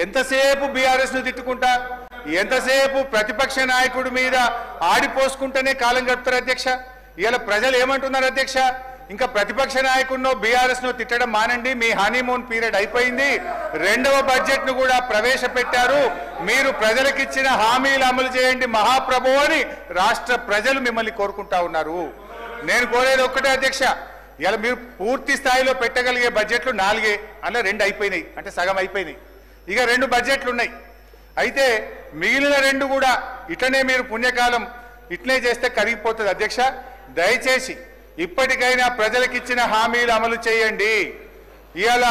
ఎంతసేపు బీఆర్ఎస్ ను తిట్టుకుంటా, ఎంతసేపు ప్రతిపక్ష నాయకుడి మీద ఆడిపోసుకుంటేనే కాలం గడుపుతారు అధ్యక్ష. ఇవాళ ప్రజలు ఏమంటున్నారు అధ్యక్ష? ఇంకా ప్రతిపక్ష నాయకుడినో బీఆర్ఎస్ ను తిట్టడం మానండి, మీ హనీమూన్ పీరియడ్ అయిపోయింది, రెండవ బడ్జెట్ ను కూడా ప్రవేశపెట్టారు, మీరు ప్రజలకిచ్చిన హామీలు అమలు చేయండి మహాప్రభు అని రాష్ట్ర ప్రజలు మిమ్మల్ని కోరుకుంటా ఉన్నారు. నేను కోరేది ఒక్కటే అధ్యక్ష, ఇలా మీరు పూర్తి స్థాయిలో పెట్టగలిగే బడ్జెట్లు 4, అలా 2 అయిపోయినాయి, అంటే సగం అయిపోయినాయి. ఇక 2 బడ్జెట్లు ఉన్నాయి. అయితే మిగిలిన 2 కూడా ఇట్లనే మీరు పుణ్యకాలం ఇట్లే చేస్తే కరిగిపోతుంది అధ్యక్ష. దయచేసి ఇప్పటికైనా ప్రజలకిచ్చిన హామీలు అమలు చేయండి. ఇవాళ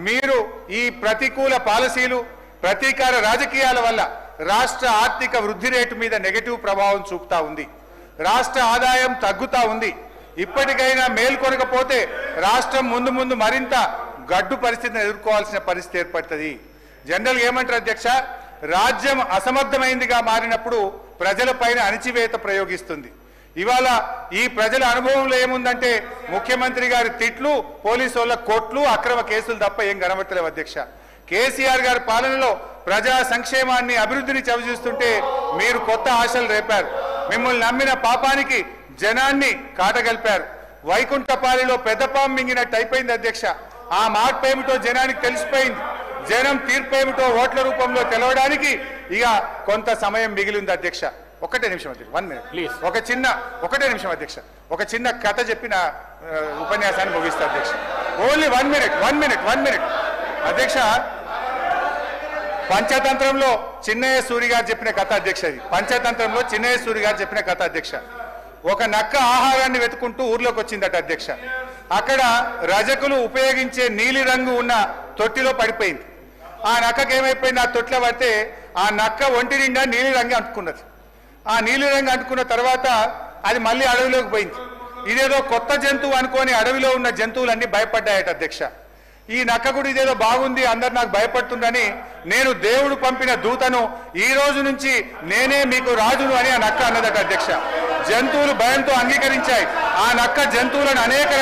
మీరు ఈ ప్రతికూల పాలసీలు, ప్రతీకార రాజకీయాల వల్ల రాష్ట్ర ఆర్థిక వృద్ధి రేటు మీద నెగటివ్ ప్రభావం చూపుతా ఉంది, రాష్ట్ర ఆదాయం తగ్గుతా ఉంది. ఇప్పటికైనా మేల్కొనకపోతే రాష్ట్రం ముందు ముందు మరింత గడ్డు పరిస్థితిని ఎదుర్కోవాల్సిన పరిస్థితి ఏర్పడుతుంది. జనరల్ ఏమంటారు అధ్యక్ష, రాజ్యం అసమర్థమైందిగా మారినప్పుడు ప్రజలపైన అణిచివేత ప్రయోగిస్తుంది. ఇవాళ ఈ ప్రజల అనుభవంలో ఏముందంటే ముఖ్యమంత్రి గారి తిట్లు, పోలీసు వాళ్ళ కోట్లు, అక్రమ కేసులు తప్ప ఏం కనబడతలేవు అధ్యక్ష. కేసీఆర్ గారి పాలనలో ప్రజా సంక్షేమాన్ని, అభివృద్ధిని చవిచూస్తుంటే మీరు కొత్త ఆశలు రేపారు. మిమ్మల్ని నమ్మిన పాపానికి జనాన్ని కాటగలిపారు. వైకుంఠపాలిలో పెద్దపాము మింగినట్టు అయిపోయింది అధ్యక్ష. ఆ మార్పు ఏమిటో జనానికి తెలిసిపోయింది. జనం తీర్పు ఏమిటో ఓట్ల రూపంలో తెలవడానికి ఇక కొంత సమయం మిగిలింది అధ్యక్ష. ఒకటే నిమిషం అధ్యక్ష, 1 minute ప్లీజ్. ఒకటే నిమిషం అధ్యక్ష. ఒక చిన్న కథ చెప్పిన ఉపన్యాసాన్ని ముగిస్తా అధ్యక్ష. ఓన్లీ 1 minute అధ్యక్ష. పంచతంత్రంలో చిన్నయ్య సూరి గారు చెప్పిన కథ అధ్యక్ష. ఇది పంచతంత్రంలో చిన్నయ్య సూరి గారు చెప్పిన కథ అధ్యక్ష. ఒక నక్క ఆహారాన్ని వెతుకుంటూ ఊర్లోకి వచ్చిందట అధ్యక్ష. అక్కడ రజకులు ఉపయోగించే నీలి రంగు ఉన్న తొట్టిలో పడిపోయింది. ఆ నక్కకి ఏమైపోయింది, ఆ తొట్టిలో పడితే ఆ నక్క ఒంటి నిండా నీలి రంగు అంటుకున్నది. ఆ నీలి రంగు అంటుకున్న తర్వాత అది మళ్ళీ అడవిలోకి పోయింది. ఇదేదో కొత్త జంతువు అనుకొని అడవిలో ఉన్న జంతువులన్నీ భయపడ్డాయట అధ్యక్ష. ఈ నక్క కూడా ఇదేదో బాగుంది, అందరు నాకు భయపడుతుందని నేను దేవుడు పంపిన దూతను, ఈ రోజు నుంచి నేనే మీకు రాజును అని ఆ నక్క అన్నదట అధ్యక్ష. జంతువులు భయంతో అంగీకరించాయి. ఆ నక్క జంతువులను అనేక